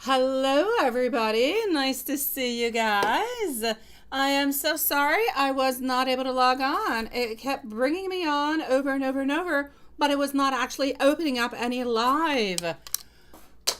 Hello, everybody. Nice to see you guys. I am so sorry I was not able to log on. It kept bringing me on over and over and over, but it was not actually opening up any live.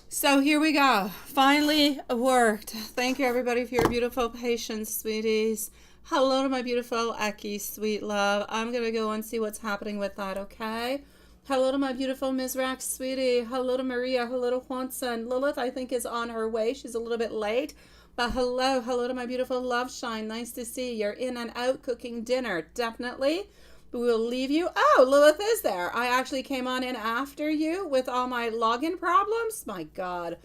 So here we go. Finally worked. Thank you, everybody, for your beautiful patience, sweeties. Hello to my beautiful Eki, sweet love. I'm going to go and see what's happening with that, okay? Hello to my beautiful Ms. Rax, sweetie. Hello to Maria. Hello to Juanson. Lilith, I think, is on her way. She's a little bit late. But hello to my beautiful Love Shine. Nice to see you. You're in and out cooking dinner. Definitely. We will leave you. Oh, Lilith is there. I actually came on in after you with all my login problems. My God.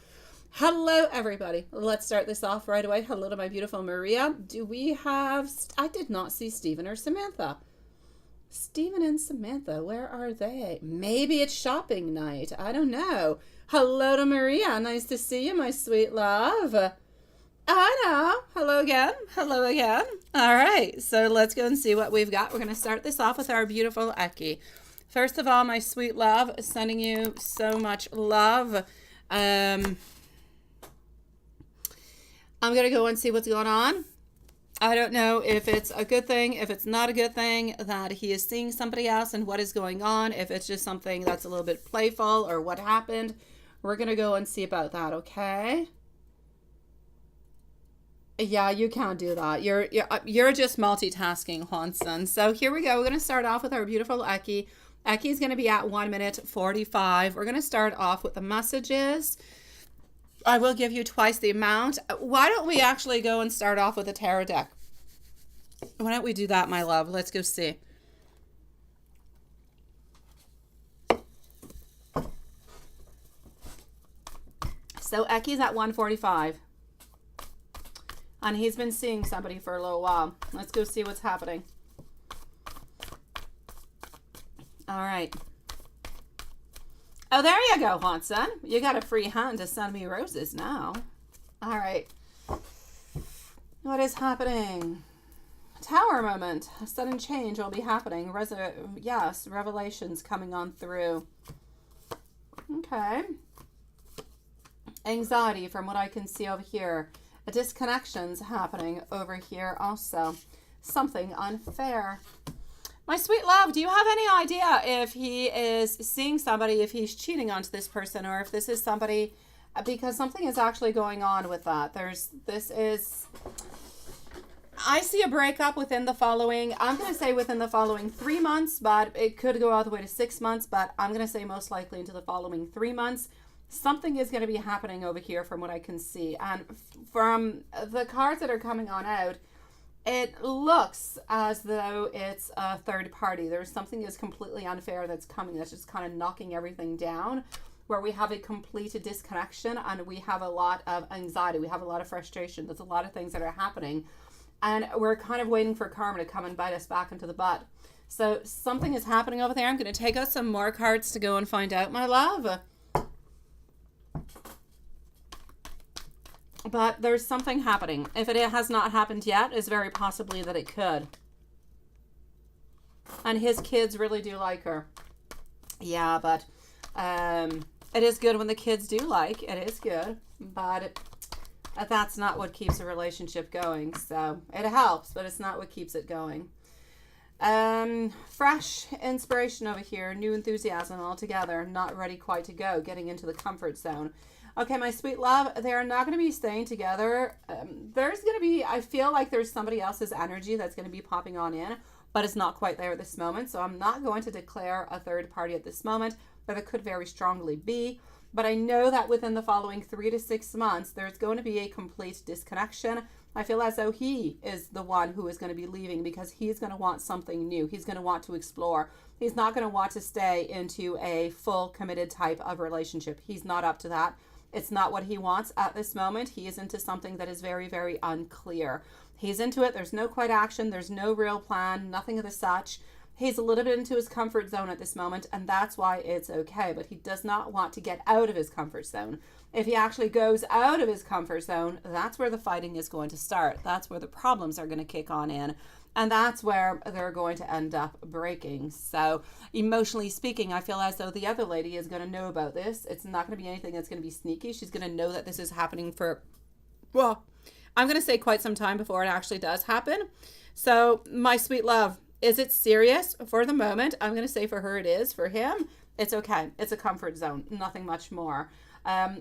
Hello, everybody. Let's start this off right away. Hello to my beautiful Maria. Do we have... I did not see Stephen or Samantha. Stephen and Samantha, where are they? Maybe it's shopping night. I don't know. Hello to Maria. Nice to see you, my sweet love. I know. Hello again. Hello again. All right. So let's go and see what we've got. We're going to start this off with our beautiful Eki. First of all, my sweet love, sending you so much love. I'm going to go and see what's going on. I don't know if it's a good thing, if it's not a good thing that he is seeing somebody else and what is going on, if it's just something that's a little bit playful or what happened. We're going to go and see about that, okay? Yeah, you can't do that. You're just multitasking, Hanson. So here we go. We're going to start off with our beautiful Eki. Eki is going to be at 1 minute 45. We're going to start off with the messages. I will give you twice the amount. Why don't we actually go and start off with a tarot deck? Why don't we do that, my love? Let's go see. So Eki's at 145. And he's been seeing somebody for a little while. Let's go see what's happening. All right. Oh, there you go, Hanson. You got a free hand to send me roses now. All right. What is happening? Tower moment. A sudden change will be happening. Yes, revelations coming on through. Okay. Anxiety from what I can see over here. A disconnection's happening over here also. Something unfair. My sweet love, do you have any idea if he is seeing somebody, if he's cheating onto this person, or if this is somebody, because something is actually going on with that. I see a breakup within the following, I'm going to say within the following 3 months, but it could go all the way to 6 months, but I'm going to say most likely into the following 3 months. Something is going to be happening over here from what I can see. And from the cards that are coming on out, it looks as though it's a third party. There's something that's completely unfair that's coming, that's just kind of knocking everything down, where we have a complete disconnection and we have a lot of anxiety. We have a lot of frustration. There's a lot of things that are happening. And we're kind of waiting for karma to come and bite us back into the butt. So something is happening over there. I'm going to take out some more cards to go and find out, my love. But there's something happening. If it has not happened yet, it's very possibly that it could. And his kids really do like her. Yeah, but it is good when the kids do like. It is good. But that's not what keeps a relationship going. So it helps, but it's not what keeps it going. Fresh inspiration over here. New enthusiasm altogether. Not ready quite to go. Getting into the comfort zone. Okay, my sweet love, they're not going to be staying together. There's going to be, I feel like there's somebody else's energy that's going to be popping on in, but it's not quite there at this moment. So I'm not going to declare a third party at this moment, but it could very strongly be. But I know that within the following 3 to 6 months, there's going to be a complete disconnection. I feel as though he is the one who is going to be leaving because he's going to want something new. He's going to want to explore. He's not going to want to stay into a full committed type of relationship. He's not up to that. It's not what he wants at this moment. He is into something that is very, very unclear. He's into it. There's no quite action. There's no real plan. Nothing of the such. He's a little bit into his comfort zone at this moment, and that's why it's okay. But he does not want to get out of his comfort zone. If he actually goes out of his comfort zone, that's where the fighting is going to start. That's where the problems are going to kick on in. And that's where they're going to end up breaking. So emotionally speaking, I feel as though the other lady is going to know about this. It's not going to be anything that's going to be sneaky. She's going to know that this is happening for, well, I'm going to say quite some time before it actually does happen. So my sweet love, is it serious for the moment? I'm going to say for her it is. For him, it's okay. It's a comfort zone. Nothing much more.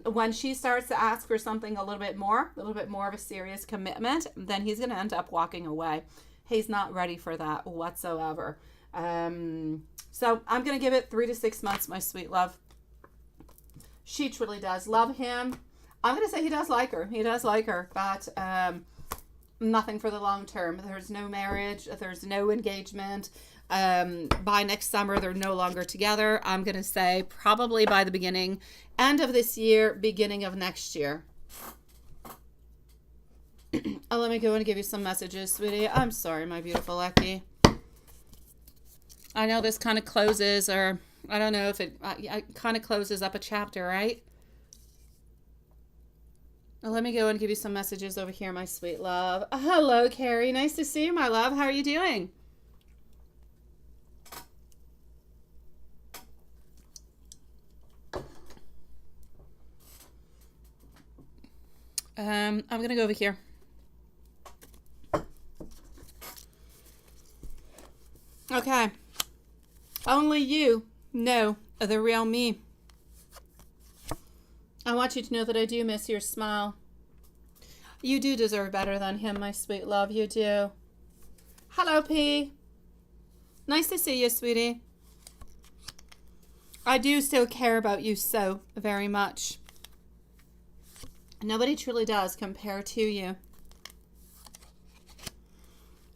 When she starts to ask for something a little bit more of a serious commitment, then he's going to end up walking away. He's not ready for that whatsoever. So I'm going to give it 3 to 6 months, my sweet love. She truly does love him. I'm going to say he does like her. He does like her, but nothing for the long term. There's no marriage. There's no engagement. By next summer, they're no longer together. I'm going to say probably by the end of this year, beginning of next year. Let me go and give you some messages, sweetie. I'm sorry, my beautiful Lucky. I know this kind of closes, or I don't know if it kind of closes up a chapter, right? Let me go and give you some messages over here, my sweet love. Hello, Carrie. Nice to see you, my love. How are you doing? I'm going to go over here. Okay. Only you know the real me. I want you to know that I do miss your smile. You do deserve better than him, my sweet love. You do. Hello, P. Nice to see you, sweetie. I do still care about you so very much. Nobody truly does compare to you.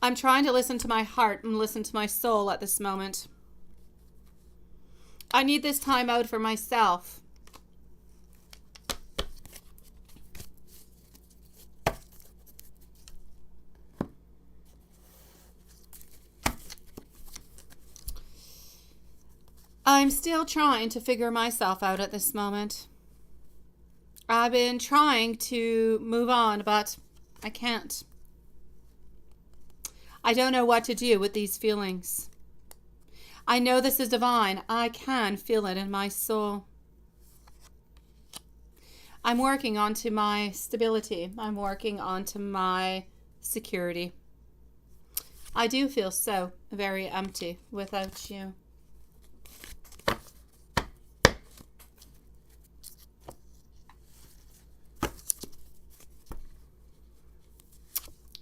I'm trying to listen to my heart and listen to my soul at this moment. I need this time out for myself. I'm still trying to figure myself out at this moment. I've been trying to move on, but I can't. I don't know what to do with these feelings. I know this is divine. I can feel it in my soul. I'm working onto my stability. I'm working onto my security. I do feel so very empty without you.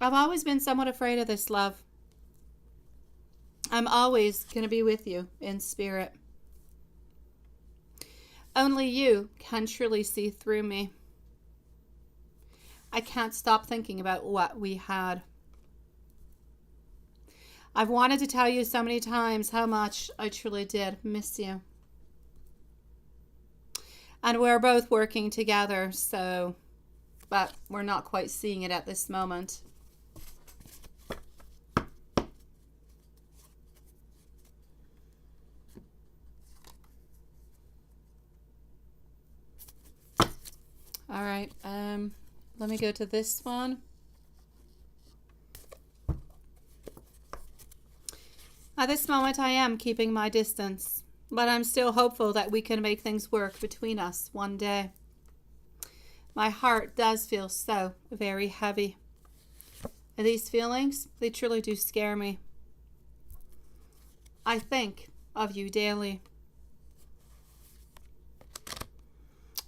I've always been somewhat afraid of this, love. I'm always going to be with you in spirit. Only you can truly see through me. I can't stop thinking about what we had. I've wanted to tell you so many times how much I truly did miss you. And we're both working together, but we're not quite seeing it at this moment. All right, let me go to this one. At this moment, I am keeping my distance, but I'm still hopeful that we can make things work between us one day. My heart does feel so very heavy. These feelings, they truly do scare me. I think of you daily.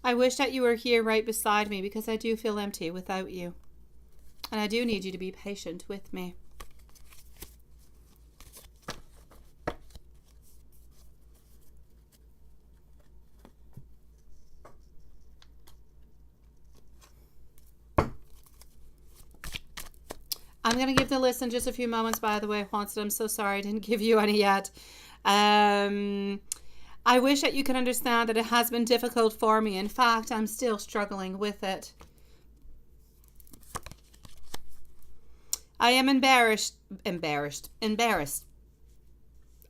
I wish that you were here right beside me because I do feel empty without you. And I do need you to be patient with me. I'm going to give the list in just a few moments, by the way, Haunted. I'm so sorry I didn't give you any yet. I wish that you could understand that it has been difficult for me. In fact, I'm still struggling with it. I am embarrassed.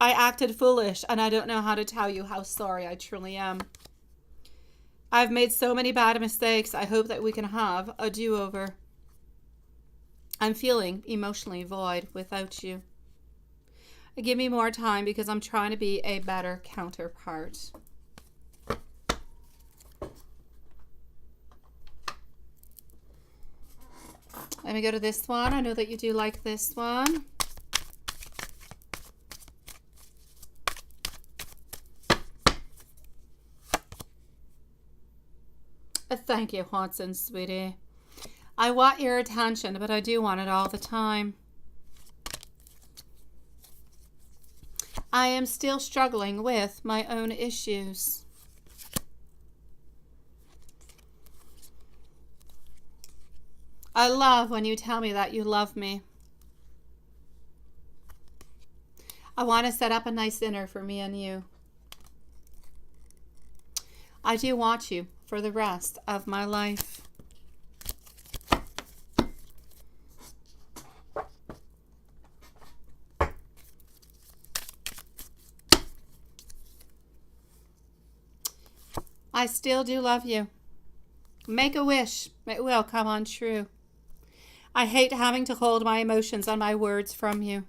I acted foolish, and I don't know how to tell you how sorry I truly am. I've made so many bad mistakes. I hope that we can have a do-over. I'm feeling emotionally void without you. Give me more time because I'm trying to be a better counterpart. Let me go to this one. I know that you do like this one. Thank you, Watson, sweetie. I want your attention, but I do want it all the time. I am still struggling with my own issues. I love when you tell me that you love me. I want to set up a nice dinner for me and you. I do want you for the rest of my life. I still do love you. Make a wish. It will come on true. I hate having to hold my emotions and my words from you.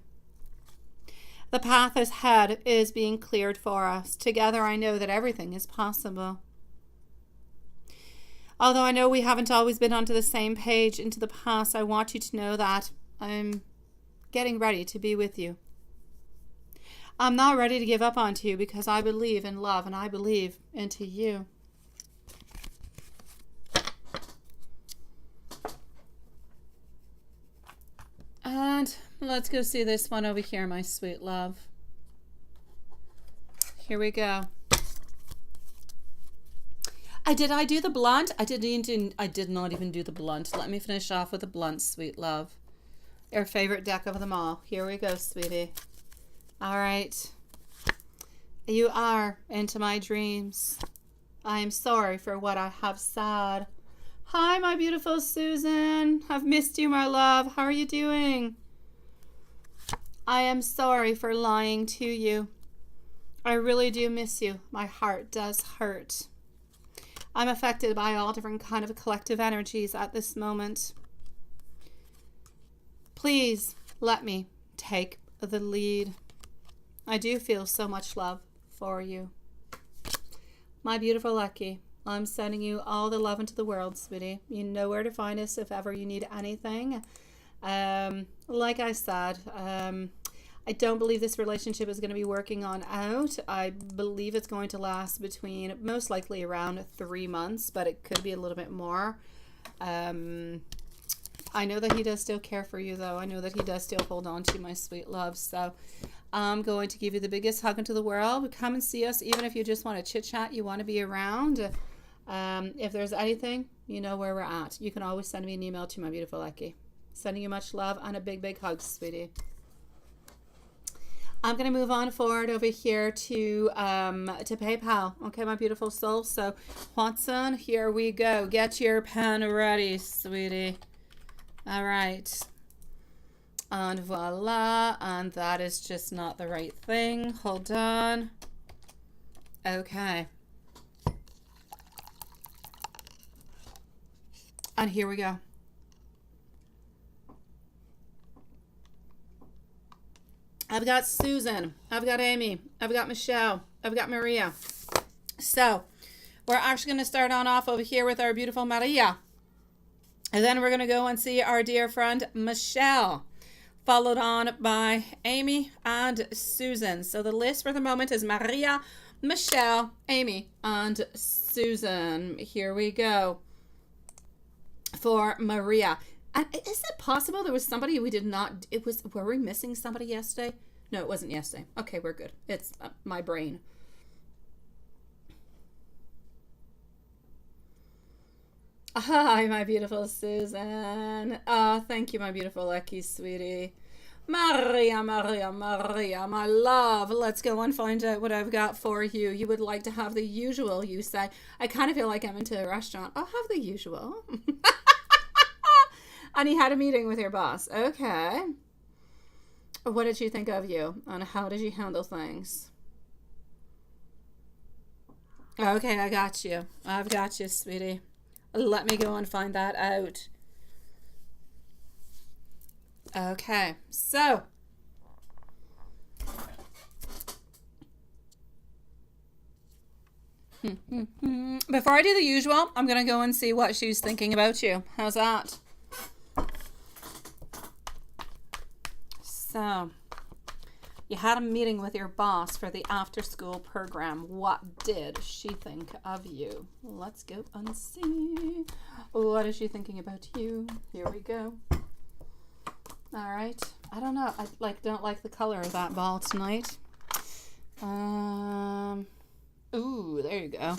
The path ahead is being cleared for us. Together I know that everything is possible. Although I know we haven't always been onto the same page into the past, I want you to know that I'm getting ready to be with you. I'm not ready to give up on you because I believe in love and I believe into you. And let's go see this one over here, my sweet love. Here we go. Did I do the blunt? I did not even do the blunt. Let me finish off with the blunt, sweet love. Your favorite deck of them all. Here we go, sweetie. All right. You are into my dreams. I am sorry for what I have said. Hi, my beautiful Susan. I've missed you, my love. How are you doing? I am sorry for lying to you. I really do miss you. My heart does hurt. I'm affected by all different kind of collective energies at this moment. Please let me take the lead. I do feel so much love for you. My beautiful Lucky, I'm sending you all the love into the world, sweetie. You know where to find us if ever you need anything. Like I said, I don't believe this relationship is going to be working on out. I believe it's going to last between most likely around 3 months, but it could be a little bit more. I know that he does still care for you, though. I know that he does still hold on to you, my sweet love. So I'm going to give you the biggest hug into the world. Come and see us, even if you just want to chit-chat, you want to be around. If there's anything, you know where we're at. You can always send me an email to my beautiful Lucky. Sending you much love and a big, big hug, sweetie. I'm going to move on forward over here to PayPal. Okay, my beautiful soul. So, Watson, here we go. Get your pen ready, sweetie. All right. And voila. And that is just not the right thing. Hold on. Okay. And here we go. I've got Susan, I've got Amy, I've got Michelle, I've got Maria. So we're actually going to start on off over here with our beautiful Maria. And then we're going to go and see our dear friend Michelle, followed on by Amy and Susan. So the list for the moment is Maria, Michelle, Amy, and Susan. Here we go for Maria. And is it possible there was somebody we did not, were we missing somebody yesterday? No, it wasn't yesterday. Okay, we're good. It's my brain. Hi, my beautiful Susan. Oh, thank you, my beautiful Lucky, sweetie. Maria, Maria, Maria, my love. Let's go and find out what I've got for you. You would like to have the usual, you say. I kind of feel like I'm into a restaurant. I'll have the usual. And he had a meeting with your boss. Okay. What did she think of you? And how did you handle things? Okay, I got you. I've got you, sweetie. Let me go and find that out. Okay, so before I do the usual, I'm going to go and see what she's thinking about you. How's that? So, you had a meeting with your boss for the after-school program. What did she think of you? Let's go and see. What is she thinking about you? Here we go. All right. I don't know. I don't like the color of that ball tonight. Ooh, there you go.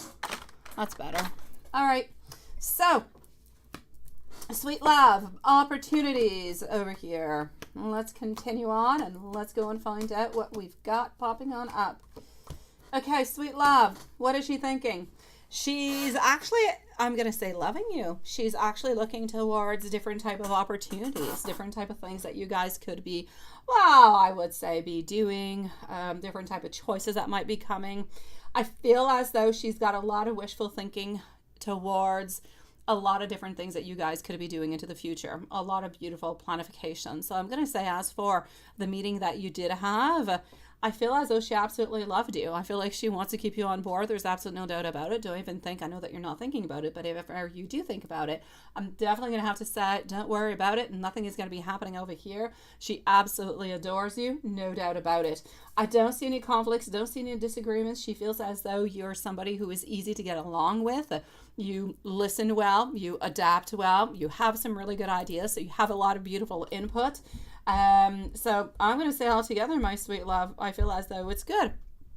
That's better. All right. So, sweet love, opportunities over here. Let's continue on and let's go and find out what we've got popping on up. Okay, sweet love, what is she thinking? She's actually, I'm going to say, loving you. She's actually looking towards different type of opportunities, different type of things that you guys could be, well, I would say be doing, different type of choices that might be coming. I feel as though she's got a lot of wishful thinking towards a lot of different things that you guys could be doing into the future. A lot of beautiful planification. So I'm going to say, as for the meeting that you did have, I feel as though she absolutely loved you. I feel like she wants to keep you on board. There's absolutely no doubt about it. Don't even think, I know that you're not thinking about it, but if ever you do think about it, I'm definitely going to have to say, don't worry about it. Nothing is going to be happening over here. She absolutely adores you. No doubt about it. I don't see any conflicts. Don't see any disagreements. She feels as though you're somebody who is easy to get along with. You listen well. You adapt well. You have some really good ideas. So you have a lot of beautiful input. So I'm going to say all together, my sweet love, I feel as though it's good.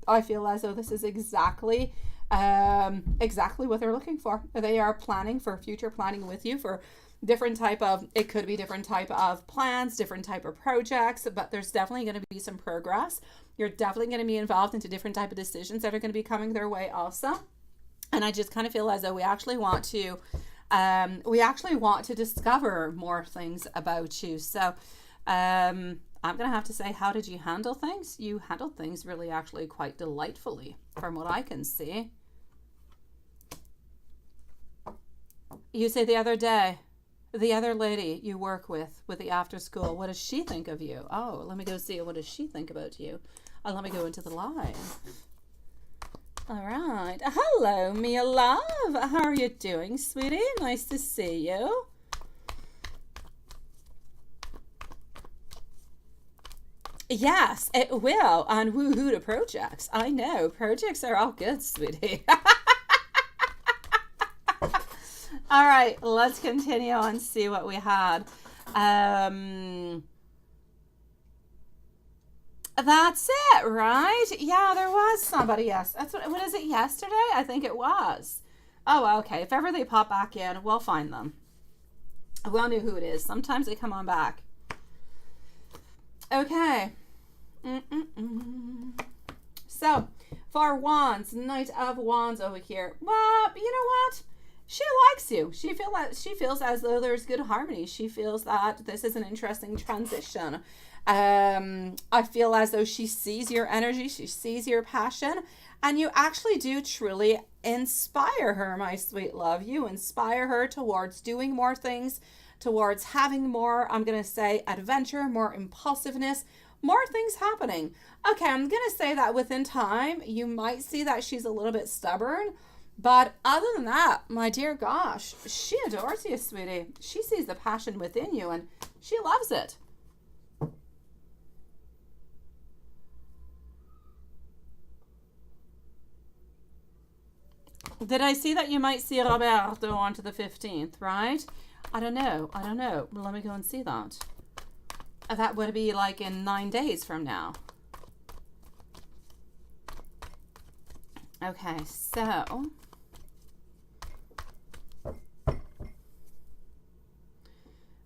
I feel as though this is exactly what they're looking for. They are planning for future planning with you for different type of, it could be different type of plans, different type of projects, but there's definitely going to be some progress. You're definitely going to be involved into different type of decisions that are going to be coming their way also. And I just kind of feel as though we actually want to discover more things about you. So, I'm going to have to say, how did you handle things? You handled things really actually quite delightfully from what I can see. You say the other day, the other lady you work with the after school, what does she think of you? Oh, let me go see. What does she think about you? Let me go into the live. All right. Hello, Mia love. How are you doing, sweetie? Nice to see you. Yes, it will on Woohoo to projects. I know. Projects are all good, sweetie. All right, let's continue and see what we had. That's it, right? Yeah, there was somebody, yes. That's what is it, yesterday? I think it was. Oh, okay. If ever they pop back in, we'll find them. We'll know who it is. Sometimes they come on back. Okay. So, for Wands, Knight of Wands over here. Well, you know what? She likes you. She feels as though there's good harmony. She feels that this is an interesting transition. I feel as though she sees your energy. She sees your passion. And you actually do truly inspire her, my sweet love. You inspire her towards doing more things, towards having more, I'm going to say, adventure, more impulsiveness, more things happening. Okay, I'm going to say that within time, you might see that she's a little bit stubborn. But other than that, my dear gosh, she adores you, sweetie. She sees the passion within you and she loves it. Did I see that you might see Roberto on to the 15th, right? I don't know. Let me go and see that. That would be like in 9 days from now. Okay, so...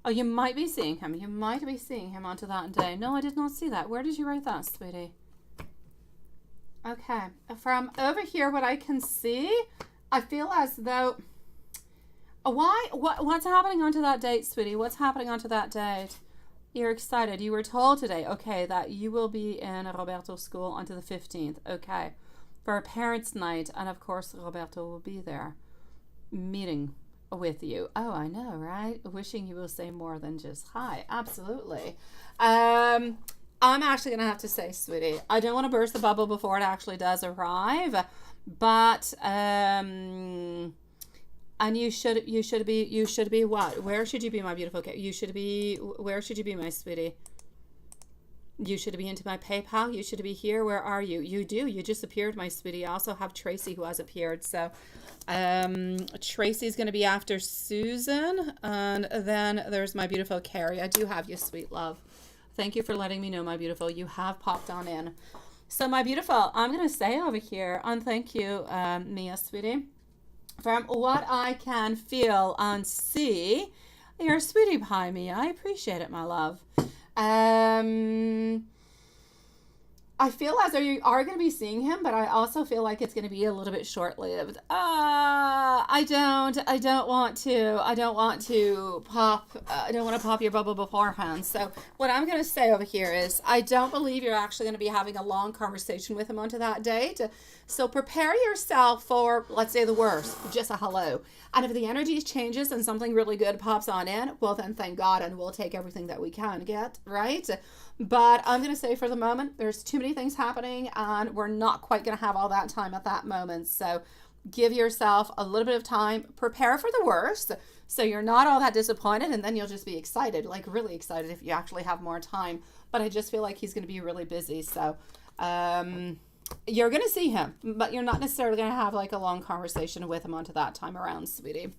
Oh, you might be seeing him. You might be seeing him onto that day. No, I did not see that. Where did you write that, sweetie? Okay. From over here, what I can see, I feel as though... What's happening onto that date, sweetie? What's happening onto that date? You're excited. You were told today, okay, that you will be in Roberto's school until the 15th. Okay. For a parents' night. And of course, Roberto will be there meeting with you. Oh, I know, right? Wishing you will say more than just hi. Absolutely. I'm actually going to have to say, sweetie, I don't want to burst the bubble before it actually does arrive. But and you should be what? Where should you be, my beautiful kid? Where should you be, my sweetie? You should be into my PayPal. You should be here. Where are you? You just appeared, my sweetie. I also have Tracy who has appeared. So Tracy's going to be after Susan, and then there's my beautiful Carrie. I do have you, sweet love. Thank you for letting me know, my beautiful. You have popped on in. So my beautiful, I'm going to say over here, and thank you, Mia, sweetie. From what I can feel and see, you're a sweetie pie, Mia. I appreciate it, my love. Um, I feel as though you are going to be seeing him, but I also feel like it's going to be a little bit short-lived. I don't want to pop. I don't want to pop your bubble beforehand. So what I'm going to say over here is, I don't believe you're actually going to be having a long conversation with him onto that date. So prepare yourself for, let's say, the worst, just a hello. And if the energy changes and something really good pops on in, well, then thank God, and we'll take everything that we can get, right? But I'm going to say for the moment, there's too many things happening, and we're not quite going to have all that time at that moment. So give yourself a little bit of time, prepare for the worst, so you're not all that disappointed, and then you'll just be excited, like really excited if you actually have more time. But I just feel like he's going to be really busy. So you're going to see him, but you're not necessarily going to have like a long conversation with him onto that time around, sweetie.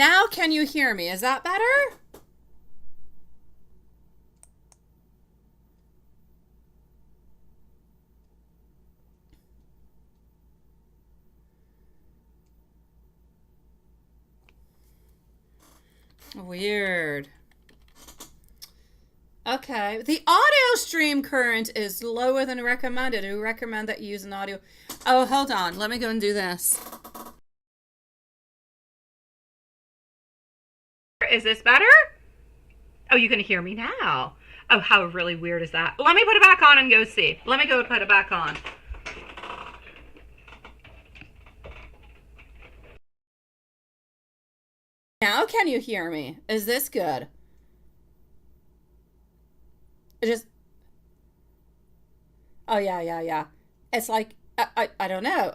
Now can you hear me? Is that better? Weird. Okay. The audio stream current is lower than recommended. We recommend that you use an audio. Oh, hold on. Let me go and do this. Is this better? Oh, you can hear me now. Oh, how really weird is that? Let me put it back on and go see. Let me go put it back on. Now can you hear me? Is this good? Just, oh yeah. It's like, I don't know.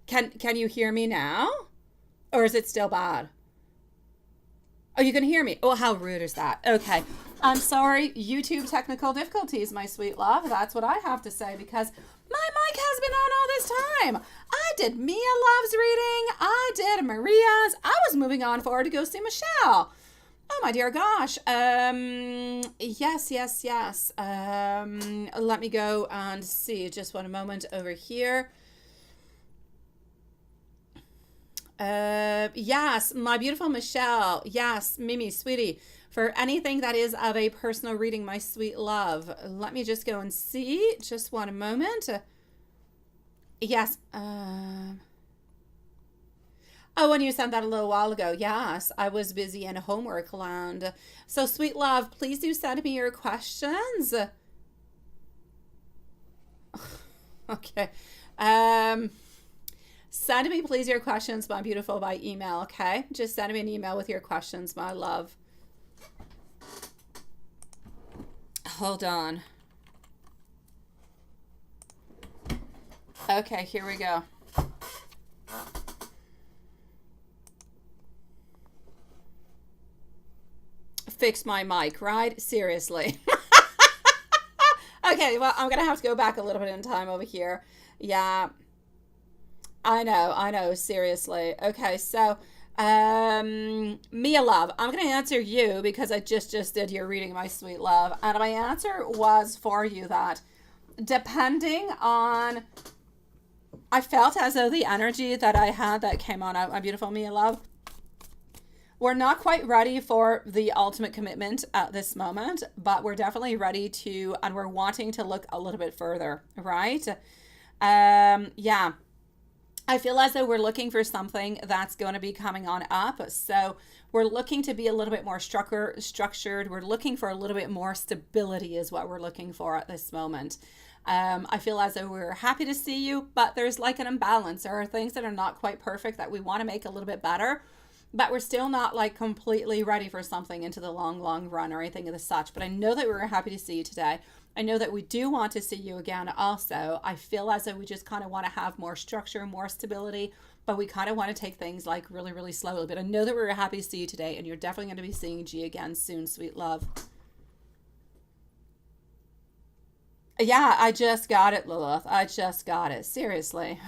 Can you hear me now? Or is it still bad? Oh, you can hear me. Oh, how rude is that? Okay. I'm sorry. YouTube technical difficulties, my sweet love. That's what I have to say because my mic has been on all this time. I did Mia Love's reading. I did Maria's. I was moving on forward to go see Michelle. Oh my dear gosh. Yes. Let me go and see. Just one moment over here. Yes, my beautiful Michelle. Yes, Mimi, sweetie. For anything that is of a personal reading, my sweet love. Let me just go and see. Just one moment. Yes. Oh, and you sent that a little while ago. Yes, I was busy in homework land. So, sweet love, please do send me your questions. Okay. Send me, please, your questions, my beautiful, by email, okay? Just send me an email with your questions, my love. Hold on. Okay, here we go. Fix my mic, right? Seriously. Okay, well, I'm going to have to go back a little bit in time over here. Yeah. I know, seriously. Okay, so, Mia Love, I'm going to answer you because I just did your reading, my sweet love. And my answer was for you that depending on, I felt as though the energy that I had that came on out, my beautiful Mia Love, we're not quite ready for the ultimate commitment at this moment, but we're definitely ready to, and we're wanting to look a little bit further, right? Yeah. I feel as though we're looking for something that's going to be coming on up. So we're looking to be a little bit more structured. We're looking for a little bit more stability is what we're looking for at this moment. I feel as though we're happy to see you, but there's like an imbalance. There are things that are not quite perfect that we want to make a little bit better, but we're still not like completely ready for something into the long run or anything of the such. But I know that we're happy to see you today. I know that we do want to see you again also. I feel as though we just kind of want to have more structure, more stability, but we kind of want to take things like really slowly. But I know that we're happy to see you today, and you're definitely going to be seeing G again soon, sweet love. Yeah, I just got it, Lilith. I just got it. Seriously.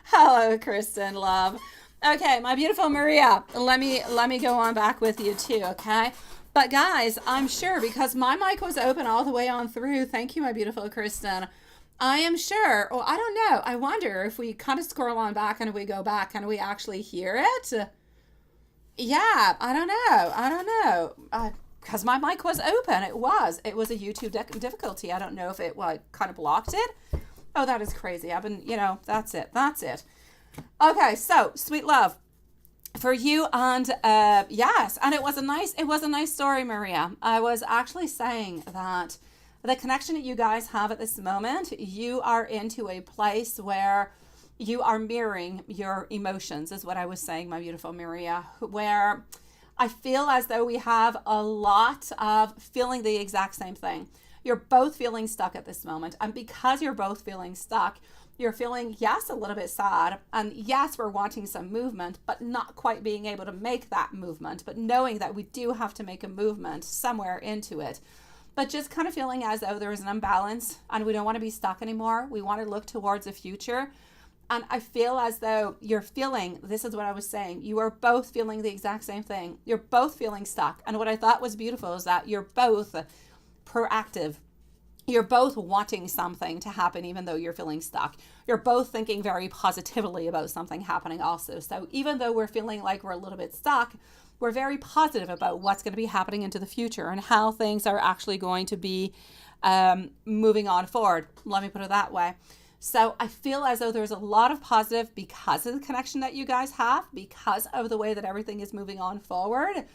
Hello, Kristen, love. Okay, my beautiful Maria, let me go on back with you too, okay? But guys, I'm sure because my mic was open all the way on through. Thank you, my beautiful Kristen. I am sure, well, I don't know. I wonder if we kind of scroll on back and we go back, can we actually hear it? Yeah, I don't know. Because my mic was open. It was a YouTube difficulty. I don't know if it kind of blocked it. Oh, that is crazy. I've been, that's it. Okay, so sweet love for you, and yes, and it was a nice story, Maria. I was actually saying that the connection that you guys have at this moment, you are into a place where you are mirroring your emotions, is what I was saying, my beautiful Maria, where I feel as though we have a lot of feeling the exact same thing. You're both feeling stuck at this moment, and because you're both feeling stuck, you're feeling, yes, a little bit sad, and yes, we're wanting some movement, but not quite being able to make that movement, but knowing that we do have to make a movement somewhere into it, but just kind of feeling as though there is an imbalance and we don't want to be stuck anymore. We want to look towards the future. And I feel as though you're feeling, this is what I was saying, you are both feeling the exact same thing. You're both feeling stuck. And what I thought was beautiful is that you're both proactive. You're both wanting something to happen, even though you're feeling stuck. You're both thinking very positively about something happening also. So even though we're feeling like we're a little bit stuck, we're very positive about what's going to be happening into the future and how things are actually going to be moving on forward. Let me put it that way. So I feel as though there's a lot of positive because of the connection that you guys have, because of the way that everything is moving on forward.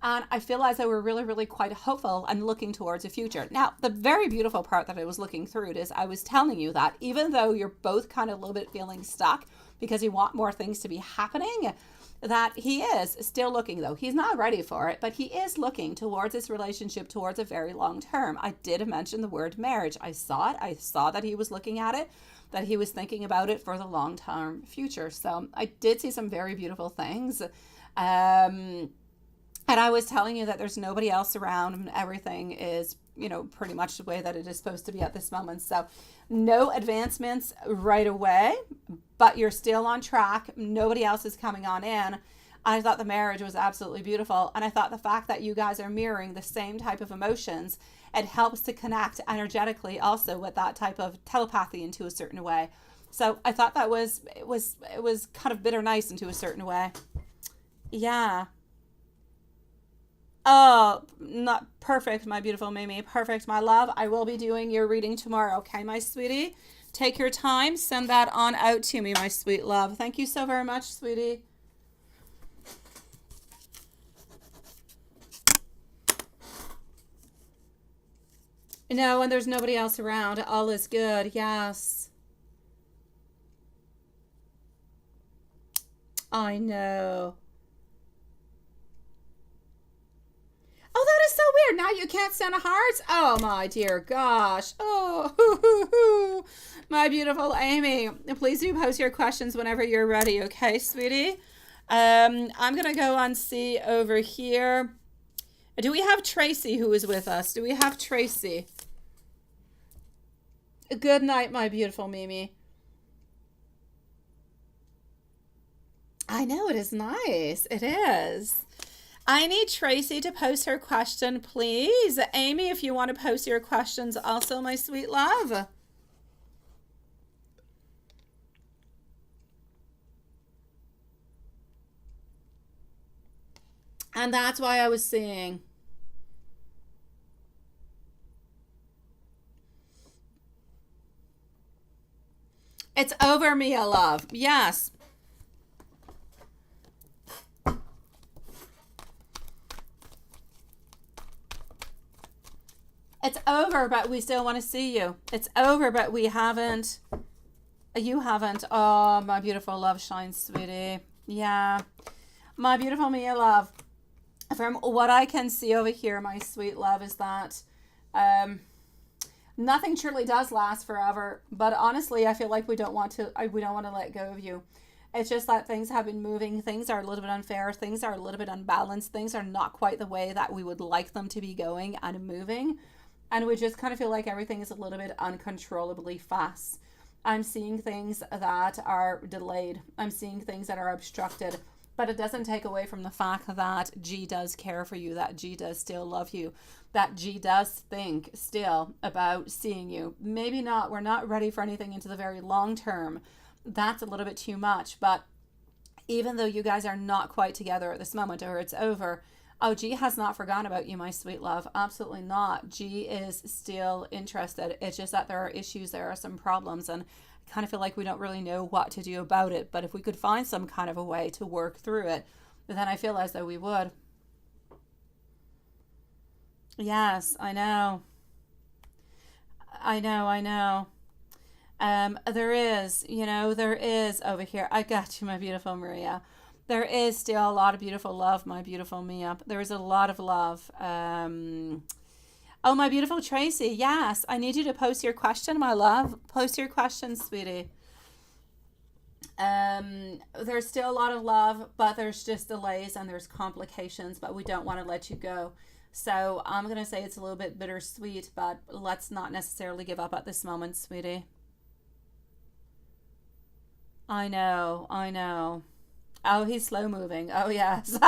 And I feel as though we're really, really quite hopeful and looking towards the future. Now, the very beautiful part that I was looking through is I was telling you that even though you're both kind of a little bit feeling stuck because you want more things to be happening, that he is still looking, though. He's not ready for it, but he is looking towards this relationship towards a very long term. I did mention the word marriage. I saw it. I saw that he was looking at it, that he was thinking about it for the long term future. So I did see some very beautiful things. And I was telling you that there's nobody else around and everything is, pretty much the way that it is supposed to be at this moment. So no advancements right away, but you're still on track. Nobody else is coming on in. I thought the marriage was absolutely beautiful. And I thought the fact that you guys are mirroring the same type of emotions, it helps to connect energetically also with that type of telepathy into a certain way. So I thought that it was kind of bitter nice into a certain way. Yeah. Oh, not perfect, my beautiful Mimi. Perfect, my love. I will be doing your reading tomorrow, okay, my sweetie? Take your time. Send that on out to me, my sweet love. Thank you so very much, sweetie. No, and there's nobody else around. All is good. Yes. I know. Oh, that is so weird. Now you can't send hearts? Oh, my dear gosh. Oh, my beautiful Amy. Please do post your questions whenever you're ready, okay, sweetie? I'm going to go on see over here. Do we have Tracy who is with us? Do we have Tracy? Good night, my beautiful Mimi. I know, it is nice. It is. I need Tracy to post her question, please. Amy, if you want to post your questions also, my sweet love. And that's why I was seeing. It's over, Mia, love. Yes. It's over, but we still want to see you. It's over, but we haven't. You haven't. Oh, my beautiful love shine, sweetie. Yeah. My beautiful Mia, love. From what I can see over here, my sweet love, is that nothing truly does last forever. But honestly, I feel like we don't want to let go of you. It's just that things have been moving. Things are a little bit unfair. Things are a little bit unbalanced. Things are not quite the way that we would like them to be going and moving. And we just kind of feel like everything is a little bit uncontrollably fast. I'm seeing things that are delayed. I'm seeing things that are obstructed. But it doesn't take away from the fact that G does care for you, that G does still love you, that G does think still about seeing you. Maybe not, we're not ready for anything into the very long term. That's a little bit too much. But even though you guys are not quite together at this moment, or it's over, oh, G has not forgotten about you, my sweet love. Absolutely not. G is still interested. It's just that there are issues, there are some problems, and I kind of feel like we don't really know what to do about it. But if we could find some kind of a way to work through it, then I feel as though we would. Yes, I know. I know. There is over here. I got you, my beautiful Maria. There is still a lot of beautiful love, my beautiful Mia. There is a lot of love. Oh, my beautiful Tracy. Yes, I need you to post your question, my love. Post your question, sweetie. There's still a lot of love, but there's just delays and there's complications, but we don't want to let you go. So I'm going to say it's a little bit bittersweet, but let's not necessarily give up at this moment, sweetie. I know, I know. Oh, he's slow moving. Oh, yes.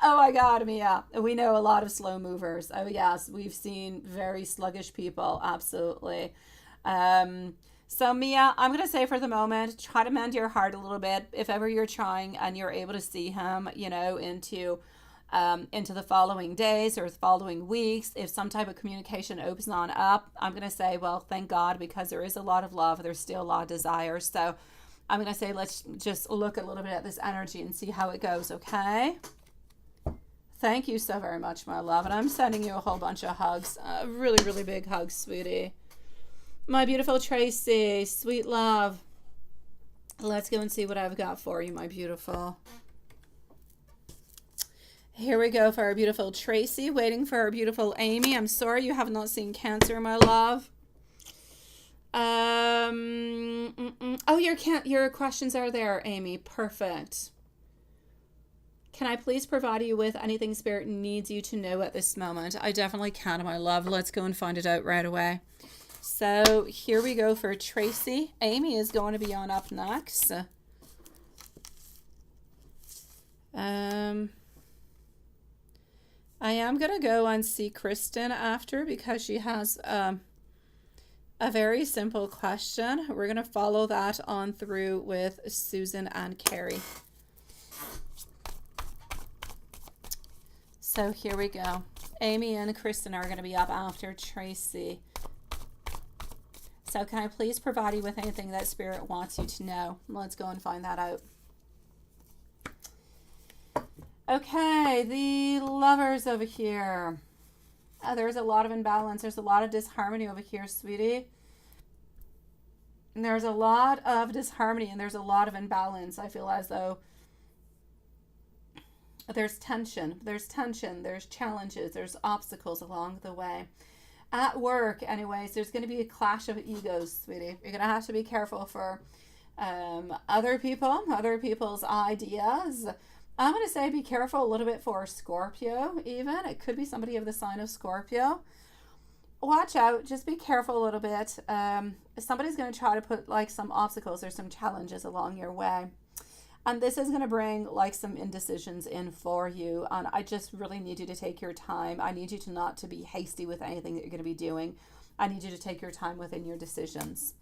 Oh my God, Mia. We know a lot of slow movers. Oh yes, we've seen very sluggish people. Absolutely. Um, so Mia, I'm gonna say for the moment, try to mend your heart a little bit. If ever you're trying and you're able to see him, into the following days or the following weeks, if some type of communication opens on up, I'm gonna say, well, thank God, because there is a lot of love. There's still a lot of desire. So I'm gonna say let's just look a little bit at this energy and see how it goes. Okay. Thank you so very much, my love. And I'm sending you a whole bunch of hugs. Really, really big hugs, sweetie. My beautiful Tracy, sweet love. Let's go and see what I've got for you, my beautiful. Here we go for our beautiful Tracy, waiting for our beautiful Amy. I'm sorry you have not seen Cancer, my love. Oh, your questions are there, Amy. Perfect. Can I please provide you with anything Spirit needs you to know at this moment? I definitely can, my love. Let's go and find it out right away. So here we go for Tracy. Amy is going to be on up next. I am going to go and see Kristen after because she has a very simple question. We're going to follow that on through with Susan and Carrie. So here we go. Amy and Kristen are going to be up after Tracy. So can I please provide you with anything that Spirit wants you to know? Let's go and find that out. Okay, the Lovers over here. There's a lot of imbalance. There's a lot of disharmony over here, sweetie. And there's a lot of disharmony and there's a lot of imbalance. I feel as though there's tension, there's challenges, there's obstacles along the way. At work, anyways, there's going to be a clash of egos, sweetie. You're going to have to be careful for other people's ideas. I'm going to say be careful a little bit for Scorpio, even. It could be somebody of the sign of Scorpio. Watch out. Just be careful a little bit. Somebody's going to try to put like some obstacles or some challenges along your way. And this is going to bring like some indecisions in for you. And I just really need you to take your time. I need you to not to be hasty with anything that you're going to be doing. I need you to take your time within your decisions.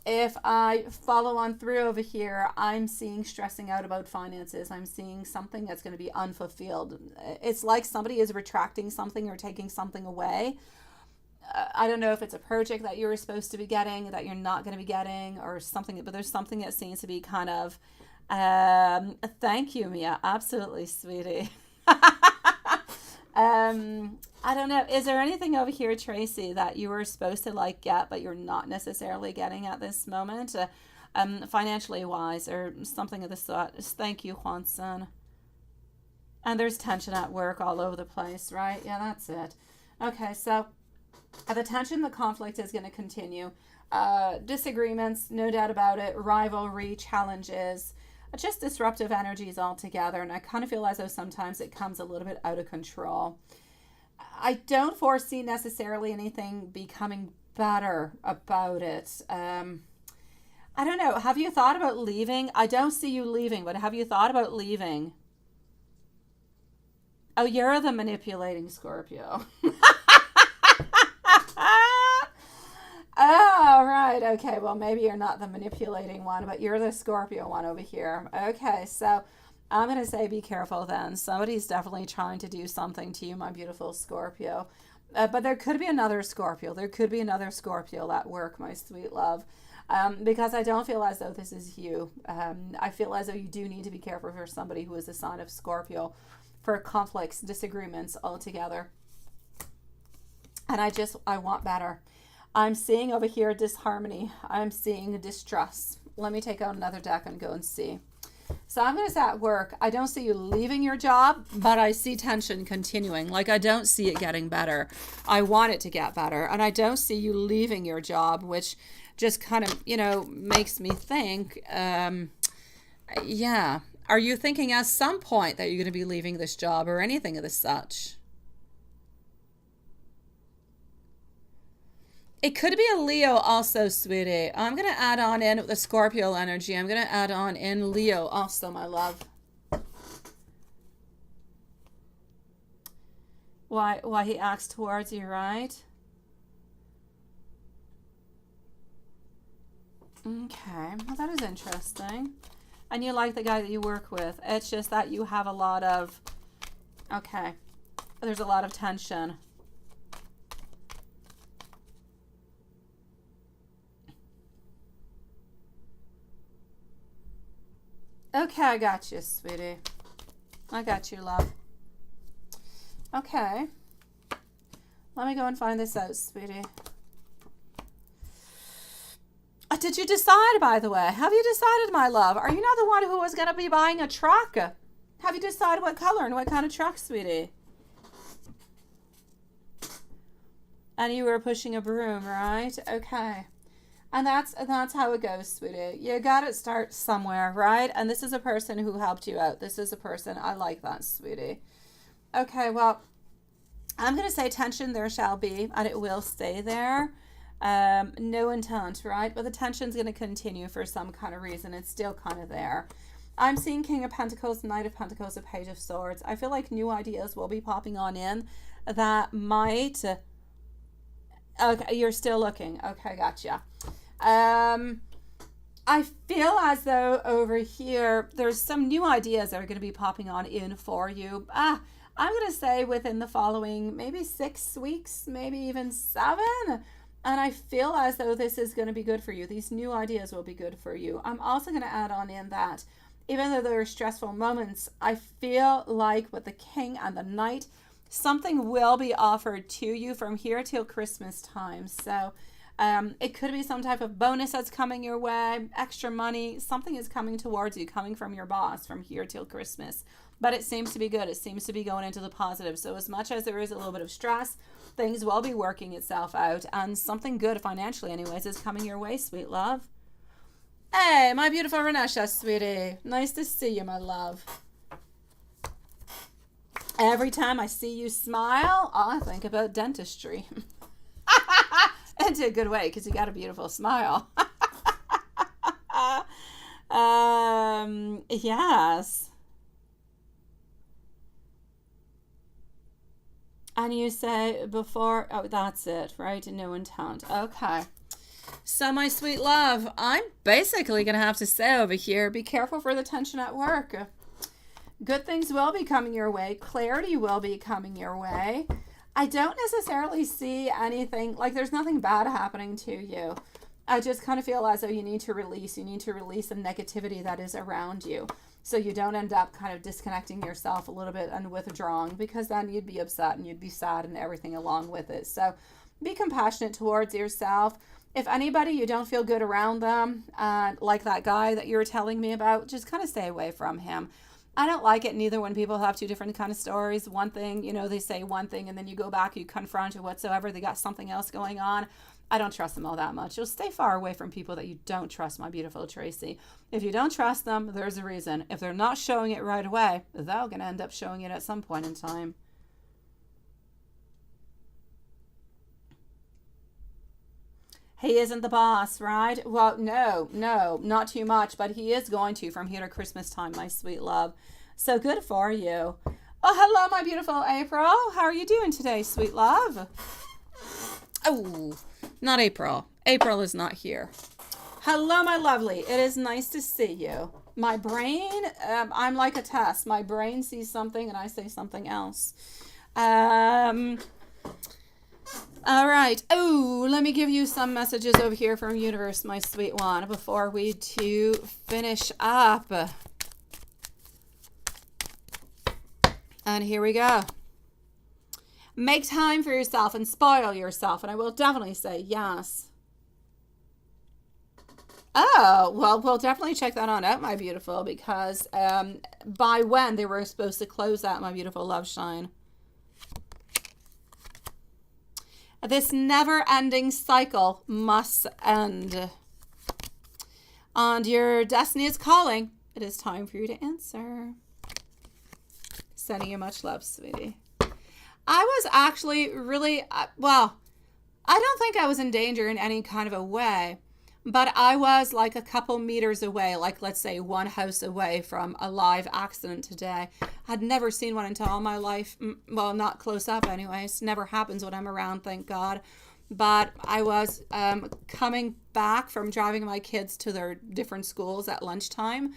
If I follow on through over here, I'm seeing stressing out about finances. I'm seeing something that's going to be unfulfilled. It's like somebody is retracting something or taking something away. I don't know if it's a project that you were supposed to be getting that you're not going to be getting or something, but there's something that seems to be kind of thank you, Mia. Absolutely, sweetie. I don't know. Is there anything over here, Tracy, that you were supposed to like get, but you're not necessarily getting at this moment, financially wise or something of the sort? Thank you, Juanson. And there's tension at work all over the place, right? Yeah, that's it. Okay, so the tension, the conflict is going to continue. Disagreements, no doubt about it. Rivalry, challenges, just disruptive energies altogether. And I kind of feel as though sometimes it comes a little bit out of control. I don't foresee necessarily anything becoming better about it. I don't know. Have you thought about leaving? I don't see you leaving, but have you thought about leaving? Oh, you're the manipulating Scorpio. Oh, right. Okay. Well, maybe you're not the manipulating one, but you're the Scorpio one over here. Okay. So I'm going to say be careful then. Somebody's definitely trying to do something to you, my beautiful Scorpio. But there could be another Scorpio. There could be another Scorpio at work, my sweet love. Because I don't feel as though this is you. I feel as though you do need to be careful for somebody who is a sign of Scorpio for conflicts, disagreements altogether. And I want better. I'm seeing over here disharmony. I'm seeing distrust. Let me take out another deck and go and see. So I'm going to say at work, I don't see you leaving your job, but I see tension continuing. Like I don't see it getting better. I want it to get better. And I don't see you leaving your job, which just kind of, makes me think, yeah. Are you thinking at some point that you're going to be leaving this job or anything of the such? It could be a Leo also, sweetie. I'm going to add on in with the Scorpio energy. I'm going to add on in Leo also, my love. Why he acts towards you, right? Okay, well, that is interesting. And you like the guy that you work with. It's just that you have a lot of, okay, there's a lot of tension. Okay, I got you, sweetie. I got you, love. Okay. Let me go and find this out, sweetie. Did you decide, by the way? Have you decided, my love? Are you not the one who was going to be buying a truck? Have you decided what color and what kind of truck, sweetie? And you were pushing a broom, right? Okay. And that's how it goes, sweetie. You got to start somewhere, right? And this is a person who helped you out. This is a person. I like that, sweetie. Okay, well, I'm going to say tension there shall be, and it will stay there. No intent, right? But the tension's going to continue for some kind of reason. It's still kind of there. I'm seeing King of Pentacles, Knight of Pentacles, a Page of Swords. I feel like new ideas will be popping on in that might... Okay, you're still looking. Okay, gotcha. I feel as though over here, there's some new ideas that are going to be popping on in for you. I'm going to say within the following maybe 6 weeks, maybe even 7. And I feel as though this is going to be good for you. These new ideas will be good for you. I'm also going to add on in that even though there are stressful moments, I feel like with the King and the Knight, something will be offered to you from here till Christmas time. So it could be some type of bonus that's coming your way, extra money, something is coming towards you, coming from your boss from here till Christmas. But it seems to be good. It seems to be going into the positive. So as much as there is a little bit of stress, things will be working itself out. And something good financially anyways is coming your way, sweet love. Hey, my beautiful Renesha, sweetie. Nice to see you, my love. Every time I see you smile, I think about dentistry. In a good way, because you got a beautiful smile. Yes. And you say before, oh, that's it, right? No intent. Okay. So, my sweet love, I'm basically going to have to say over here, be careful for the tension at work. Good things will be coming your way. Clarity will be coming your way. I don't necessarily see anything, like there's nothing bad happening to you. I just kind of feel as though you need to release the negativity that is around you. So you don't end up kind of disconnecting yourself a little bit and withdrawing, because then you'd be upset and you'd be sad and everything along with it. So be compassionate towards yourself. If anybody you don't feel good around them, like that guy that you were telling me about, just kind of stay away from him. I don't like it neither when people have two different kind of stories. One thing, you know, they say one thing and then you go back, you confront or whatsoever, they got something else going on. I don't trust them all that much. You'll stay far away from people that you don't trust, my beautiful Tracy. If you don't trust them, there's a reason. If they're not showing it right away, they're going to end up showing it at some point in time. He isn't the boss, right? Well, no, not too much, but he is going to from here to Christmas time, my sweet love. So good for you. Oh, hello, my beautiful April. How are you doing today, sweet love? Oh, not April. April is not here. Hello, my lovely. It is nice to see you. My brain, I'm like a test. My brain sees something and I say something else. All right. Oh, let me give you some messages over here from universe, my sweet one, before we do finish up. And here we go. Make time for yourself and spoil yourself. And I will definitely say yes. Oh, well, we'll definitely check that on out, my beautiful, because by when they were supposed to close that, my beautiful love shine. This never-ending cycle must end. And your destiny is calling. It is time for you to answer. Sending you much love, sweetie. I was actually really, well, I don't think I was in danger in any kind of a way, but I was like a couple meters away, like let's say one house away from a live accident today. I'd never seen one until all my life. Well, not close up anyways. Never happens when I'm around, thank God. But I was coming back from driving my kids to their different schools at lunchtime.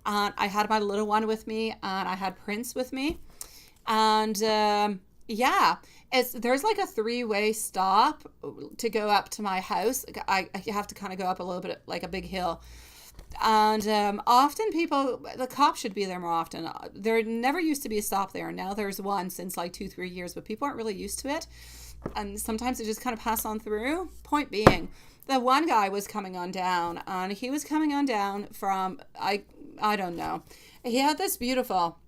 And I had my little one with me, and I had Prince with me. And yeah, there's like a three-way stop to go up to my house. I have to kind of go up a little bit, like a big hill. And often the cops should be there more often. There never used to be a stop there. Now there's one since like 2-3 years, but people aren't really used to it. And sometimes they just kind of pass on through. Point being, the one guy was coming on down, and he was coming on down from, I don't know. He had this beautiful,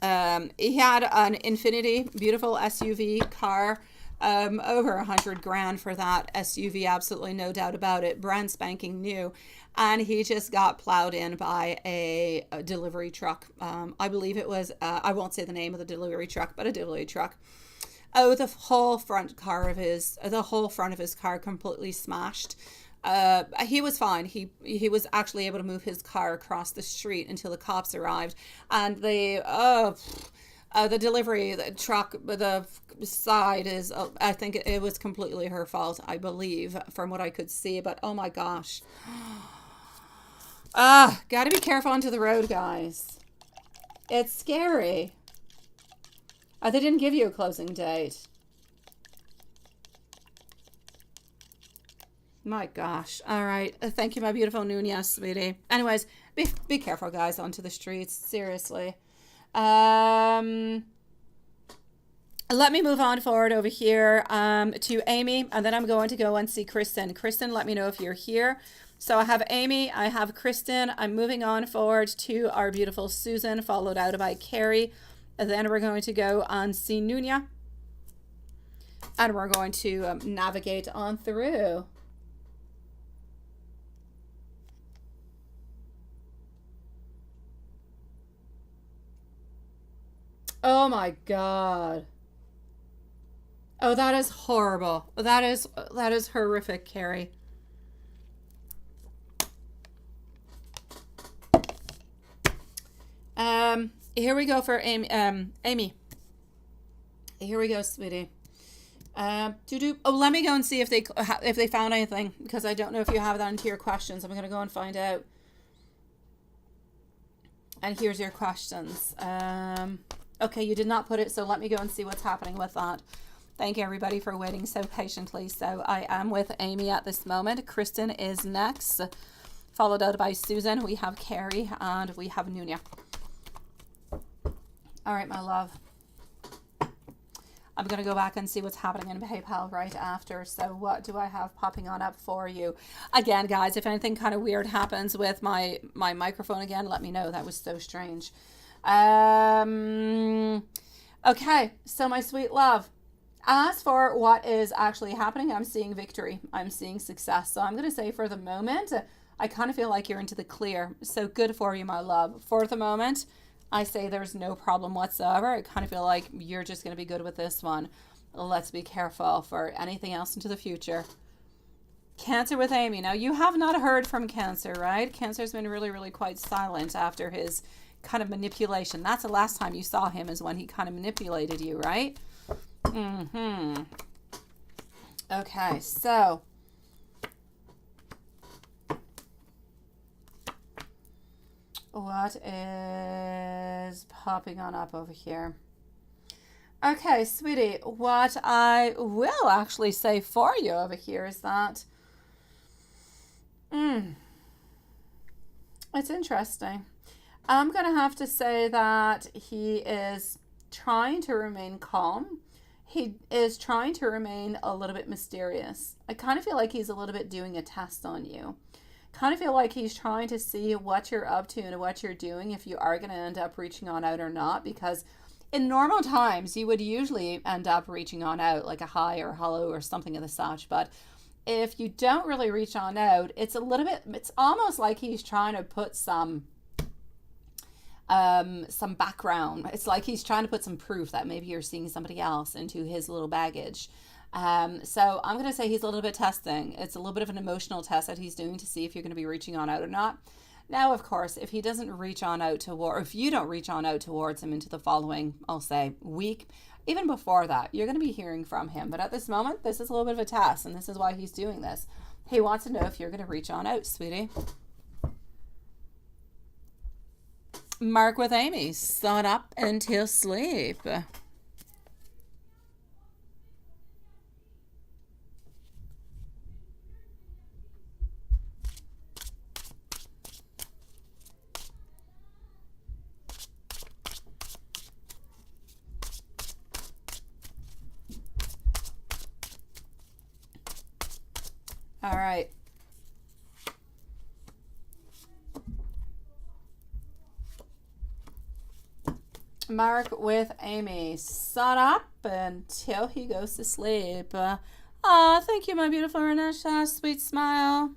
he had an Infinity, beautiful SUV car, over $100,000 for that SUV, absolutely no doubt about it, brand spanking new. And he just got plowed in by a delivery truck. I believe it was, I won't say the name of the delivery truck, but a delivery truck. Oh, the whole front of his car completely smashed. He was fine. He was actually able to move his car across the street until the cops arrived, and the delivery truck, the side is, I think it was completely her fault, I believe, from what I could see. But oh my gosh, gotta be careful onto the road, guys. It's scary. They didn't give you a closing date. My gosh. All right. Thank you, my beautiful Nunia, sweetie. Anyways, be careful, guys, onto the streets. Seriously. Let me move on forward over here to Amy, and then I'm going to go and see Kristen. Kristen, let me know if you're here. So I have Amy, I have Kristen. I'm moving on forward to our beautiful Susan, followed out by Carrie. And then we're going to go and see Nunia. And we're going to navigate on through. Oh my God. Oh, that is horrible. That is horrific, Carrie. Here we go for Amy. Amy. Here we go, sweetie. Oh, let me go and see if they found anything, because I don't know if you have that into your questions. I'm gonna go and find out. And here's your questions. Okay, you did not put it, so let me go and see what's happening with that. Thank you, everybody, for waiting so patiently. So I am with Amy at this moment. Kristen is next, followed out by Susan. We have Carrie, and we have Nunia. All right, my love. I'm going to go back and see what's happening in PayPal right after. So what do I have popping on up for you? Again, guys, if anything kind of weird happens with my microphone again, let me know. That was so strange. Okay, so my sweet love, as for what is actually happening, I'm seeing victory. I'm seeing success. So I'm going to say for the moment, I kind of feel like you're into the clear. So good for you, my love. For the moment, I say there's no problem whatsoever. I kind of feel like you're just going to be good with this one. Let's be careful for anything else into the future. Cancer with Amy. Now, you have not heard from Cancer, right? Cancer's been really, really quite silent after his kind of manipulation. That's the last time you saw him, is when he kind of manipulated you, right? Okay, so what is popping on up over here? Okay, sweetie, what I will actually say for you over here is that it's interesting. I'm going to have to say that he is trying to remain calm. He is trying to remain a little bit mysterious. I kind of feel like he's a little bit doing a test on you. Kind of feel like he's trying to see what you're up to and what you're doing, if you are going to end up reaching on out or not, because in normal times you would usually end up reaching on out, like a hi or hello or something of the such. But if you don't really reach on out, it's a little bit, it's almost like he's trying to put some background. It's like he's trying to put some proof that maybe you're seeing somebody else into his little baggage. So I'm going to say he's a little bit testing. It's a little bit of an emotional test that he's doing to see if you're going to be reaching on out or not. Now, of course, if he doesn't reach on out toward, or if you don't reach on out towards him into the following, I'll say, week, even before that, you're going to be hearing from him. But at this moment, this is a little bit of a test, and this is why he's doing this. He wants to know if you're going to reach on out, sweetie. Mark with Amy, sun up until sleep. All right. Mark with Amy, sun up until he goes to sleep. Thank you, my beautiful Renesha. Sweet smile.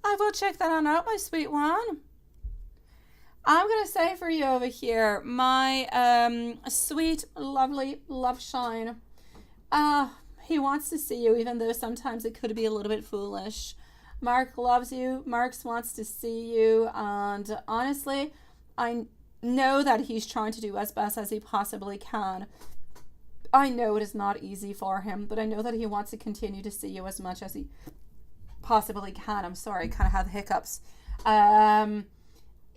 I will check that on out, my sweet one. I'm going to say for you over here, my sweet, lovely love shine. He wants to see you, even though sometimes it could be a little bit foolish. Mark loves you. Mark wants to see you. And honestly, I know that he's trying to do as best as he possibly can. I know it is not easy for him, but I know that he wants to continue to see you as much as he possibly can. I'm sorry, I kind of had the hiccups.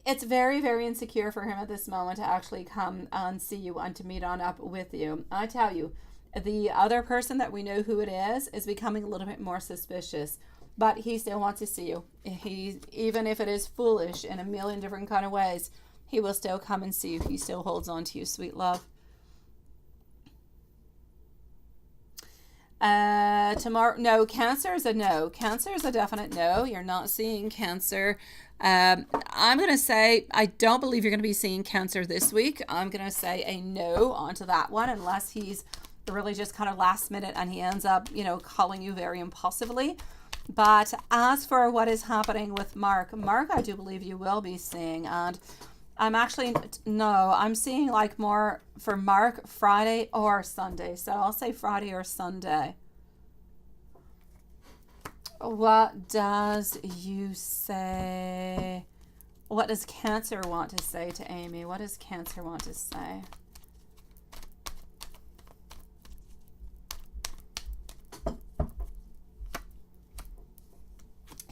It's very, very insecure for him at this moment to actually come and see you and to meet on up with you. I tell you, the other person that we know who it is becoming a little bit more suspicious, but he still wants to see you. Even if it is foolish in a million different kind of ways, he will still come and see you. He still holds on to you, sweet love. Tomorrow, no. Cancer is a no. Cancer is a definite no. You're not seeing Cancer. I'm going to say I don't believe you're going to be seeing Cancer this week. I'm going to say a no onto that one, unless he's really just kind of last minute and he ends up, calling you very impulsively. But as for what is happening with Mark, I do believe you will be seeing. And I'm seeing like more for Mark Friday or Sunday. So I'll say Friday or Sunday. What does you say? What does Cancer want to say to Amy? What does Cancer want to say?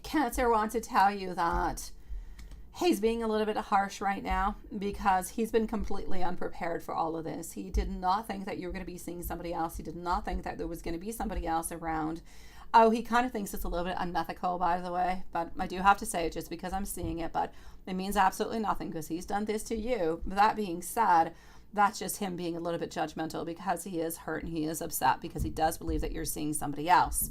Cancer wants to tell you that he's being a little bit harsh right now because he's been completely unprepared for all of this. He did not think that you were going to be seeing somebody else. He did not think that there was going to be somebody else around. Oh, he kind of thinks it's a little bit unethical, by the way, but I do have to say it just because I'm seeing it, but it means absolutely nothing because he's done this to you. That being said, that's just him being a little bit judgmental because he is hurt and he is upset because he does believe that you're seeing somebody else.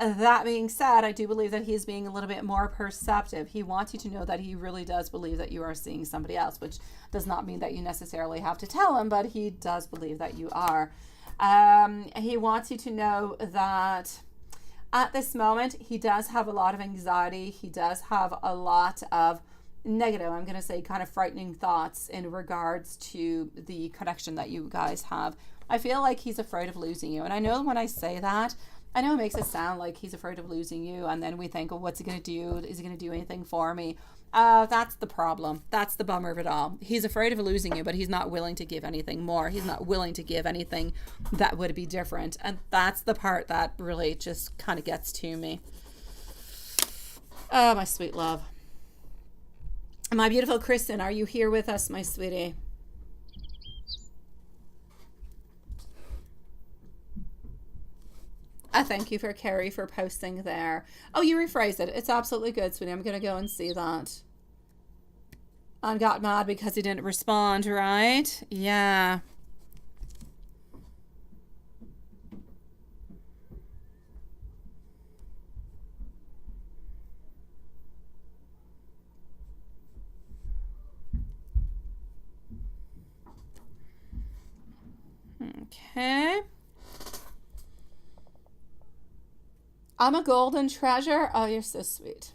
That being said, I do believe that he's being a little bit more perceptive. He wants you to know that he really does believe that you are seeing somebody else, which does not mean that you necessarily have to tell him, but he does believe that you are. He wants you to know that at this moment, he does have a lot of anxiety. He does have a lot of negative, I'm going to say kind of frightening thoughts in regards to the connection that you guys have. I feel like he's afraid of losing you. And I know when I say that, I know it makes it sound like he's afraid of losing you, and then we think, oh, what's he going to do? Is he going to do anything for me? That's the problem. That's the bummer of it all. He's afraid of losing you, but he's not willing to give anything more. He's not willing to give anything that would be different. And that's the part that really just kind of gets to me. Oh, my sweet love. My beautiful Kristen, are you here with us, my sweetie? I thank you for Carrie for posting there. Oh, you rephrased it. It's absolutely good, sweetie. I'm going to go and see that. I got mad because he didn't respond, right? Yeah. Okay. I'm a golden treasure. Oh, you're so sweet.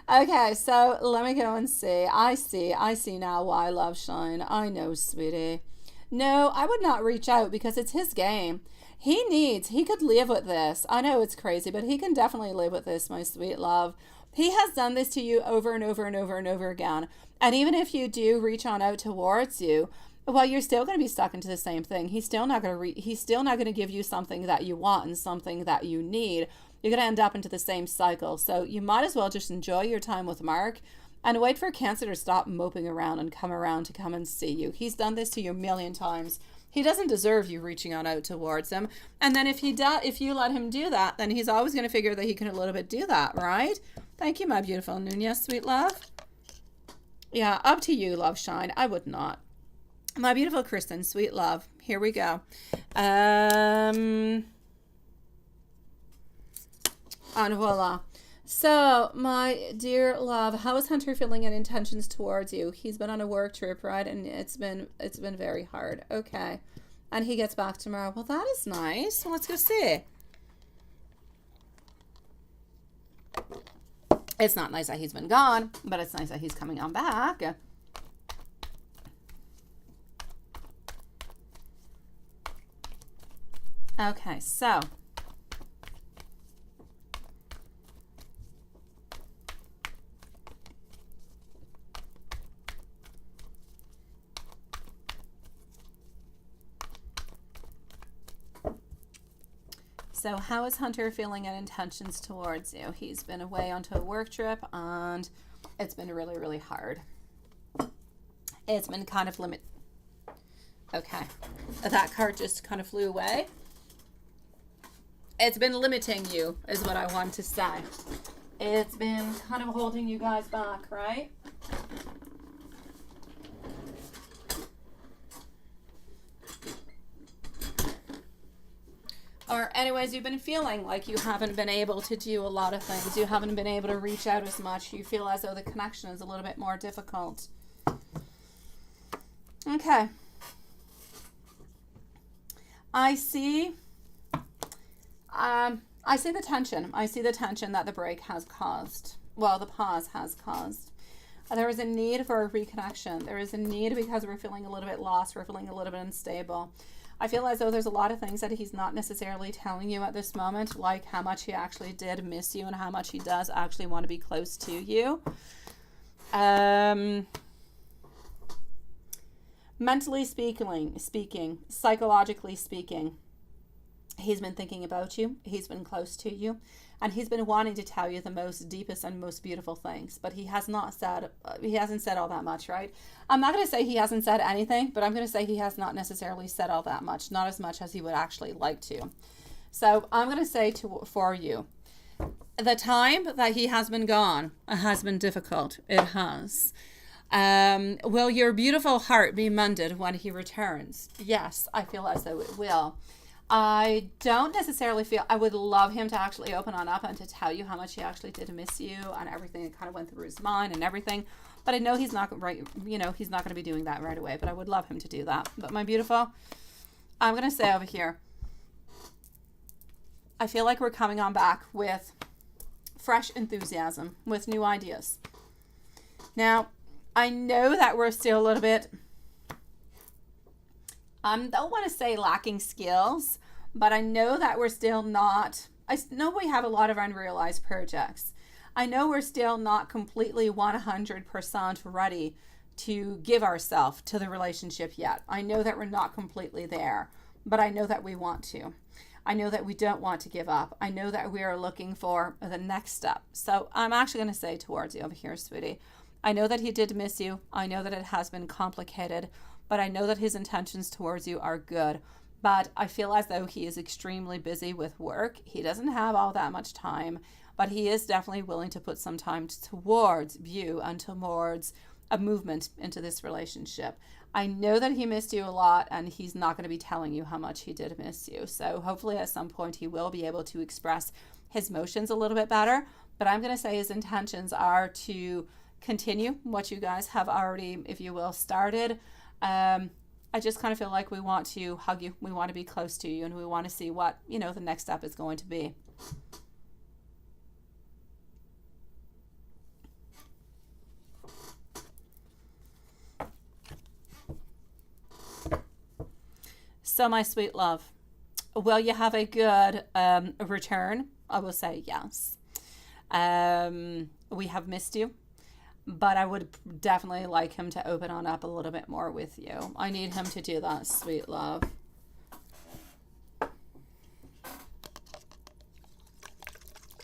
Okay, so let me go and see. I see now why love shine. I know, sweetie. No, I would not reach out because it's his game. He could live with this. I know it's crazy, but he can definitely live with this, my sweet love. He has done this to you over and over and over and over again. And even if you do reach on out towards you, well, you're still going to be stuck into the same thing. He's still not going to he's still not going to give you something that you want and something that you need. You're going to end up into the same cycle. So you might as well just enjoy your time with Mark and wait for Cancer to stop moping around and come around to come and see you. He's done this to you a million times. He doesn't deserve you reaching on out towards him. And then if you let him do that, then he's always going to figure that he can a little bit do that, right? Thank you, my beautiful Nunez, sweet love. Yeah, up to you, love shine. I would not. My beautiful Kristen, sweet love. Here we go. And voila. So, my dear love, how is Hunter feeling and intentions towards you? He's been on a work trip, right? And it's been very hard. Okay. And he gets back tomorrow. Well, that is nice. Well, let's go see. It's not nice that he's been gone, but it's nice that he's coming on back. Okay, so how is Hunter feeling and intentions towards you? He's been away onto a work trip and it's been really, really hard. It's been kind of Okay, that card just kind of flew away. It's been limiting you, is what I want to say. It's been kind of holding you guys back, right? Or anyways, you've been feeling like you haven't been able to do a lot of things. You haven't been able to reach out as much. You feel as though the connection is a little bit more difficult. Okay. I see the tension. I see the tension that the break has caused. Well, the pause has caused. There is a need for a reconnection. There is a need because we're feeling a little bit lost. We're feeling a little bit unstable. I feel as though there's a lot of things that he's not necessarily telling you at this moment, like how much he actually did miss you and how much he does actually want to be close to you. Mentally speaking, psychologically speaking, he's been thinking about you. He's been close to you. And he's been wanting to tell you the most deepest and most beautiful things. But he hasn't said all that much, right? I'm not going to say he hasn't said anything, but I'm going to say he has not necessarily said all that much. Not as much as he would actually like to. So I'm going to say for you, the time that he has been gone has been difficult. It has. Will your beautiful heart be mended when he returns? Yes, I feel as though it will. I don't necessarily feel, I would love him to actually open on up and to tell you how much he actually did miss you and everything that kind of went through his mind and everything. But I know he's not he's not going to be doing that right away, but I would love him to do that. But my beautiful, I'm going to say over here, I feel like we're coming on back with fresh enthusiasm, with new ideas. Now, I know that we're still a little bit, I don't want to say lacking skills, but I know that we're still not, I know we have a lot of unrealized projects. I know we're still not completely 100% ready to give ourselves to the relationship yet. I know that we're not completely there, but I know that we want to. I know that we don't want to give up. I know that we are looking for the next step. So I'm actually going to say towards you over here, sweetie, I know that he did miss you. I know that it has been complicated, but I know that his intentions towards you are good. But I feel as though he is extremely busy with work. He doesn't have all that much time, but he is definitely willing to put some time towards you and towards a movement into this relationship. I know that he missed you a lot, and he's not going to be telling you how much he did miss you. So hopefully at some point he will be able to express his emotions a little bit better. But I'm going to say his intentions are to continue what you guys have already, if you will, started. I just kind of feel like we want to hug you. We want to be close to you, and we want to see what, the next step is going to be. So, my sweet love, will you have a good return? I will say yes. We have missed you, but I would definitely like him to open on up a little bit more with you. I need him to do that, sweet love.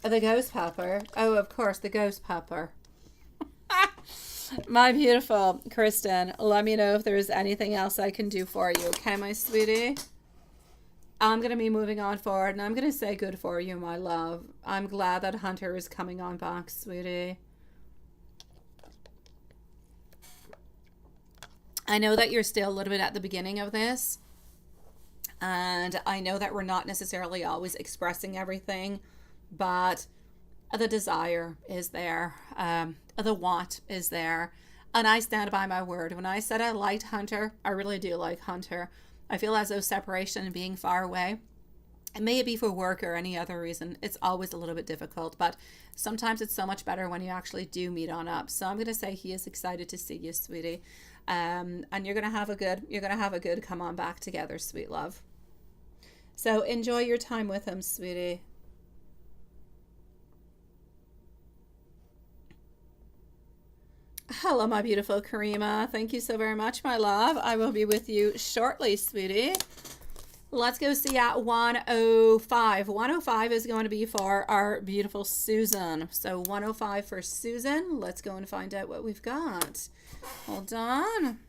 The ghost pepper. Oh, of course, the ghost pepper. My beautiful Kristen, let me know if there's anything else I can do for you. Okay, my sweetie? I'm going to be moving on forward, and I'm going to say good for you, my love. I'm glad that Hunter is coming on back, sweetie. I know that you're still a little bit at the beginning of this, and I know that we're not necessarily always expressing everything, but the desire is there. The want is there. And I stand by my word. When I said I liked Hunter, I really do like Hunter. I feel as though separation and being far away, it may be for work or any other reason, it's always a little bit difficult, but sometimes it's so much better when you actually do meet on up. So I'm going to say he is excited to see you, sweetie. And you're going to have a good come on back together, sweet love. So enjoy your time with him, sweetie. Hello, my beautiful Karima. Thank you so very much, my love. I will be with you shortly, sweetie. Let's go see at 105. 105 is going to be for our beautiful Susan. So 105 for Susan. Let's go and find out what we've got. Hold on.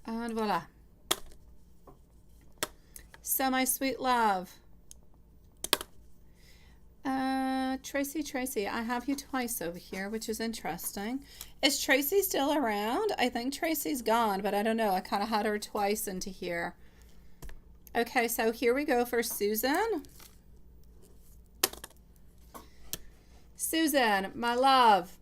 And voila. So, my sweet love, Tracy, I have you twice over here, which is interesting. Is Tracy still around? I think Tracy's gone, but I don't know. I kind of had her twice into here. Okay, so here we go for Susan. Susan, my love.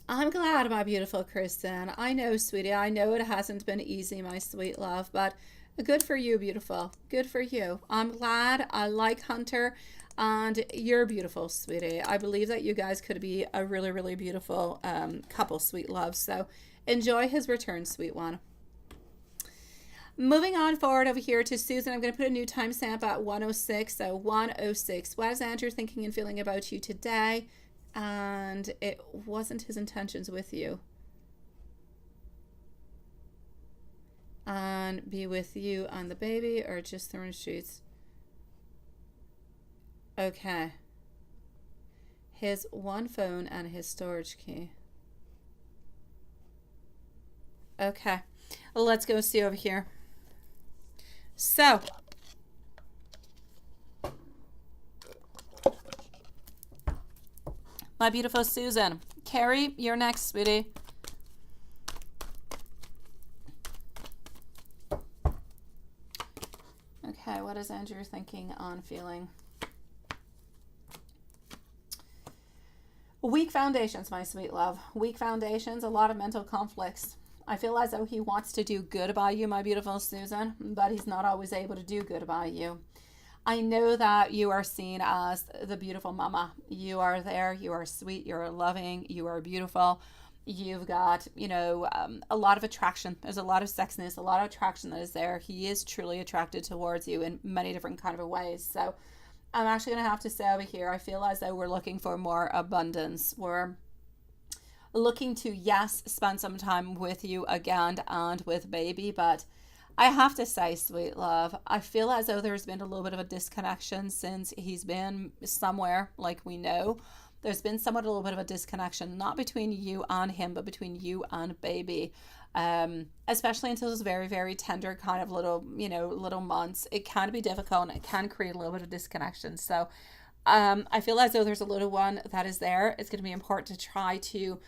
I'm glad, my beautiful Kristen. I know, sweetie, I know it hasn't been easy, my sweet love, but good for you, beautiful. Good for you. I'm glad. I like Hunter, and you're beautiful, sweetie. I believe that you guys could be a really, really beautiful couple, sweet love. So enjoy his return, sweet one. Moving on forward over here to Susan, I'm going to put a new timestamp at 106. So 106. What is Andrew thinking and feeling about you today? And it wasn't his intentions with you. And be with you and the baby, or just throwing sheets. Okay. His one phone and his storage key. Okay. Let's go see over here. So, my beautiful Susan. Carrie, you're next, sweetie. Okay, what is Andrew thinking on feeling? Weak foundations, my sweet love. Weak foundations, a lot of mental conflicts. I feel as though he wants to do good by you, my beautiful Susan, but he's not always able to do good by you. I know that you are seen as the beautiful mama. You are there. You are sweet. You are loving. You are beautiful. You've got, a lot of attraction. There's a lot of sexiness, a lot of attraction that is there. He is truly attracted towards you in many different kind of ways. So I'm actually going to have to say over here, I feel as though we're looking for more abundance. We're looking to, yes, spend some time with you again and with baby, but I have to say, sweet love, I feel as though there's been a little bit of a disconnection since he's been somewhere, like we know. There's been somewhat a little bit of a disconnection, not between you and him, but between you and baby. Especially until those very, very tender kind of little months. It can be difficult and it can create a little bit of disconnection. So I feel as though there's a little one that is there. It's going to be important to try to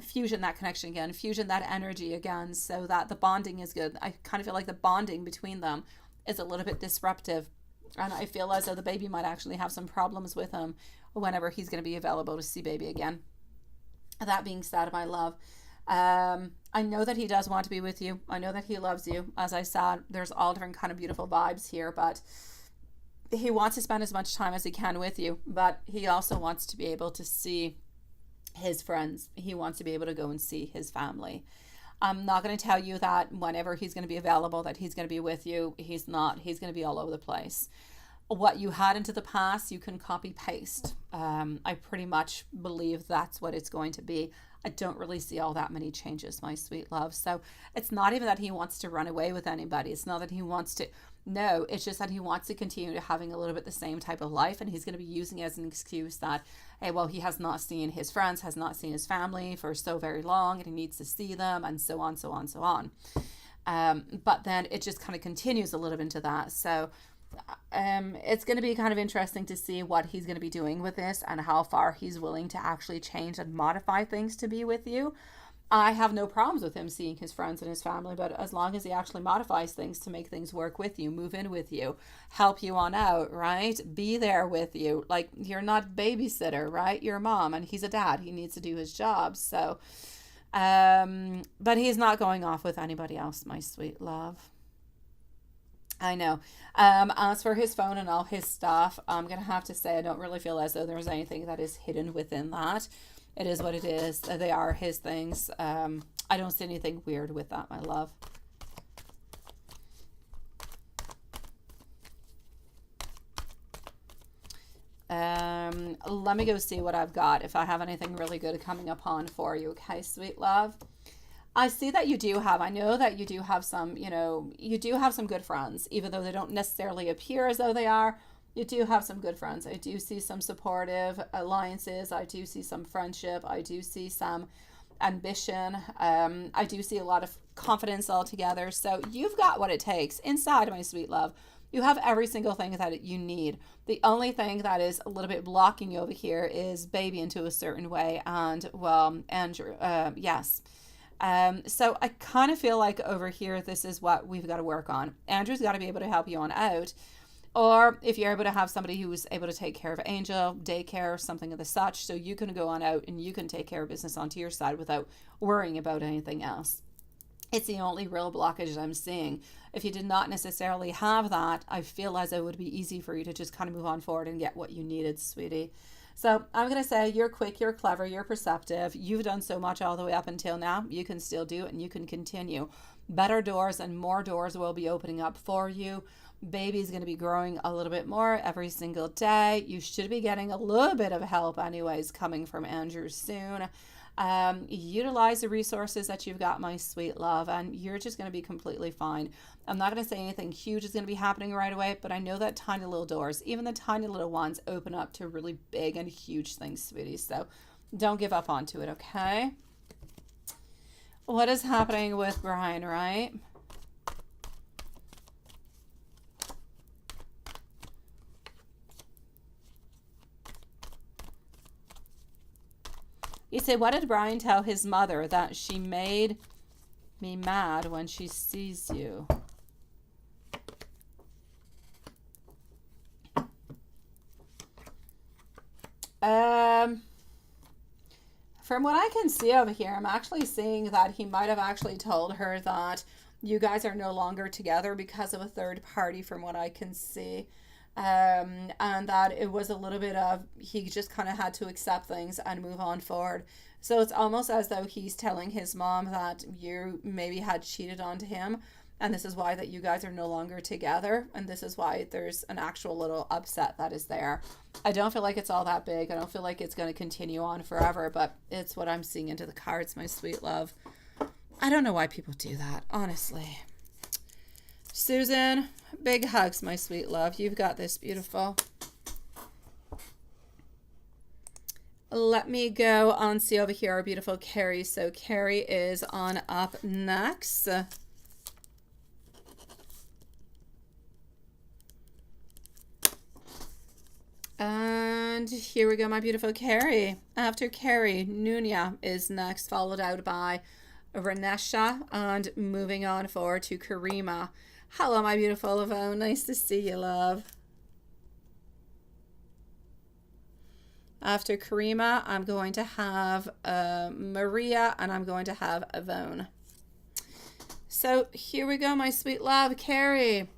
fusion that connection again, fusion that energy again, so that the bonding is good. I kind of feel like the bonding between them is a little bit disruptive, and I feel as though the baby might actually have some problems with him whenever he's going to be available to see baby again. That being said, my love, I know that he does want to be with you. I know that he loves you. As I said, there's all different kind of beautiful vibes here, but he wants to spend as much time as he can with you, but he also wants to be able to see his friends. He wants to be able to go and see his family. I'm not going to tell you that whenever he's going to be available that he's going to be with you. He's not. He's going to be all over the place. What you had into the past, you can copy paste. I pretty much believe that's what it's going to be. I don't really see all that many changes, my sweet love. So it's not even that he wants to run away with anybody. It's not that he wants to. No, it's just that he wants to continue to having a little bit the same type of life, and he's going to be using it as an excuse that, hey, well, he has not seen his friends, has not seen his family for so very long, and he needs to see them, and so on, so on, so on. But then it just kind of continues a little bit into that. So it's going to be kind of interesting to see what he's going to be doing with this and how far he's willing to actually change and modify things to be with you. I have no problems with him seeing his friends and his family, but as long as he actually modifies things to make things work with you, move in with you, help you on out, right? Be there with you. Like, you're not babysitter, right? You're a mom, and he's a dad. He needs to do his job. So, but he's not going off with anybody else, my sweet love. I know. As for his phone and all his stuff, I'm going to have to say I don't really feel as though there's anything that is hidden within that. It is what it is. They are his things. I don't see anything weird with that, my love. Let me go see what I've got, if I have anything really good coming up on for you. Okay, sweet love. I see that you do have, I know that you do have some, you do have some good friends, even though they don't necessarily appear as though they are. You do have some good friends. I do see some supportive alliances. I do see some friendship. I do see some ambition. I do see a lot of confidence altogether. So you've got what it takes inside, my sweet love. You have every single thing that you need. The only thing that is a little bit blocking you over here is baby into a certain way. And, well, Andrew, yes. So I kind of feel like over here, this is what we've got to work on. Andrew's got to be able to help you on out. Or if you're able to have somebody who's able to take care of Angel, daycare, something of the such, so you can go on out and you can take care of business onto your side without worrying about anything else. It's the only real blockage I'm seeing. If you did not necessarily have that, I feel as though it would be easy for you to just kind of move on forward and get what you needed, sweetie. So I'm going to say you're quick, you're clever, you're perceptive. You've done so much all the way up until now. You can still do it and you can continue. Better doors and more doors will be opening up for you. Baby's going to be growing a little bit more every single day. You should be getting a little bit of help anyways coming from Andrew soon. Utilize the resources that you've got, my sweet love, and you're just going to be completely fine. I'm not going to say anything huge is going to be happening right away, but I know that tiny little doors, even the tiny little ones, open up to really big and huge things, sweetie. So don't give up onto it, okay? What is happening with Brian, right? You say, what did Brian tell his mother? That she made me mad when she sees you. From what I can see over here, I'm actually seeing that he might have actually told her that you guys are no longer together because of a third party, from what I can see. And that it was a little bit of, he just kind of had to accept things and move on forward. So it's almost as though he's telling his mom that you maybe had cheated onto him, and this is why that you guys are no longer together, and this is why there's an actual little upset that is there. I don't feel like it's all that big. I don't feel like it's going to continue on forever, but it's what I'm seeing into the cards, my sweet love. I don't know why people do that, honestly. Susan, big hugs, my sweet love. You've got this, beautiful. Let me go on, see over here our beautiful Carrie. So Carrie is on up next. And here we go, my beautiful Carrie. After Carrie, Nunya is next, followed out by Renesha, and moving on forward to Karima. Hello, my beautiful Yvonne. Nice to see you, love. After Karima, I'm going to have Maria, and I'm going to have Yvonne. So here we go, my sweet love, Carrie.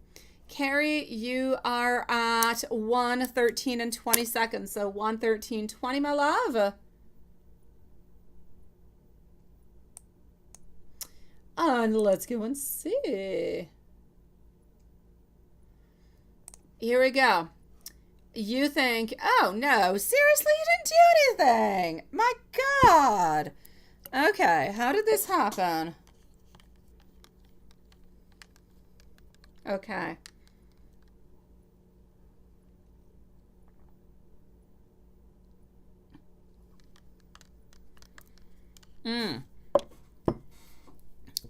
Carrie, you are at 1:13 and 20 seconds. So 1:13:20, my love. And let's go and see. Here we go. You think, oh no, seriously, you didn't do anything. My God. Okay, how did this happen? Okay.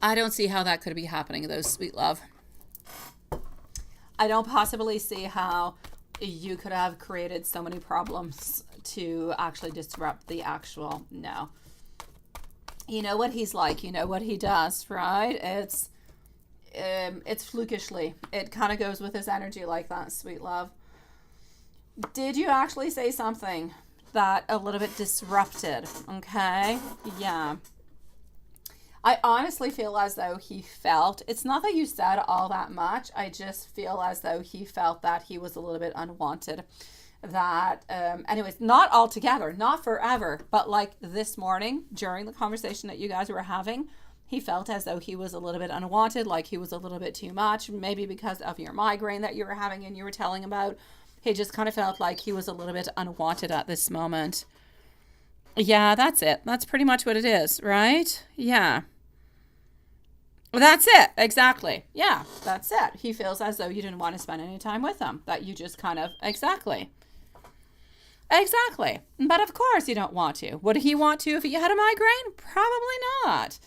I don't see how that could be happening, though, sweet love. I don't possibly see how you could have created so many problems to actually disrupt the actual, no. You know what he's like, you know what he does, right? It's flukishly. It kind of goes with his energy like that, sweet love. Did you actually say something that a little bit disrupted? Okay, yeah. I honestly feel as though he felt, it's not that you said all that much, I just feel as though he felt that he was a little bit unwanted. That, anyways, not altogether, not forever, but like this morning during the conversation that you guys were having, he felt as though he was a little bit unwanted, like he was a little bit too much, maybe because of your migraine that you were having and you were telling about. He just kind of felt like he was a little bit unwanted at this moment. Yeah, that's it. That's pretty much what it is, right? Yeah. That's it. Exactly. Yeah, that's it. He feels as though you didn't want to spend any time with him. That you just kind of, exactly. Exactly. But of course you don't want to. Would he want to if he had a migraine? Probably not.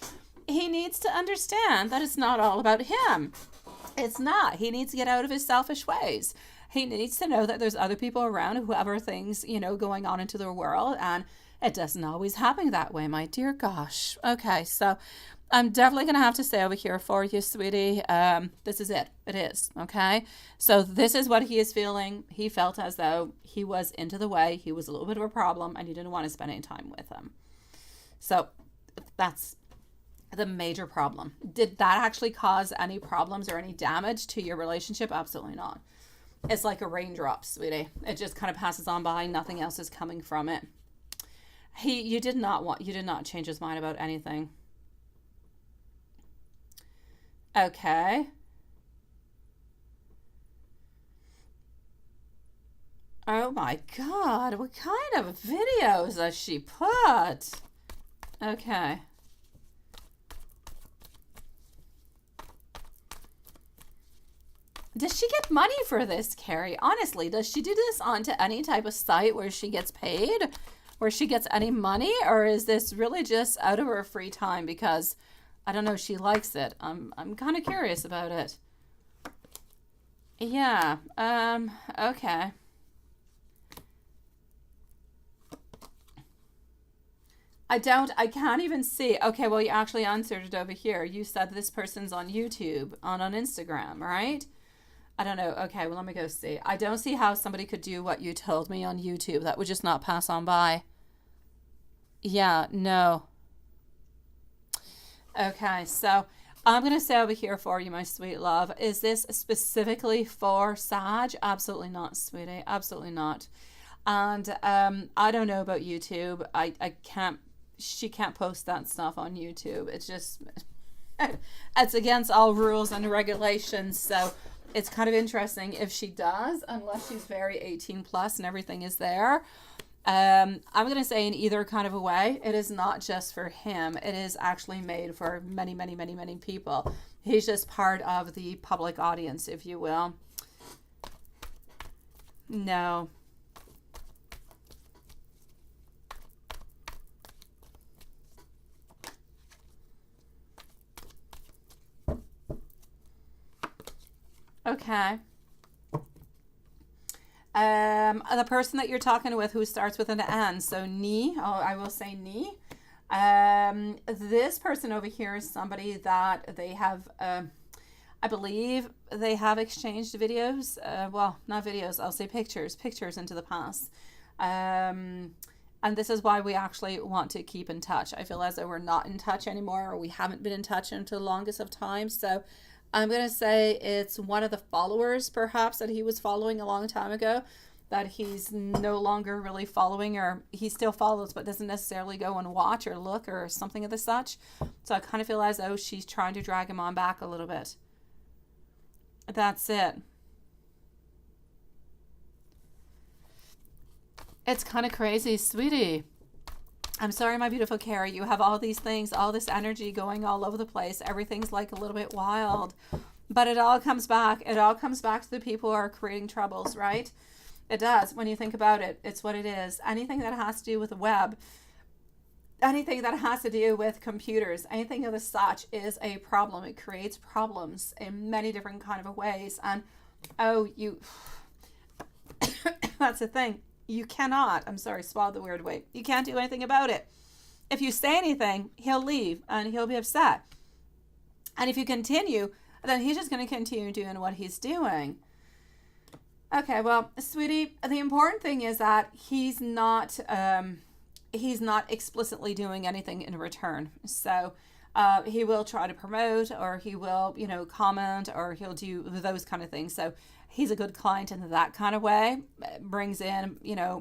He needs to understand that it's not all about him. It's not. He needs to get out of his selfish ways. He needs to know that there's other people around who have other things, you know, going on into their world, and it doesn't always happen that way, my dear gosh. Okay, so I'm definitely going to have to stay over here for you, sweetie. This is it. It is, okay? So this is what he is feeling. He felt as though he was into the way. He was a little bit of a problem, and you didn't want to spend any time with him. So that's the major problem. Did that actually cause any problems or any damage to your relationship? Absolutely not. It's like a raindrop, sweetie. It just kind of passes on by. Nothing else is coming from it. You did not change his mind about anything. Okay. Oh my God. What kind of videos does she put? Okay. Does she get money for this, Carrie? Honestly, does she do this onto any type of site where she gets paid? Where she gets any money? Or is this really just out of her free time because, I don't know, she likes it? I'm kind of curious about it. Yeah, okay. I can't even see. Okay, well, you actually answered it over here. You said this person's on YouTube, on Instagram, right? I don't know. Okay, well, let me go see. I don't see how somebody could do what you told me on YouTube. That would just not pass on by. Yeah, no. Okay, so I'm going to say over here for you, my sweet love. Is this specifically for Sag? Absolutely not, sweetie. Absolutely not. And I don't know about YouTube. I can't, she can't post that stuff on YouTube. It's just, it's against all rules and regulations. So it's kind of interesting if she does, unless she's very 18 plus and everything is there. I'm going to say in either kind of a way, it is not just for him. It is actually made for many, many, many, many people. He's just part of the public audience, if you will. No. Okay. The person that you're talking with who starts with an N, so Ni, I will say Ni. This person over here is somebody that they have, I believe they have exchanged videos, well, not videos, I'll say pictures into the past. And this is why we actually want to keep in touch. I feel as though we're not in touch anymore, or we haven't been in touch until the longest of time. So I'm going to say it's one of the followers, perhaps, that he was following a long time ago, that he's no longer really following, or he still follows but doesn't necessarily go and watch or look or something of the such. So I kind of feel as though she's trying to drag him on back a little bit. That's it. It's kind of crazy, sweetie. I'm sorry, my beautiful Carrie. You have all these things, all this energy going all over the place. Everything's like a little bit wild. But it all comes back. It all comes back to the people who are creating troubles, right? It does. When you think about it, it's what it is. Anything that has to do with the web, anything that has to do with computers, anything of the such is a problem. It creates problems in many different kind of ways. And, that's the thing. You cannot, I'm sorry, swallow the weird way. You can't do anything about it. If you say anything, he'll leave and he'll be upset. And if you continue, then he's just going to continue doing what he's doing. Okay, well, sweetie, the important thing is that he's not explicitly doing anything in return. So he will try to promote, or he will, comment, or he'll do those kind of things. So he's a good client in that kind of way. Brings in,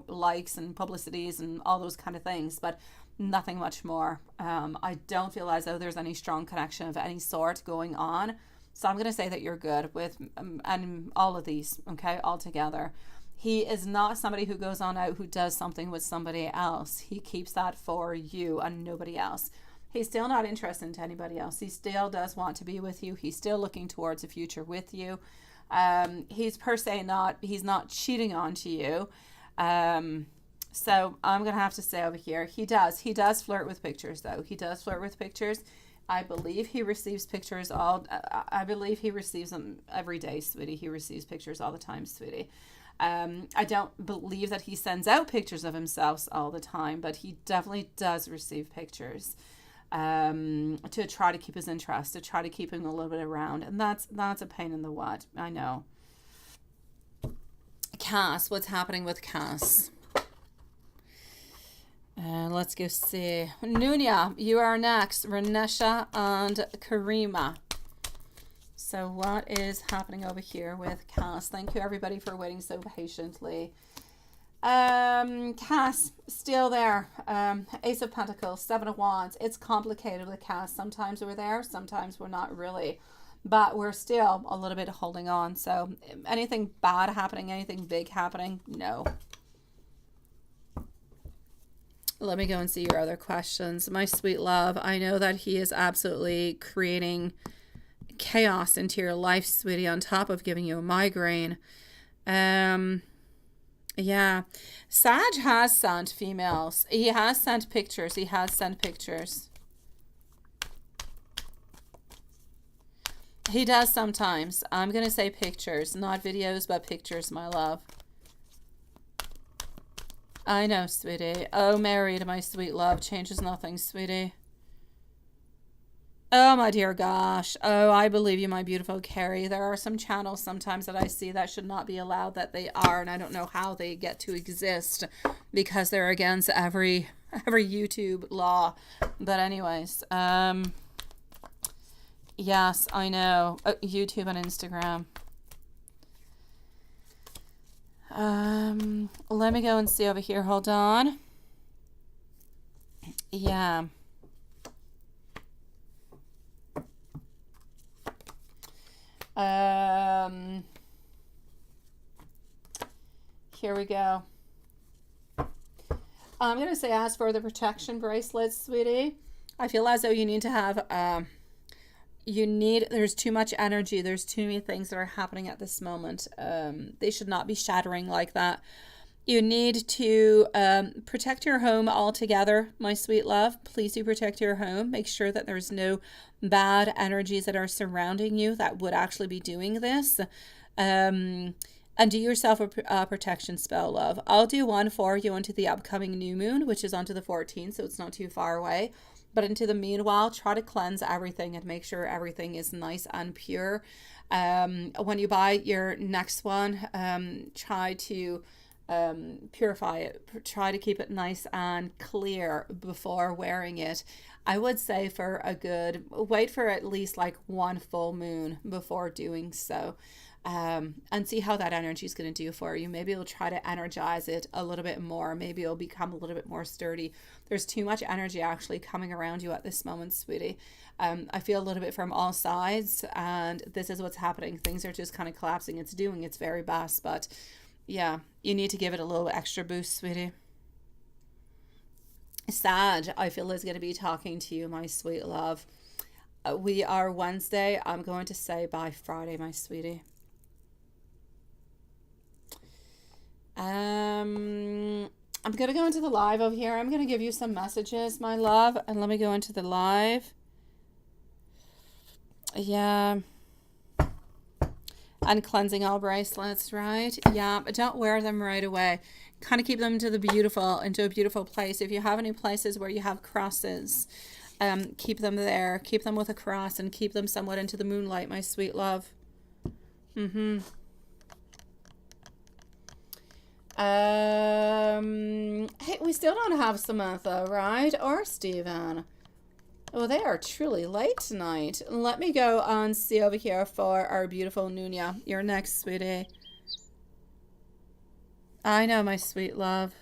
likes and publicities and all those kind of things, but nothing much more. I don't feel as though there's any strong connection of any sort going on. So I'm going to say that you're good with and all of these, okay, all together. He is not somebody who goes on out who does something with somebody else. He keeps that for you and nobody else. He's still not interested in anybody else. He still does want to be with you. He's still looking towards a future with you. He's per se he's not cheating onto you. So I'm going to have to say over here, he does flirt with pictures though. He does flirt with pictures. I believe he receives pictures I believe he receives them every day, sweetie. He receives pictures all the time, sweetie. I don't believe that he sends out pictures of himself all the time, but he definitely does receive pictures, to try to keep his interest, to try to keep him a little bit around. And that's a pain in the what, I know. Cass, what's happening with Cass? Let's go see. Nunya, you are next. Renesha and Karima. So what is happening over here with Cass? Thank you, everybody, for waiting so patiently. Cass, still there. Ace of Pentacles, Seven of Wands. It's complicated with Cass. Sometimes we're there, sometimes we're not really. But we're still a little bit holding on. So anything bad happening, anything big happening? No. Let me go and see your other questions. My sweet love, I know that he is absolutely creating chaos into your life, sweetie, on top of giving you a migraine. Yeah. Sag has sent females. He has sent pictures. He does sometimes. I'm going to say pictures, not videos, but pictures, my love. I know, sweetie. Oh, married, my sweet love. Changes nothing, sweetie. Oh, my dear gosh. Oh, I believe you, my beautiful Carrie. There are some channels sometimes that I see that should not be allowed, that they are, and I don't know how they get to exist because they're against every YouTube law. But anyways, yes, I know. YouTube and Instagram. Let me go and see over here. Hold on. Yeah. Here we go. I'm going to say, as for the protection bracelets, sweetie, I feel as though you need to have, there's too much energy. There's too many things that are happening at this moment. They should not be shattering like that. You need to protect your home altogether, my sweet love. Please do protect your home. Make sure that there's no bad energies that are surrounding you that would actually be doing this. And do yourself a protection spell, love. I'll do one for you into the upcoming new moon, which is onto the 14th, so it's not too far away. But into the meanwhile, try to cleanse everything and make sure everything is nice and pure. When you buy your next one, try to purify it. Try to keep it nice and clear before wearing it. I would say wait for at least like one full moon before doing so. And see how that energy is going to do for you. Maybe you'll try to energize it a little bit more. Maybe it'll become a little bit more sturdy. There's too much energy actually coming around you at this moment, sweetie. I feel a little bit from all sides, and this is what's happening. Things are just kind of collapsing. It's doing its very best, but yeah, you need to give it a little extra boost, sweetie. Sag, I feel, is going to be talking to you, my sweet love. We are Wednesday. I'm going to say by Friday, my sweetie. I'm going to go into the live over here. I'm going to give you some messages, my love. And let me go into the live. Yeah. And cleansing all bracelets, right? Yeah, but don't wear them right away. Kind of keep them into a beautiful place. If you have any places where you have crosses, keep them there. Keep them with a cross and keep them somewhat into the moonlight, my sweet love. Hey, we still don't have Samantha, right? Or Steven. Oh, they are truly late tonight. Let me go and see over here for our beautiful Nunya. You're next, sweetie. I know, my sweet love.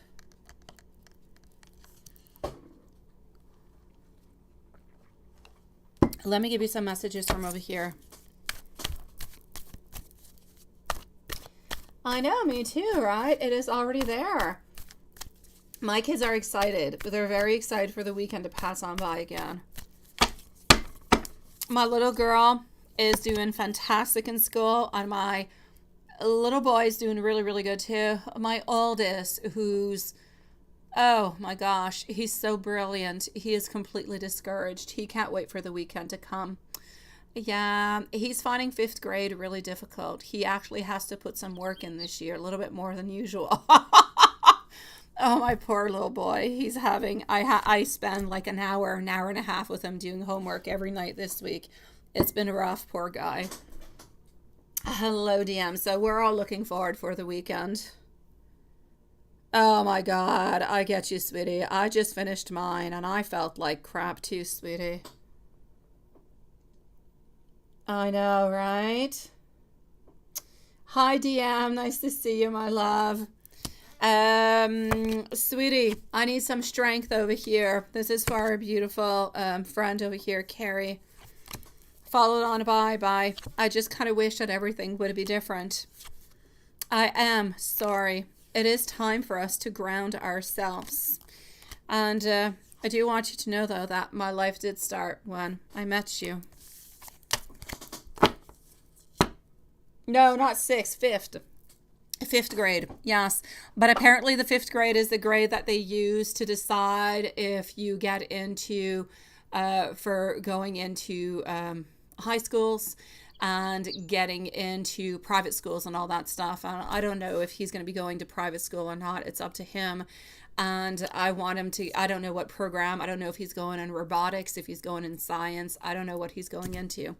Let me give you some messages from over here. I know, me too, right? It is already there. My kids are excited. They're very excited for the weekend to pass on by again. My little girl is doing fantastic in school, and my little boy is doing really, really good too. My oldest, who's, oh my gosh, he's so brilliant. He is completely discouraged. He can't wait for the weekend to come. Yeah, he's finding 5th grade really difficult. He actually has to put some work in this year, a little bit more than usual. Oh, my poor little boy. He's having, I spend like an hour and a half with him doing homework every night this week. It's been rough, poor guy. Hello, DM. So we're all looking forward for the weekend. Oh my God, I get you, sweetie. I just finished mine and I felt like crap too, sweetie. I know, right? Hi, DM. Nice to see you, my love. Sweetie, I need some strength over here. This is for our beautiful friend over here, Carrie. Followed on by. I just kind of wish that everything would be different. I am sorry. It is time for us to ground ourselves. And I do want you to know, though, that my life did start when I met you. No, not 6th, 5th. 5th grade, yes. But apparently the 5th grade is the grade that they use to decide if you get into, for going into high schools and getting into private schools and all that stuff. I don't know if he's going to be going to private school or not. It's up to him. And I want him to, I don't know what program. I don't know if he's going in robotics, if he's going in science. I don't know what he's going into.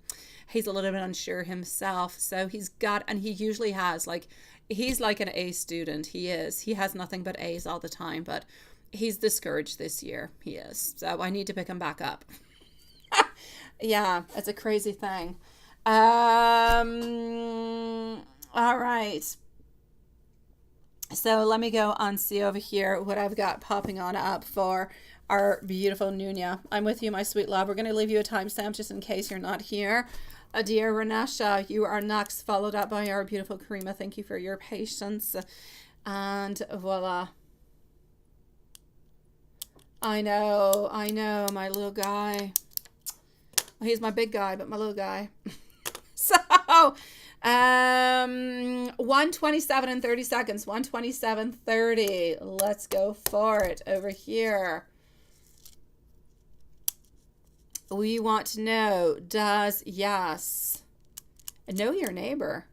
He's a little bit unsure himself. So he's got, and he usually has like, he's like an A student. He is. He has nothing but A's all the time, but he's discouraged this year. He is. So I need to pick him back up. Yeah, it's a crazy thing. All right. So let me go and see over here what I've got popping on up for our beautiful Nunya. I'm with you, my sweet love. We're going to leave you a timestamp just in case you're not here. Dear Renasha, you are next, followed up by our beautiful Karima. Thank you for your patience. And voila. I know, my little guy. Well, he's my big guy, but my little guy. So, 1:27 and 30 seconds. 1:27:30. Let's go for it over here. We want to know, does yes know your neighbor?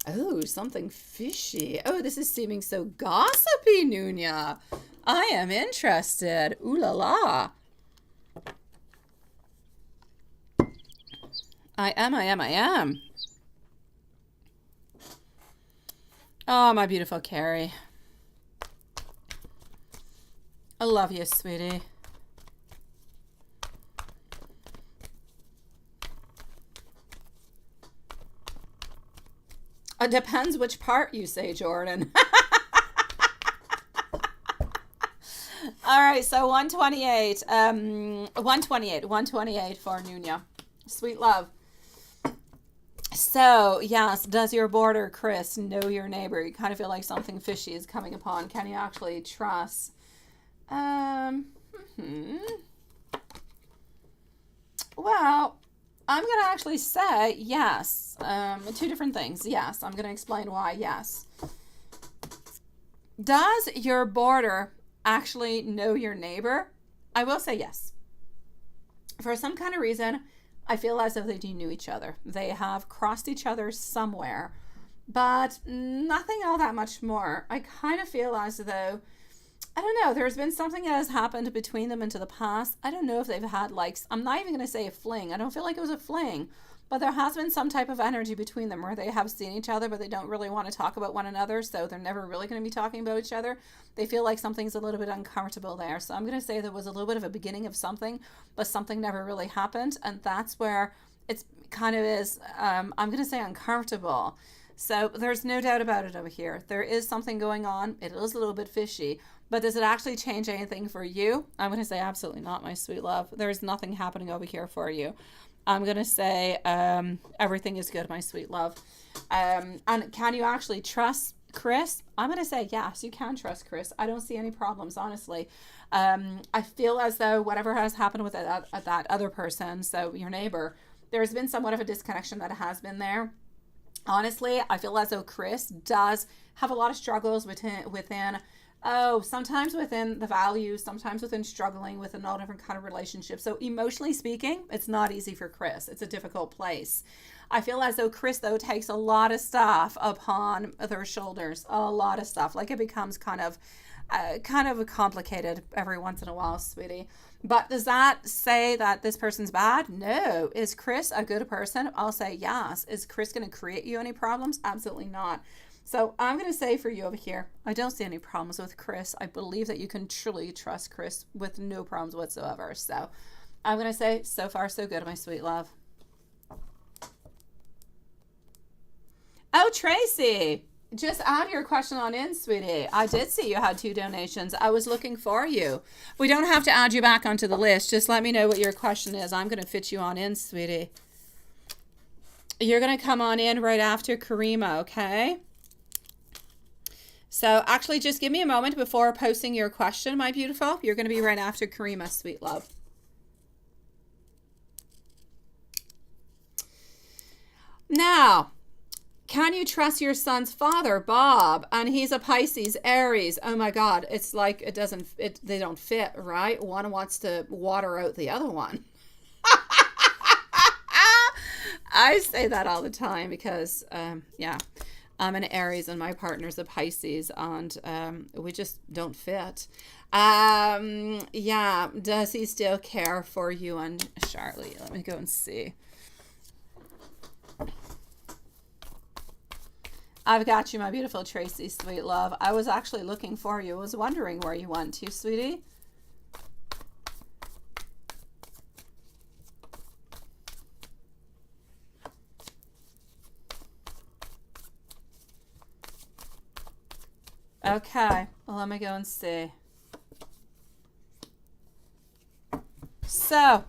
Oh, something fishy. Oh, this is seeming so gossipy, Nunya. I am interested. Ooh la la. I am. Oh, my beautiful Carrie. I love you, sweetie. It depends which part you say, Jordan. All right, so 128. 128 for Nunya. Sweet love. So, yes, does your border, Chris, know your neighbor? You kind of feel like something fishy is coming upon. Can you actually trust? Well, I'm going to actually say yes. Two different things. Yes, I'm going to explain why yes. Does your border actually know your neighbor? I will say yes. For some kind of reason, I feel as if they do know each other. They have crossed each other somewhere, but nothing all that much more. I kind of feel as though, I don't know, there's been something that has happened between them into the past. I don't know if they've had like, I'm not even going to say a fling. I don't feel like it was a fling, but there has been some type of energy between them where they have seen each other, but they don't really want to talk about one another. So they're never really going to be talking about each other. They feel like something's a little bit uncomfortable there. So I'm going to say there was a little bit of a beginning of something, but something never really happened. And that's where it's kind of is, I'm going to say uncomfortable. So there's no doubt about it over here. There is something going on. It is a little bit fishy. But does it actually change anything for you? I'm going to say absolutely not, my sweet love. There's nothing happening over here for you. I'm going to say everything is good, my sweet love. And can you actually trust Chris? I'm going to say yes, you can trust Chris. I don't see any problems, honestly. I feel as though whatever has happened with that other person, so your neighbor, there's been somewhat of a disconnection that has been there. Honestly, I feel as though Chris does have a lot of struggles within sometimes within the values, sometimes within struggling within all different kind of relationships. So emotionally speaking, it's not easy for Chris. It's a difficult place. I feel as though Chris, though, takes a lot of stuff upon their shoulders, a lot of stuff. Like it becomes kind of complicated every once in a while, sweetie. But does that say that this person's bad? No. Is Chris a good person? I'll say yes. Is Chris going to create you any problems? Absolutely not. So I'm going to say for you over here, I don't see any problems with Chris. I believe that you can truly trust Chris with no problems whatsoever. So I'm going to say so far so good, my sweet love. Oh, Tracy, just add your question on in, sweetie. I did see you had 2 donations. I was looking for you. We don't have to add you back onto the list. Just let me know what your question is. I'm going to fit you on in, sweetie. You're going to come on in right after Karima, okay? So actually just give me a moment before posting your question, my beautiful. You're going to be right after Karima, sweet love. Now, can you trust your son's father, Bob? And he's a Pisces, Aries. Oh my God. It's like they don't fit, right? One wants to water out the other one. I say that all the time because, yeah. I'm an Aries and my partner's a Pisces, and we just don't fit. Yeah, does he still care for you and Charlie? Let me go and see. I've got you, my beautiful Tracy, sweet love. I was actually looking for you. I was wondering where you went to, sweetie. Okay, well, let me go and see. So,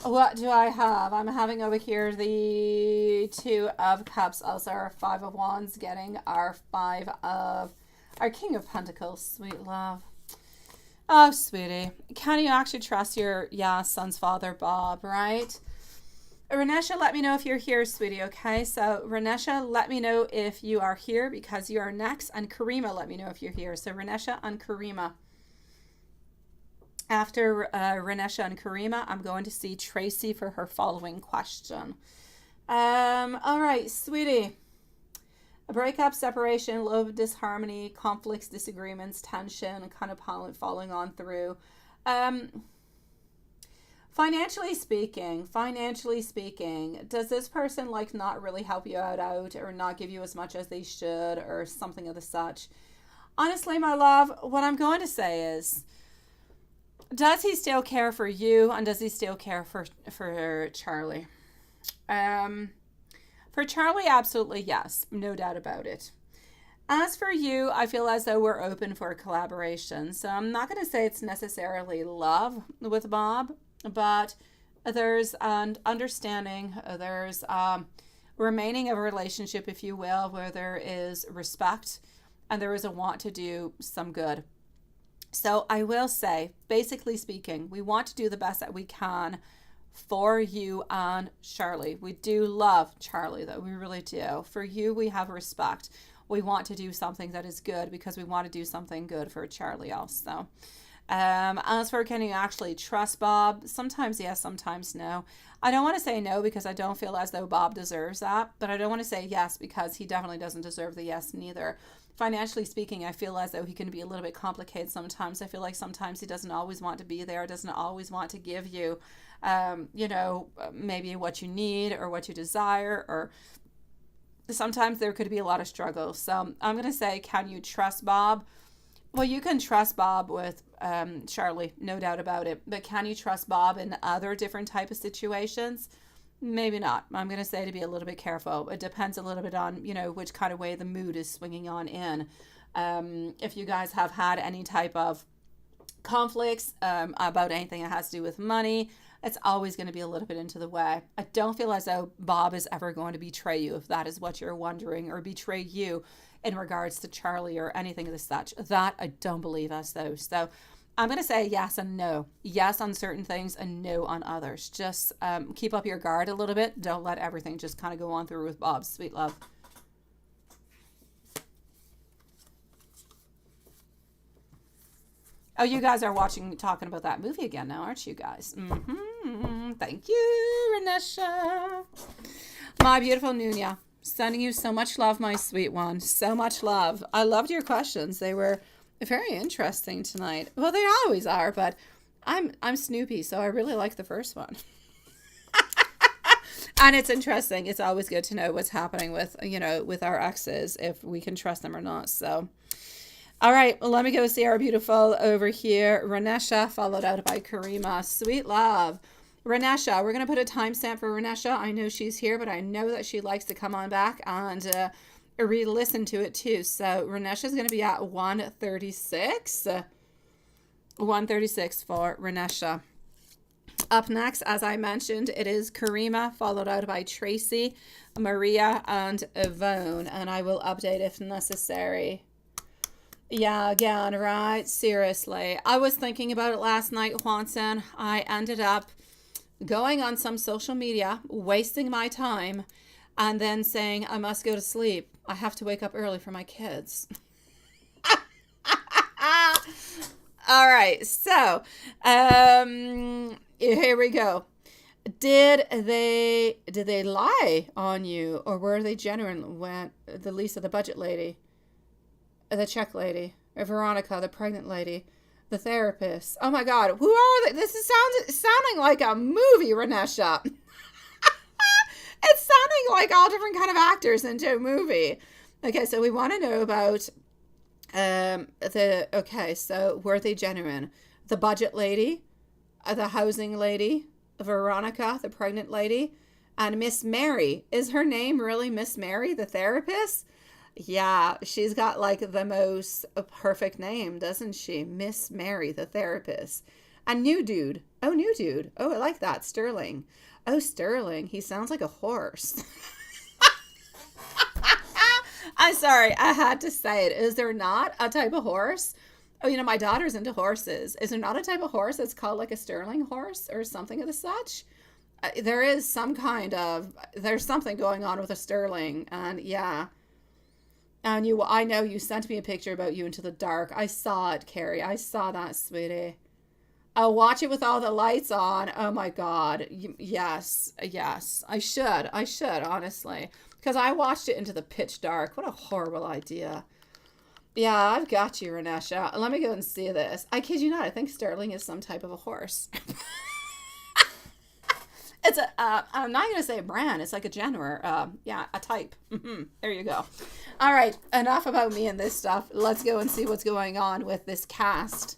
what do I have? I'm having over here the 2 of Cups, also our 5 of Wands, getting our King of Pentacles, sweet love. Oh, sweetie. Can you actually trust your son's father, Bob, right? Renesha, let me know if you're here, sweetie, okay? So, Renesha, let me know if you are here because you are next. And Karima, let me know if you're here. So, Renesha and Karima. After Renesha and Karima, I'm going to see Tracy for her following question. All right, sweetie. A breakup, separation, love, disharmony, conflicts, disagreements, tension, and kind of falling on through. Financially speaking, does this person like not really help you out or not give you as much as they should or something of the such? Honestly, my love, what I'm going to say is, does he still care for you, and does he still care for Charlie? For Charlie, absolutely yes, no doubt about it. As for you, I feel as though we're open for collaboration. So I'm not going to say it's necessarily love with Bob, but there's an understanding, there's remaining of a relationship, if you will, where there is respect and there is a want to do some good. So I will say, basically speaking, we want to do the best that we can for you and Charlie. We do love Charlie, though. We really do. For you, we have respect. We want to do something that is good because we want to do something good for Charlie also. As for can you actually trust Bob? Sometimes yes, sometimes no. I don't want to say no because I don't feel as though Bob deserves that, but I don't want to say yes because he definitely doesn't deserve the yes neither. Financially speaking, I feel as though he can be a little bit complicated sometimes. I feel like sometimes he doesn't always want to be there, doesn't always want to give you, maybe what you need or what you desire, or sometimes there could be a lot of struggle. So I'm going to say, can you trust Bob? Well, you can trust Bob with Charlie, no doubt about it. But can you trust Bob in other different type of situations? Maybe not. I'm going to say to be a little bit careful. It depends a little bit on, which kind of way the mood is swinging on in. If you guys have had any type of conflicts about anything that has to do with money, it's always going to be a little bit into the way. I don't feel as though Bob is ever going to betray you, if that is what you're wondering, or betray you in regards to Charlie or anything of the such. That I don't believe as though. So I'm going to say yes and no. Yes on certain things and no on others. Just keep up your guard a little bit. Don't let everything just kind of go on through with Bob. Sweet love. Oh, you guys are talking about that movie again now, aren't you guys? Thank you, Renesha. My beautiful Nunya. Sending you so much love, my sweet one. So much love. I loved your questions. They were very interesting tonight. Well, they always are, but I'm Snoopy, so I really like the first one. And it's interesting. It's always good to know what's happening with, with our exes, if we can trust them or not. So, all right, well, let me go see our beautiful over here, Renesha, followed out by Karima. Sweet love. Renesha, we're going to put a timestamp for Renesha. I know she's here, but I know that she likes to come on back and re-listen to it too. So Renesha is going to be at 1:36. 1:36 for Renesha. Up next, as I mentioned, it is Karima, followed out by Tracy, Maria, and Yvonne. And I will update if necessary. Yeah, again, right? Seriously. I was thinking about it last night, Juanson. I ended up going on some social media, wasting my time, and then saying, I must go to sleep. I have to wake up early for my kids. All right, so here we go. Did they lie on you, or were they genuine when the Lisa, the budget lady, the Czech lady, or Veronica, the pregnant lady, the therapist? Oh my God, who are they? This is sounding like a movie, Renesha. It's sounding like all different kind of actors into a movie. Okay, so we want to know about so were they genuine? The budget lady, the housing lady, Veronica, the pregnant lady, and Miss Mary. Is her name really Miss Mary, the therapist? Yeah, she's got like the most perfect name, doesn't she? Miss Mary, the therapist. And new dude. Oh, new dude. Oh, I like that. Sterling. Oh, Sterling. He sounds like a horse. I'm sorry. I had to say it. Is there not a type of horse? Oh, my daughter's into horses. Is there not a type of horse that's called like a Sterling horse or something of the such? There is there's something going on with a Sterling. And yeah. And I know you sent me a picture about you into the dark. I saw it, Carrie. I saw that, sweetie. I'll watch it with all the lights on. Oh my God. Yes. I should, honestly. Because I watched it into the pitch dark. What a horrible idea. Yeah, I've got you, Renesha. Let me go and see this. I kid you not. I think Sterling is some type of a horse. It's a, I'm not going to say a brand. It's like a genre. Yeah, a type. There you go. All right. Enough about me and this stuff. Let's go and see what's going on with this cast.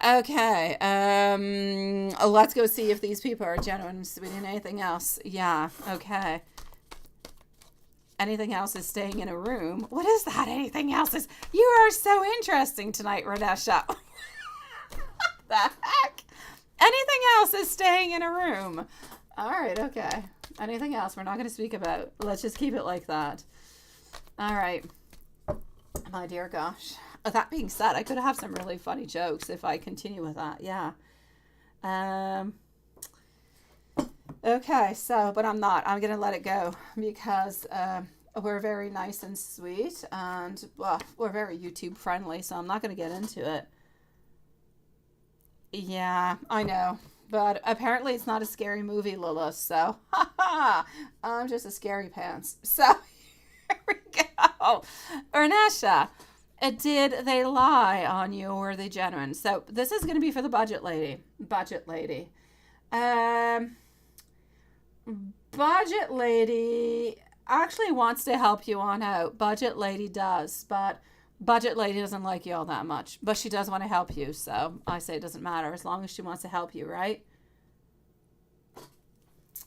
Okay. Let's go see if these people are genuine, sweetie. Anything else? Yeah. Okay. Anything else is staying in a room. What is that? Anything else is... You are so interesting tonight, Radesha. What the heck? Anything else is staying in a room. All right, okay. Anything else we're not going to speak about. Let's just keep it like that. All right. My dear gosh. That being said, I could have some really funny jokes if I continue with that. Yeah. Okay, so, but I'm not. I'm going to let it go because we're very nice and sweet and, well, we're very YouTube friendly, so I'm not going to get into it. Yeah, I know. But apparently it's not a scary movie, Lila, so I'm just a scary pants. So here we go. Ernesha, did they lie on you or are they genuine? So this is going to be for the budget lady. Budget lady. Budget lady actually wants to help you on out. Budget lady does, but budget lady doesn't like you all that much, but she does want to help you. So I say it doesn't matter as long as she wants to help you, right?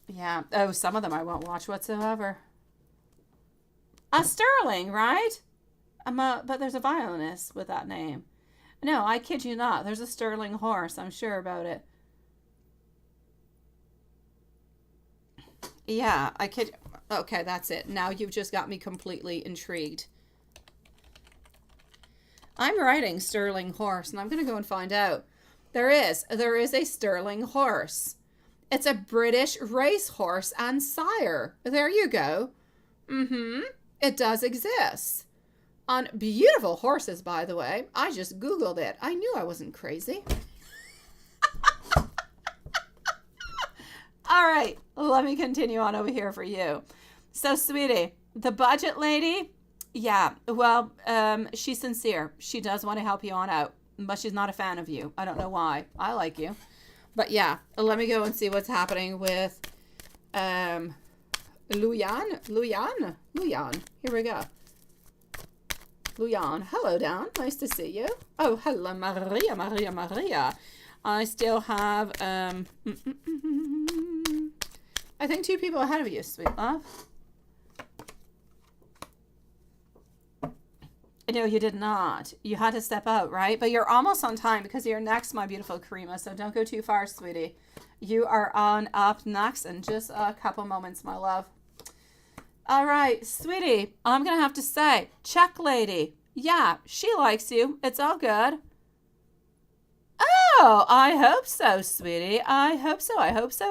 Yeah. Oh, some of them I won't watch whatsoever. A Sterling, right? But there's a violinist with that name. No, I kid you not. There's a Sterling horse. I'm sure about it. Yeah, I kid. Okay, that's it. Now you've just got me completely intrigued. I'm writing Sterling horse, and I'm going to go and find out. There is a Sterling horse. It's a British racehorse and sire. There you go. It does exist. On beautiful horses, by the way. I just Googled it. I knew I wasn't crazy. All right, let me continue on over here for you. So, sweetie, the budget lady, yeah, well, she's sincere. She does want to help you on out, but she's not a fan of you. I don't know why. I like you. But yeah, let me go and see what's happening with Luyan. Here we go. Luyan. Hello, Dan. Nice to see you. Oh, hello, Maria. I still have, I think 2 people ahead of you, sweet love. No, you did not. You had to step out, right? But you're almost on time because you're next, my beautiful Karima. So don't go too far, sweetie. You are on up next in just a couple moments, my love. All right, sweetie. I'm going to have to say, check lady. Yeah, she likes you. It's all good. Oh, I hope so, sweetie. I hope so.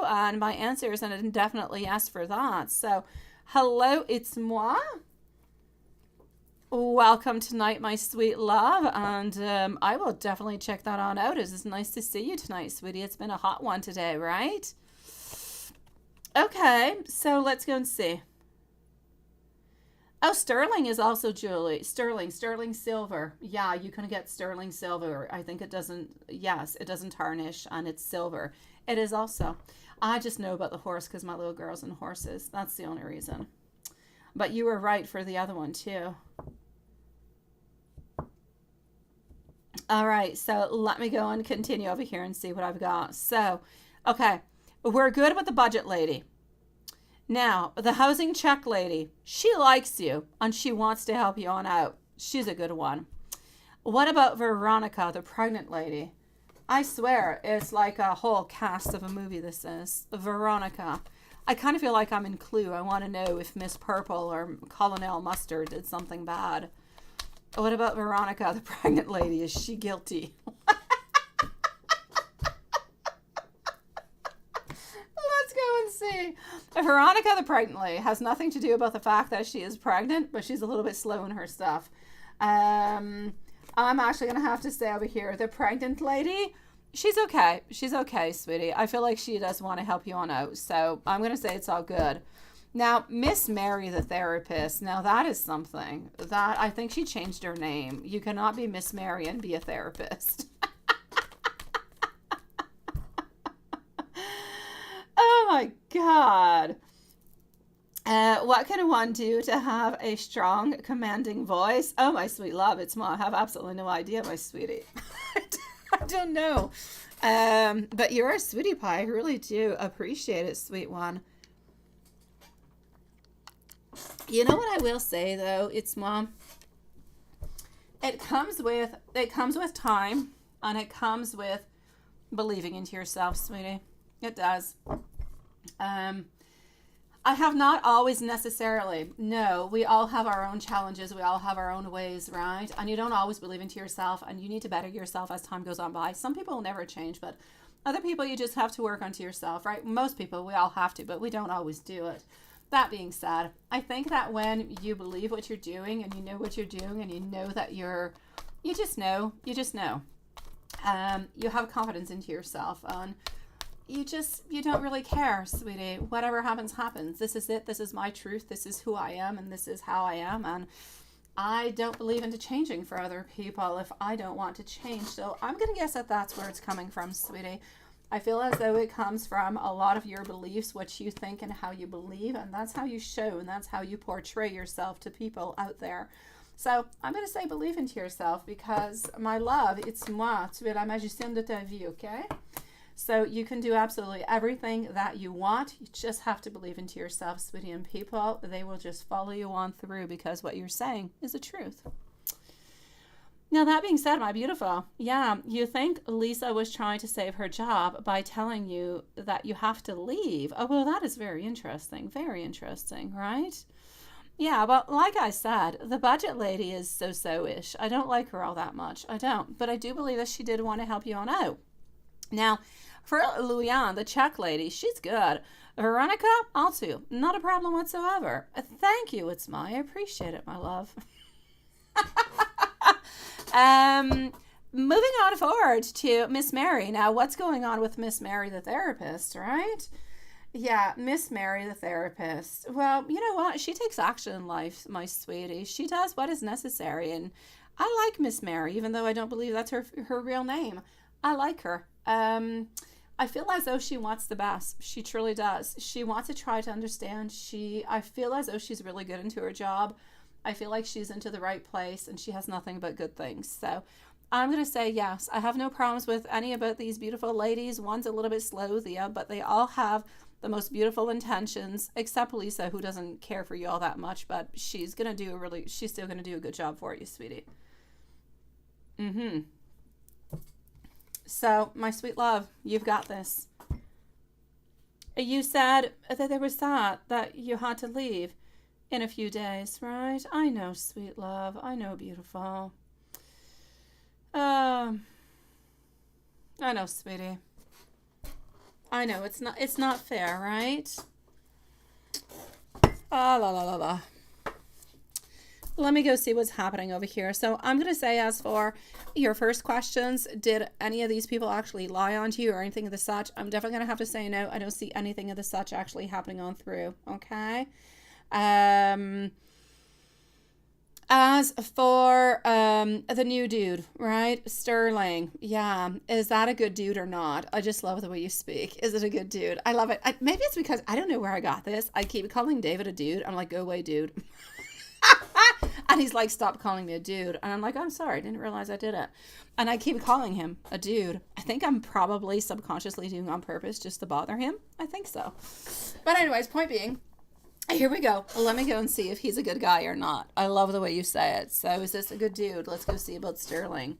And my answer is an definitely yes for that. So, hello, it's moi. Welcome tonight, my sweet love. And I will definitely check that on out. It's nice to see you tonight, sweetie. It's been a hot one today, right? Okay, so let's go and see. Oh, sterling is also jewelry. Sterling silver. Yeah, you can get sterling silver. I think it doesn't, yes, it doesn't tarnish and it's silver. It is also. I just know about the horse because my little girl's in horses. That's the only reason. But you were right for the other one too. All right, so let me go and continue over here and see what I've got. So, okay, we're good with the budget lady. Now, the housing check lady, she likes you and she wants to help you on out. She's a good one. What about Veronica, the pregnant lady? I swear, it's like a whole cast of a movie this is. Veronica. I kind of feel like I'm in Clue. I want to know if Miss Purple or Colonel Mustard did something bad. What about Veronica, the pregnant lady? Is she guilty? See, Veronica the pregnant lady has nothing to do about the fact that she is pregnant, but she's a little bit slow in her stuff. I'm actually going to have to say over here, the pregnant lady, she's okay. She's okay, sweetie. I feel like she does want to help you on out, so I'm going to say it's all good. Now, Miss Mary the therapist, now that is something that I think she changed her name. You cannot be Miss Mary and be a therapist. Oh my God. What can one do to have a strong, commanding voice? Oh, my sweet love, it's I have absolutely no idea, my sweetie. I don't know. But you're a sweetie pie. I really do appreciate it, sweet one. You know what I will say, though? It's Mom. It comes with time, and it comes with believing into yourself, sweetie. It does. I have not always necessarily. No, we all have our own challenges. We all have our own ways, right? And you don't always believe into yourself, and you need to better yourself as time goes on by. Some people will never change, but other people, you just have to work onto yourself, right? Most people, we all have to, but we don't always do it. That being said, I think that when you believe what you're doing, and you know what you're doing, and you know that you just know. You have confidence into yourself, and you don't really care, sweetie. Whatever happens, happens. This is it. This is my truth. This is who I am, and this is how I am. And I don't believe into changing for other people if I don't want to change. So I'm going to guess that that's where it's coming from, sweetie. I feel as though it comes from a lot of your beliefs, what you think and how you believe, and that's how you show, and that's how you portray yourself to people out there. So I'm going to say believe into yourself, because, my love, it's moi. Tu es la magicienne de ta vie, okay? So you can do absolutely everything that you want. You just have to believe into yourself, sweetie, and people, they will just follow you on through, because what you're saying is the truth. Now, that being said, my beautiful, yeah, you think Lisa was trying to save her job by telling you that you have to leave. Oh, well, that is very interesting, right? Yeah, but like I said, the budget lady is so-so-ish. I don't like her all that much. I don't. But I do believe that she did want to help you on out. Now, for Luann, the Czech lady, she's good. Veronica, also, not a problem whatsoever. Thank you, it's I appreciate it, my love. Moving on forward to Miss Mary. Now, what's going on with Miss Mary, the therapist, right? Yeah, Miss Mary, the therapist. Well, you know what? She takes action in life, my sweetie. She does what is necessary. And I like Miss Mary, even though I don't believe that's her real name. I like her. I feel as though she wants the best. She truly does. She wants to try to understand. I feel as though she's really good into her job. I feel like she's into the right place, and she has nothing but good things. So I'm going to say yes. I have no problems with any about these beautiful ladies. One's a little bit slow, but they all have the most beautiful intentions, except Lisa, who doesn't care for you all that much, but she's still going to do a good job for you, sweetie. So, my sweet love, you've got this. You said that there was that you had to leave in a few days, right? I know, sweet love. I know, beautiful. I know, sweetie. I know, it's not fair, right? La la la la. Let me go see what's happening over here. So I'm going to say, as for your first questions, did any of these people actually lie onto you or anything of the such? I'm definitely going to have to say no. I don't see anything of the such actually happening on through. Okay. As for the new dude, right? Sterling. Yeah. Is that a good dude or not? I just love the way you speak. Is it a good dude? I love it. Maybe it's because I don't know where I got this. I keep calling David a dude. I'm like, go away, dude. And he's like, stop calling me a dude. And I'm like, I'm sorry, I didn't realize I did it. And I keep calling him a dude. I think I'm probably subconsciously doing on purpose just to bother him. I think so. But anyways, point being, here we go. Let me go and see if he's a good guy or not. I love the way you say it. So is this a good dude? Let's go see about Sterling.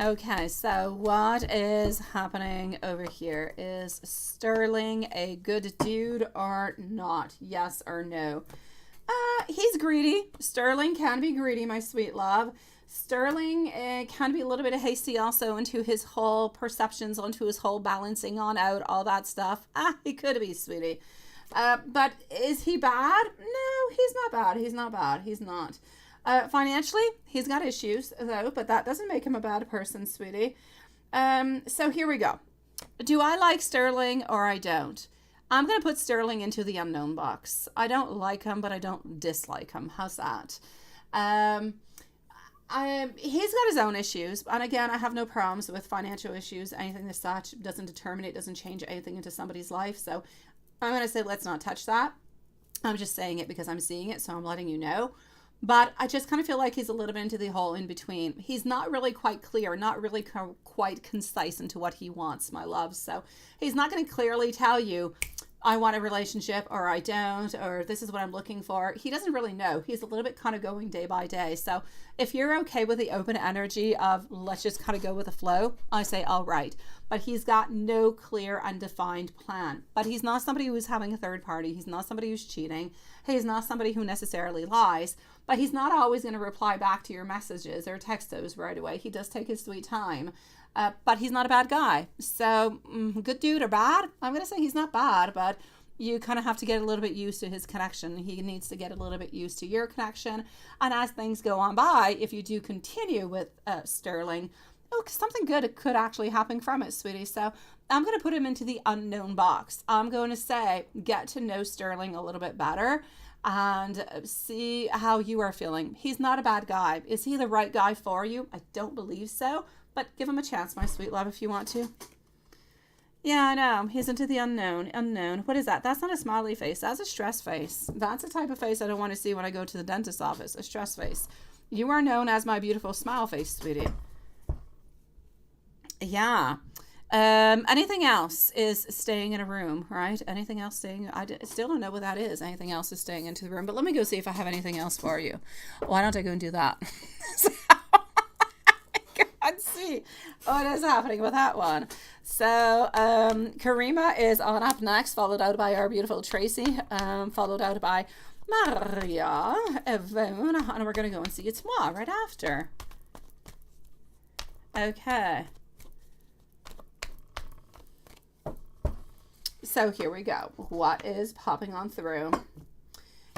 Okay, so what is happening over here? Is Sterling a good dude or not? Yes or no? He's greedy. Sterling can be greedy, my sweet love. Sterling can be a little bit hasty also into his whole perceptions, onto his whole balancing on out, all that stuff. He could be, sweetie. But is he bad? No, he's not bad. He's not. Financially, he's got issues, though, but that doesn't make him a bad person, sweetie. So here we go. Do I like Sterling or I don't? I'm going to put Sterling into the unknown box. I don't like him, but I don't dislike him. How's that? He's got his own issues. And again, I have no problems with financial issues. Anything as such doesn't determine it, doesn't change anything into somebody's life. So I'm going to say, let's not touch that. I'm just saying it because I'm seeing it. So I'm letting you know. But I just kind of feel like he's a little bit into the whole in between. He's not really quite clear, not really quite concise into what he wants, my love. So he's not going to clearly tell you, I want a relationship, or I don't, or this is what I'm looking for. He doesn't really know. He's a little bit kind of going day by day. So if you're okay with the open energy of let's just kind of go with the flow, I say all right. But he's got no clear and defined plan. But he's not somebody who's having a third party. He's not somebody who's cheating. He's not somebody who necessarily lies. But he's not always going to reply back to your messages or text those right away. He does take his sweet time. But he's not a bad guy. So good dude or bad? I'm going to say he's not bad, but you kind of have to get a little bit used to his connection. He needs to get a little bit used to your connection. And as things go on by, if you do continue with Sterling, something good could actually happen from it, sweetie. So I'm going to put him into the unknown box. I'm going to say, get to know Sterling a little bit better and see how you are feeling. He's not a bad guy. Is he the right guy for you? I don't believe so. But give him a chance, my sweet love, if you want to. Yeah, I know. He's into the unknown. Unknown. What is that? That's not a smiley face. That's a stress face. That's the type of face I don't want to see when I go to the dentist's office. A stress face. You are known as my beautiful smile face, sweetie. Yeah. Anything else is staying in a room, right? Anything else staying? Still don't know what that is. Anything else is staying into the room. But let me go see if I have anything else for you. Why don't I go and do that? Let's see what is happening with that one. So Karima is on up next, followed out by our beautiful Tracy, followed out by Maria, Yvonne, and we're going to go and see it's moi right after. Okay. So here we go. What is popping on through?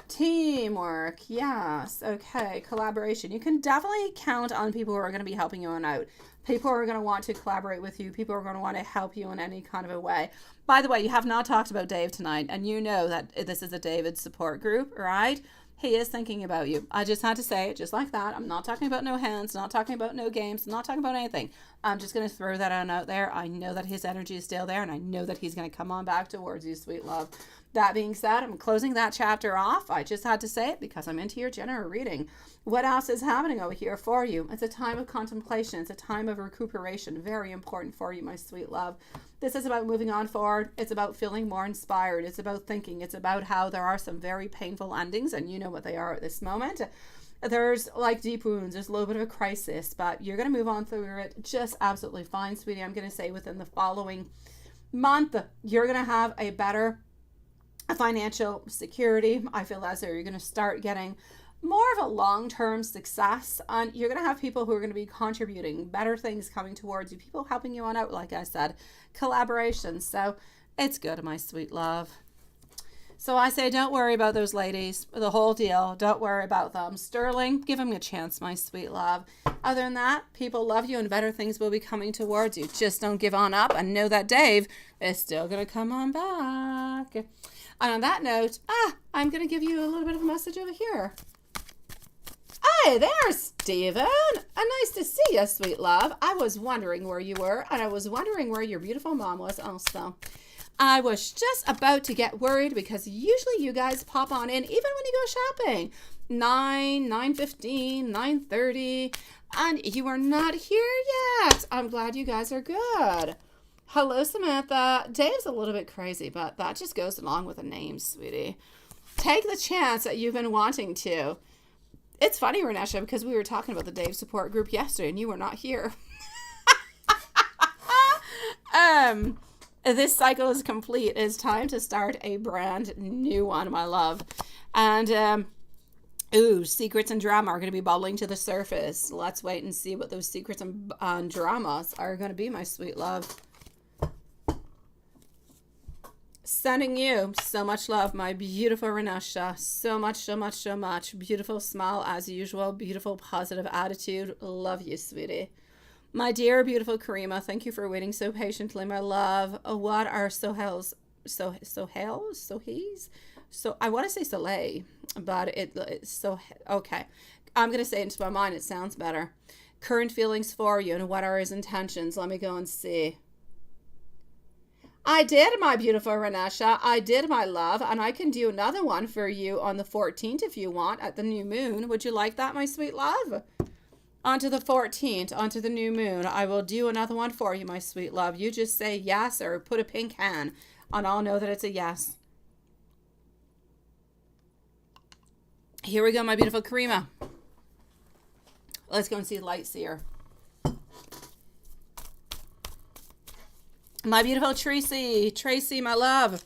Teamwork, yes. Okay, collaboration. You can definitely count on people who are going to be helping you on out. People who are going to want to collaborate with you. People who are going to want to help you in any kind of a way. By the way, you have not talked about Dave tonight, and you know that this is a David support group, right? He is thinking about you. I just had to say it just like that. I'm not talking about no hands, not talking about no games, not talking about anything. I'm just going to throw that on out there. I know that his energy is still there, and I know that he's going to come on back towards you, sweet love. That being said, I'm closing that chapter off. I just had to say it because I'm into your general reading. What else is happening over here for you? It's a time of contemplation. It's a time of recuperation. Very important for you, my sweet love. This is about moving on forward. It's about feeling more inspired. It's about thinking. It's about how there are some very painful endings, and you know what they are at this moment. There's like deep wounds. There's a little bit of a crisis, but you're going to move on through it just absolutely fine, sweetie. I'm going to say within the following month, you're going to have a better financial security. I feel as though you're going to start getting more of a long-term success, and you're going to have people who are going to be contributing, better things coming towards you, people helping you on out, like I said, collaboration. So it's good, my sweet love. So I say, don't worry about those ladies, the whole deal. Don't worry about them. Sterling, give him a chance, my sweet love. Other than that, people love you and better things will be coming towards you. Just don't give on up and know that Dave is still going to come on back. And on that note, I'm going to give you a little bit of a message over here. Hey there, Stephen. Nice to see you, sweet love. I was wondering where you were, and I was wondering where your beautiful mom was also. I was just about to get worried because usually you guys pop on in even when you go shopping. 9:15, 9:30, and you are not here yet. I'm glad you guys are good. Hello, Samantha. Dave's a little bit crazy, but that just goes along with the name, sweetie. Take the chance that you've been wanting to. It's funny, Renesha, because we were talking about the Dave support group yesterday and you were not here. This cycle is complete. It's time to start a brand new one, my love. And, secrets and drama are going to be bubbling to the surface. Let's wait and see what those secrets and dramas are going to be, my sweet love. Sending you so much love, my beautiful Renesha. So much, so much, so much. Beautiful smile as usual. Beautiful positive attitude. Love you, sweetie. My dear, beautiful Karima, thank you for waiting so patiently, my love. What are Sohel's So I want to say Soleil, but it's so okay. I'm gonna say it into my mind. It sounds better. Current feelings for you and what are his intentions? Let me go and see. I did, my beautiful Renesha. I did, my love, and I can do another one for you on the 14th if you want at the new moon. Would you like that, my sweet love? Onto the 14th, onto the new moon. I will do another one for you, my sweet love. You just say yes or put a pink hand, and I'll know that it's a yes. Here we go, my beautiful Karima. Let's go and see the light seer. My beautiful Tracy, my love.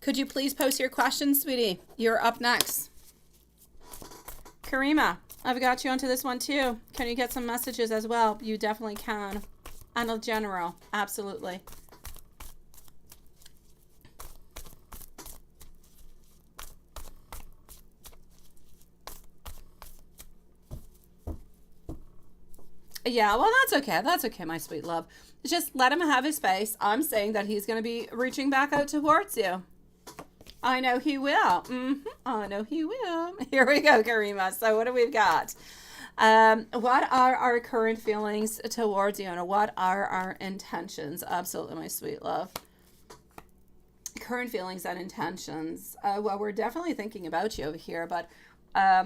Could you please post your questions, sweetie? You're up next. Karima, I've got you onto this one too. Can you get some messages as well? You definitely can. And a general, absolutely. Yeah, well, that's okay. That's okay, my sweet love. Just let him have his space. I'm saying that he's going to be reaching back out towards you. I know he will. I know he will. Here we go, Karima. So what do we got? What are our current feelings towards you and what are our intentions? Absolutely, my sweet love. Current feelings and intentions. Well, we're definitely thinking about you over here, but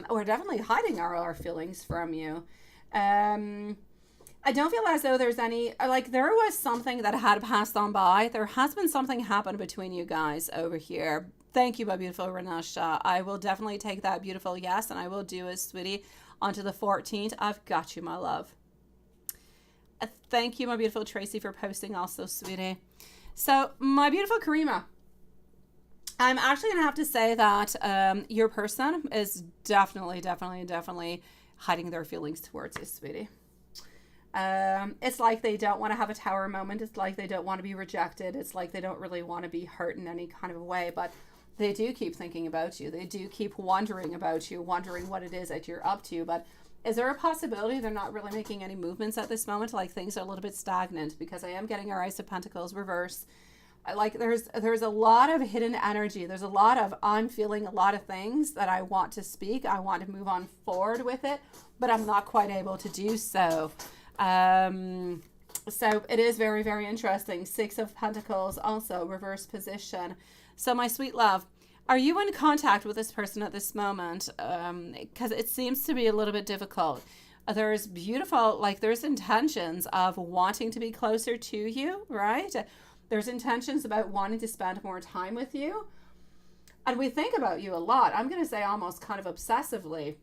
we're definitely hiding our feelings from you. I don't feel as though there's any, like there was something that had passed on by. There has been something happen between you guys over here. Thank you, my beautiful Renasha. I will definitely take that beautiful yes, and I will do it, sweetie, onto the 14th. I've got you, my love. Thank you, my beautiful Tracy, for posting also, sweetie. So, my beautiful Karima, I'm actually going to have to say that your person is definitely hiding their feelings towards you, sweetie. It's like they don't want to have a tower moment. It's like they don't want to be rejected. It's like they don't really want to be hurt in any kind of a way, but they do keep thinking about you. They do keep wondering about you, wondering what it is that you're up to. But is there a possibility they're not really making any movements at this moment? Like things are a little bit stagnant, because I am getting our Ace of Pentacles reverse. Like there's a lot of hidden energy. There's a lot of, I'm feeling a lot of things that I want to speak. I want to move on forward with it, but I'm not quite able to do so. So it is very, very interesting. 6 of Pentacles, also reverse position. So my sweet love, are you in contact with this person at this moment? Because it seems to be a little bit difficult. There's beautiful, like there's intentions of wanting to be closer to you, right? There's intentions about wanting to spend more time with you. And we think about you a lot. I'm going to say almost kind of obsessively.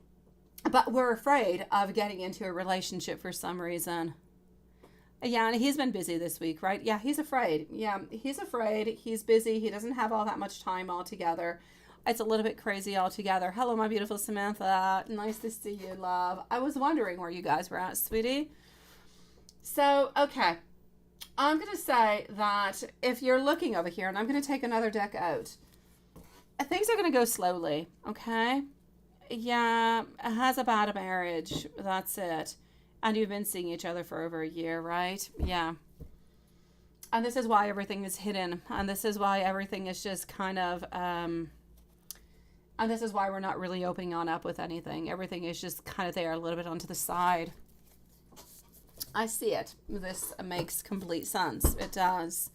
But we're afraid of getting into a relationship for some reason. Yeah, and he's been busy this week, right? Yeah, he's afraid. Yeah, he's afraid. He's busy. He doesn't have all that much time altogether. It's a little bit crazy altogether. Hello, my beautiful Samantha. Nice to see you, love. I was wondering where you guys were at, sweetie. So, okay. I'm going to say that if you're looking over here, and I'm going to take another deck out, things are going to go slowly, okay? Yeah, has a bad marriage. That's it. And you've been seeing each other for over a year, right? Yeah. And this is why everything is hidden. And this is why everything is just kind of, and this is why we're not really opening on up with anything. Everything is just kind of there a little bit onto the side. I see it. This makes complete sense. It does.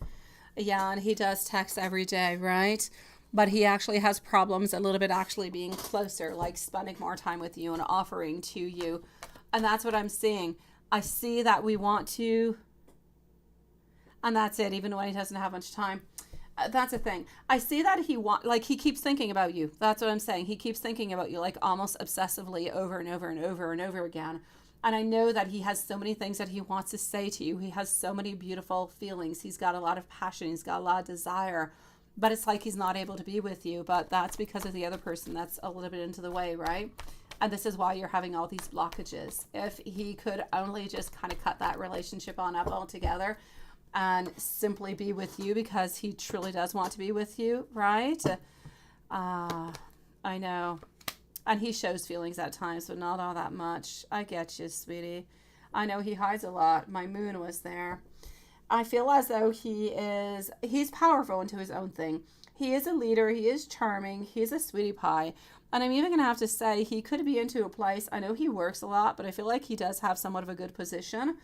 Yeah, and he does text every day, right? But he actually has problems a little bit actually being closer, like spending more time with you and offering to you. And that's what I'm seeing. I see that we want to, and that's it, even when he doesn't have much time. That's a thing. I see that he keeps thinking about you. That's what I'm saying. He keeps thinking about you, like almost obsessively over and over and over and over again. And I know that he has so many things that he wants to say to you. He has so many beautiful feelings. He's got a lot of passion. He's got a lot of desire. But it's like he's not able to be with you. But that's because of the other person that's a little bit into the way, right? And this is why you're having all these blockages. If he could only just kind of cut that relationship on up altogether and simply be with you because he truly does want to be with you, right? I know. And he shows feelings at times, but not all that much. I get you, sweetie. I know he hides a lot. My moon was there. I feel as though he's powerful into his own thing. He is a leader. He is charming. He's a sweetie pie. And I'm even going to have to say he could be into a place. I know he works a lot, but I feel like he does have somewhat of a good position.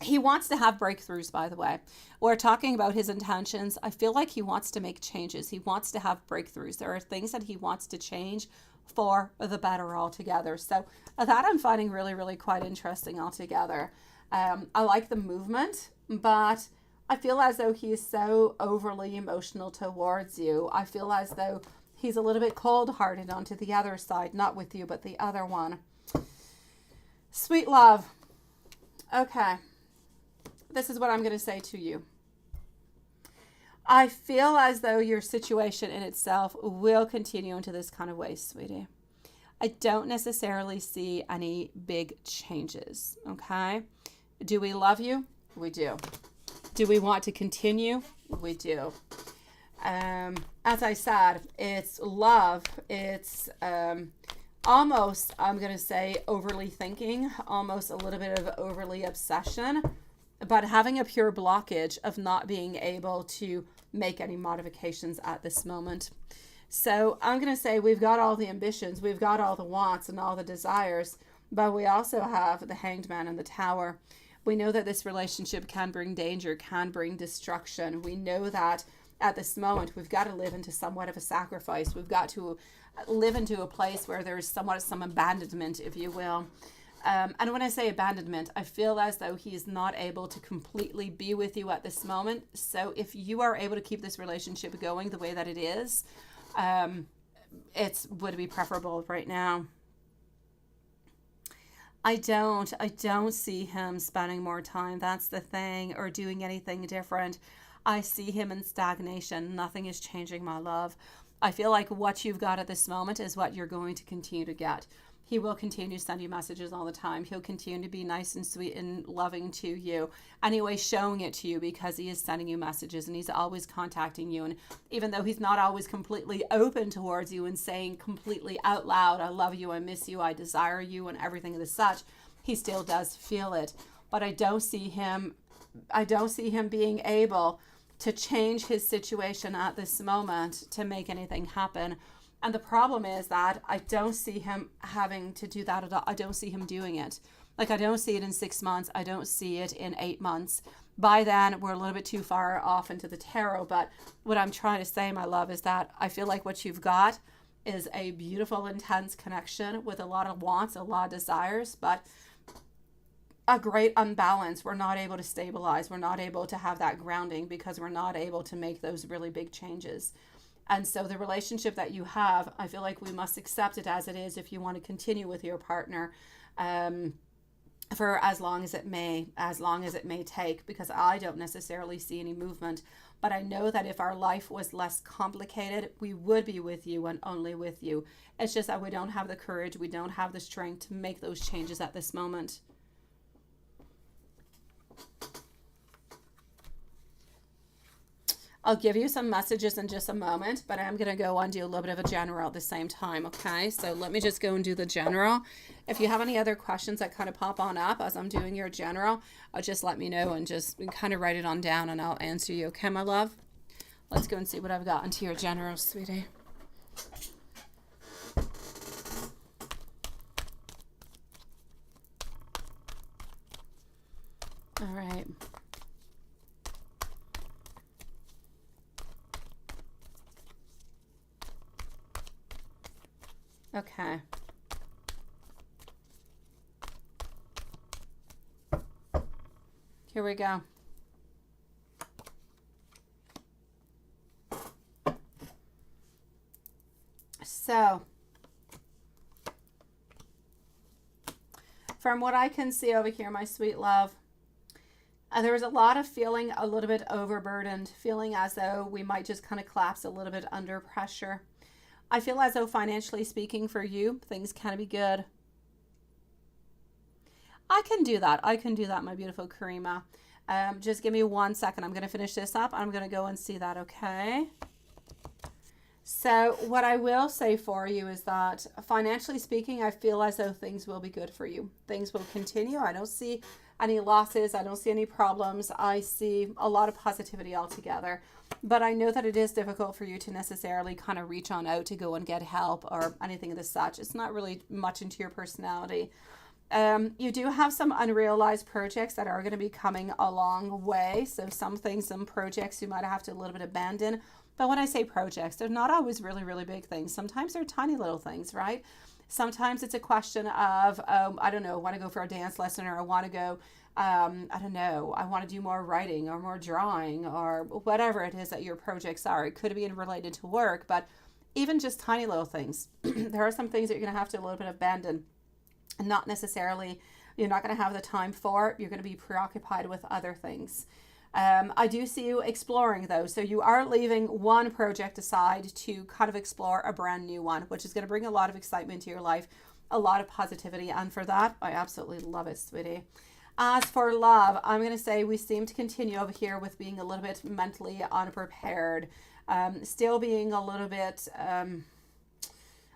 He wants to have breakthroughs, by the way. We're talking about his intentions. I feel like he wants to make changes. He wants to have breakthroughs. There are things that he wants to change for the better altogether. So that I'm finding really, really quite interesting altogether. I like the movement, but I feel as though he's so overly emotional towards you. I feel as though he's a little bit cold-hearted onto the other side, not with you, but the other one. Sweet love. Okay. This is what I'm going to say to you. I feel as though your situation in itself will continue into this kind of way, sweetie. I don't necessarily see any big changes, okay? Do we love you? We do. Do we want to continue? We do. As I said, it's love. It's almost, I'm going to say, overly thinking, almost a little bit of overly obsession, but having a pure blockage of not being able to make any modifications at this moment. So I'm going to say we've got all the ambitions, we've got all the wants and all the desires, but we also have the Hanged Man and the Tower. We know that this relationship can bring danger, can bring destruction. We know that at this moment we've got to live into somewhat of a sacrifice. We've got to live into a place where there's somewhat some abandonment, if you will. And when I say abandonment, I feel as though he is not able to completely be with you at this moment. So if you are able to keep this relationship going the way that it is, it would be preferable right now. I don't see him spending more time. That's the thing, or doing anything different. I see him in stagnation. Nothing is changing, my love. I feel like what you've got at this moment is what you're going to continue to get. He will continue to send you messages all the time. He'll continue to be nice and sweet and loving to you. Anyway, showing it to you because he is sending you messages and he's always contacting you. And even though he's not always completely open towards you and saying completely out loud, I love you, I miss you, I desire you, and everything of the such, he still does feel it. But I don't see him being able to change his situation at this moment to make anything happen. And the problem is that I don't see him having to do that at all. I don't see him doing it. Like, I don't see it in 6 months. I don't see it in 8 months. By then, we're a little bit too far off into the tarot. But what I'm trying to say, my love, is that I feel like what you've got is a beautiful, intense connection with a lot of wants, a lot of desires, but a great unbalance. We're not able to stabilize. We're not able to have that grounding because we're not able to make those really big changes. And so the relationship that you have, I feel like we must accept it as it is if you want to continue with your partner for as long as it may take, because I don't necessarily see any movement. But I know that if our life was less complicated, we would be with you and only with you. It's just that we don't have the courage, we don't have the strength to make those changes at this moment. I'll give you some messages in just a moment, but I'm going to go and do a little bit of a general at the same time, okay? So let me just go and do the general. If you have any other questions that kind of pop on up as I'm doing your general, just let me know and just kind of write it on down and I'll answer you, okay, my love? Let's go and see what I've got into your general, sweetie. All right. Okay. Here we go. So, from what I can see over here, my sweet love, there was a lot of feeling a little bit overburdened, feeling as though we might just kind of collapse a little bit under pressure. I feel as though financially speaking for you, things can be good. I can do that. I can do that, my beautiful Karima. Just give me 1 second. I'm going to finish this up. I'm going to go and see that, okay? So what I will say for you is that financially speaking, I feel as though things will be good for you. Things will continue. I don't see any losses. I don't see any problems. I see a lot of positivity altogether. But I know that it is difficult for you to necessarily kind of reach on out to go and get help or anything of the such. It's not really much into your personality. You do have some unrealized projects that are going to be coming a long way. So some things, some projects you might have to a little bit abandon. But when I say projects, they're not always really, really big things. Sometimes they're tiny little things, right? Sometimes it's a question of, I don't know, I want to go for a dance lesson, or I want to go, I don't know, I want to do more writing or more drawing or whatever it is that your projects are. It could be related to work, but even just tiny little things. There are some things that you're going to have to a little bit abandon, and not necessarily, you're not going to have the time for it. You're going to be preoccupied with other things. I do see you exploring though. So you are leaving one project aside to kind of explore a brand new one, which is going to bring a lot of excitement to your life, a lot of positivity. And for that, I absolutely love it, sweetie. As for love, I'm going to say we seem to continue over here with being a little bit mentally unprepared, still being a little bit, I'm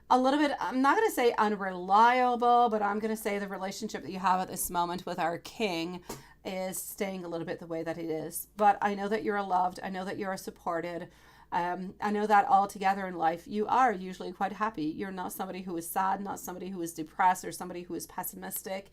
not going to say unreliable, but I'm going to say the relationship that you have at this moment with our king is staying a little bit the way that it is. But I know that you're loved. I know that you're supported. I know that all together in life, you are usually quite happy. You're not somebody who is sad, not somebody who is depressed, or somebody who is pessimistic.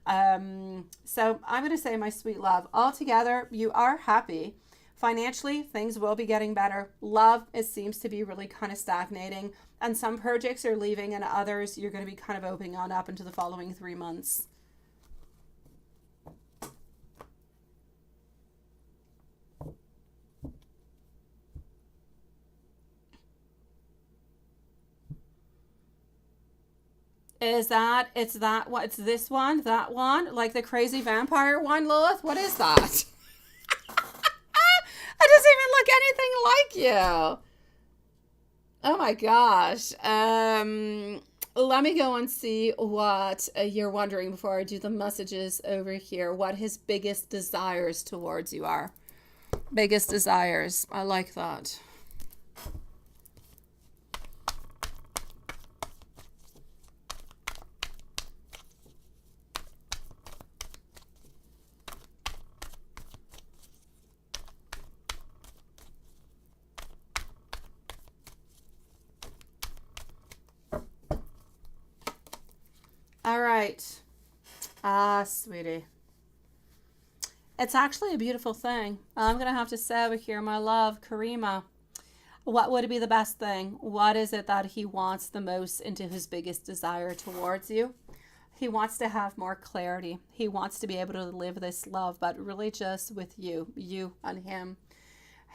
So I'm going to say, my sweet love, all together, you are happy. Financially, things will be getting better. Love, it seems to be really kind of stagnating. And some projects are leaving, and others you're going to be kind of opening on up into the following 3 months. It's this one, that one, like the crazy vampire one, Lilith? What is that? It doesn't even look anything like you. Oh my gosh. Let me go and see what you're wondering before I do the messages over here. What his biggest desires towards you are. Biggest desires. I like that. All right. Sweetie. It's actually a beautiful thing. I'm going to have to say over here, my love, Karima, what would be the best thing? What is it that he wants the most into his biggest desire towards you? He wants to have more clarity. He wants to be able to live this love, but really just with you and him.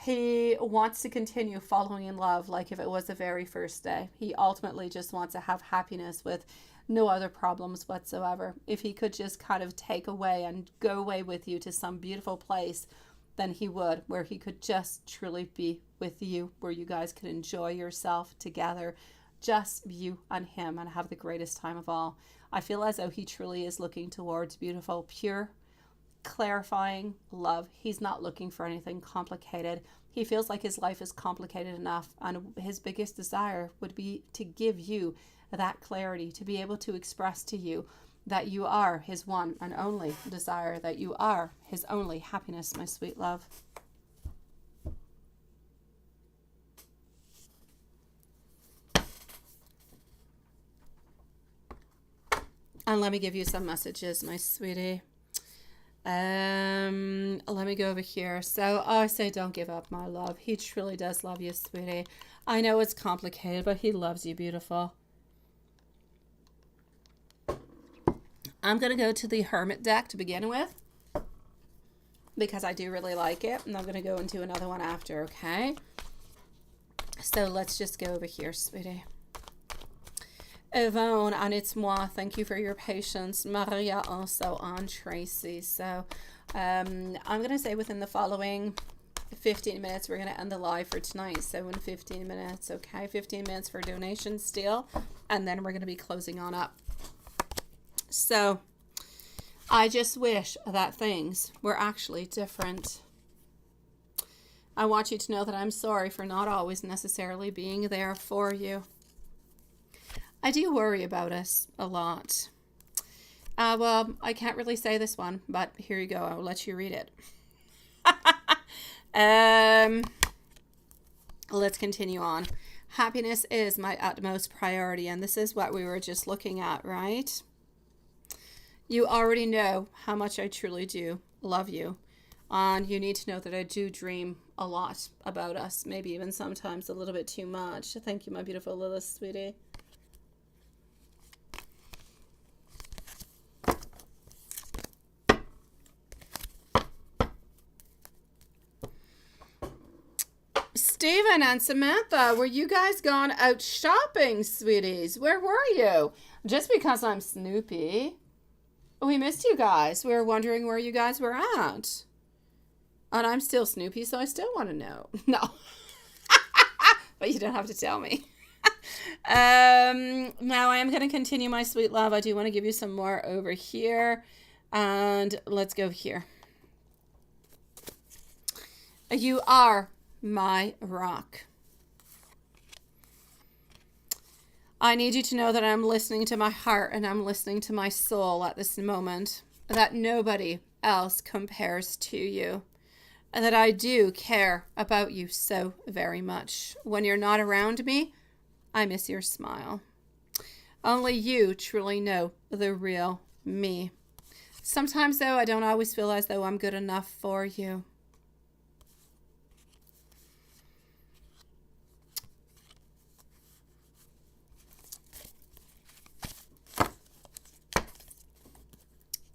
He wants to continue following in love like if it was the very first day. He ultimately just wants to have happiness with no other problems whatsoever. If he could just kind of take away and go away with you to some beautiful place, then he would, where he could just truly be with you, where you guys could enjoy yourself together, just you and him, and have the greatest time of all. I feel as though he truly is looking towards beautiful, pure, clarifying love. He's not looking for anything complicated. He feels like his life is complicated enough, and his biggest desire would be to give you that clarity, to be able to express to you that you are his one and only desire, that you are his only happiness, my sweet love. And let me give you some messages, my sweetie. Let me go over here. So I say don't give up, my love. He truly does love you, sweetie. I know it's complicated, but he loves you, beautiful. I'm going to go to the Hermit deck to begin with, because I do really like it. And I'm going to go into another one after, okay? So let's just go over here, sweetie. Yvonne, and it's moi. Thank you for your patience. Maria also on Tracy. So I'm going to say within the following 15 minutes, we're going to end the live for tonight. So in 15 minutes, okay? 15 minutes for donations still. And then we're going to be closing on up. So I just wish that things were actually different. I want you to know that I'm sorry for not always necessarily being there for you. I do worry about us a lot. Well, I can't really say this one, but here you go. I'll let you read it. Let's continue on. Happiness is my utmost priority, and this is what we were just looking at, right? You already know how much I truly do love you, and you need to know that I do dream a lot about us, maybe even sometimes a little bit too much. Thank you, my beautiful Lilith, sweetie. Stephen and Samantha, were you guys gone out shopping, sweeties? Where were you? Just because I'm Snoopy. We missed you guys. We were wondering where you guys were at. And I'm still Snoopy, so I still want to know. No. But you don't have to tell me. Now I am going to continue, my sweet love. I do want to give you some more over here. And let's go here. You are my rock. I need you to know that I'm listening to my heart and I'm listening to my soul at this moment, that nobody else compares to you, and that I do care about you so very much. When you're not around me, I miss your smile. Only you truly know the real me. Sometimes, though, I don't always feel as though I'm good enough for you.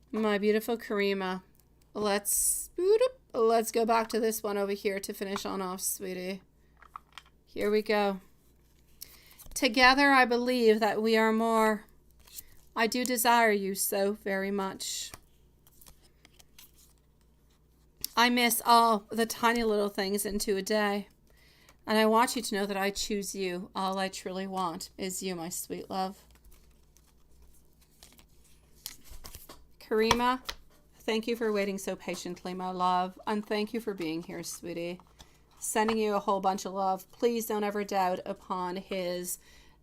My beautiful Karima, let's go back to this one over here to finish on off, sweetie. Here we go. Together, I believe that we are more. I do desire you so very much. I miss all the tiny little things into a day. And I want you to know that I choose you. All I truly want is you, my sweet love. Karima, thank you for waiting so patiently, my love. And thank you for being here, sweetie. Sending you a whole bunch of love. Please don't ever doubt upon his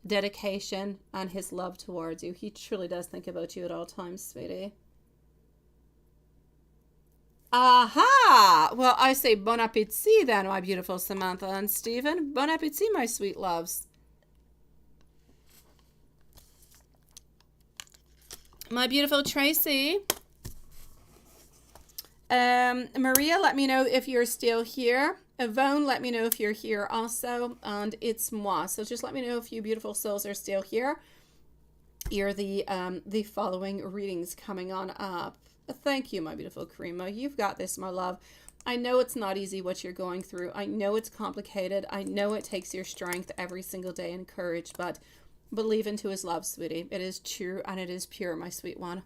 dedication and his love towards you. He truly does think about you at all times, sweetie. Aha! Well, I say bon appetit then, my beautiful Samantha and Stephen. Bon appetit, my sweet loves. My beautiful Tracy. Maria, let me know if you're still here. Yvonne, let me know if you're here also. And it's moi. So just let me know if you beautiful souls are still here. You're the following readings coming on up. Thank you, my beautiful Karima. You've got this, my love. I know it's not easy what you're going through. I know it's complicated. I know it takes your strength every single day and courage, but believe into his love, sweetie. It is true and it is pure, my sweet one.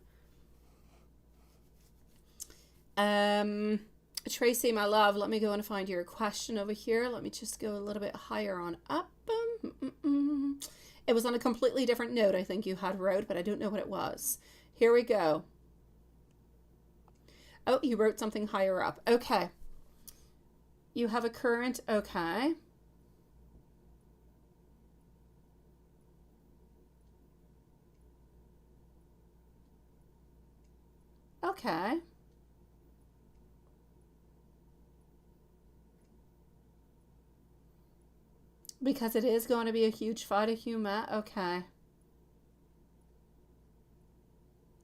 Tracy, my love, let me go and find your question over here. Let me just go a little bit higher on up. It was on a completely different note I think you had wrote, but I don't know what it was. Here we go. Oh, you wrote something higher up. Okay. You have a current, okay. Okay. Because it is going to be a huge fight, a human. Okay.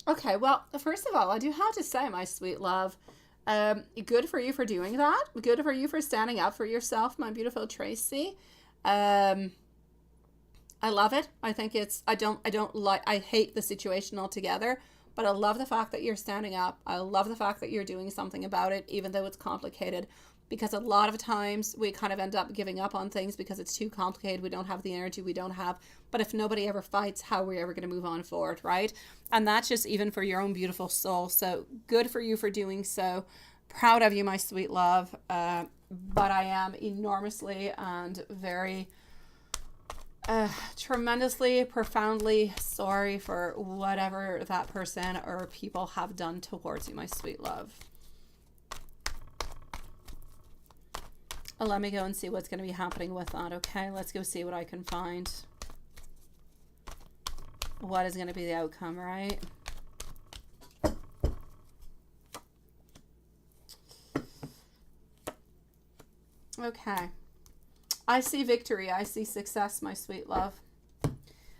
Okay, well, first of all, I do have to say, my sweet love, good for you for doing that. Good for you for standing up for yourself, my beautiful Tracy. I love it. I think it's, I hate the situation altogether, but I love the fact that you're standing up. I love the fact that you're doing something about it, even though it's complicated, because a lot of times we kind of end up giving up on things because it's too complicated. We don't have the energy we don't have. But if nobody ever fights, how are we ever going to move on forward, right? And that's just even for your own beautiful soul. So good for you for doing so. Proud of you, my sweet love. But I am enormously and very tremendously, profoundly sorry for whatever that person or people have done towards you, my sweet love. Let me go and see what's going to be happening with that, okay? Let's go see what I can find. What is going to be the outcome, right? Okay. I see victory. I see success, my sweet love.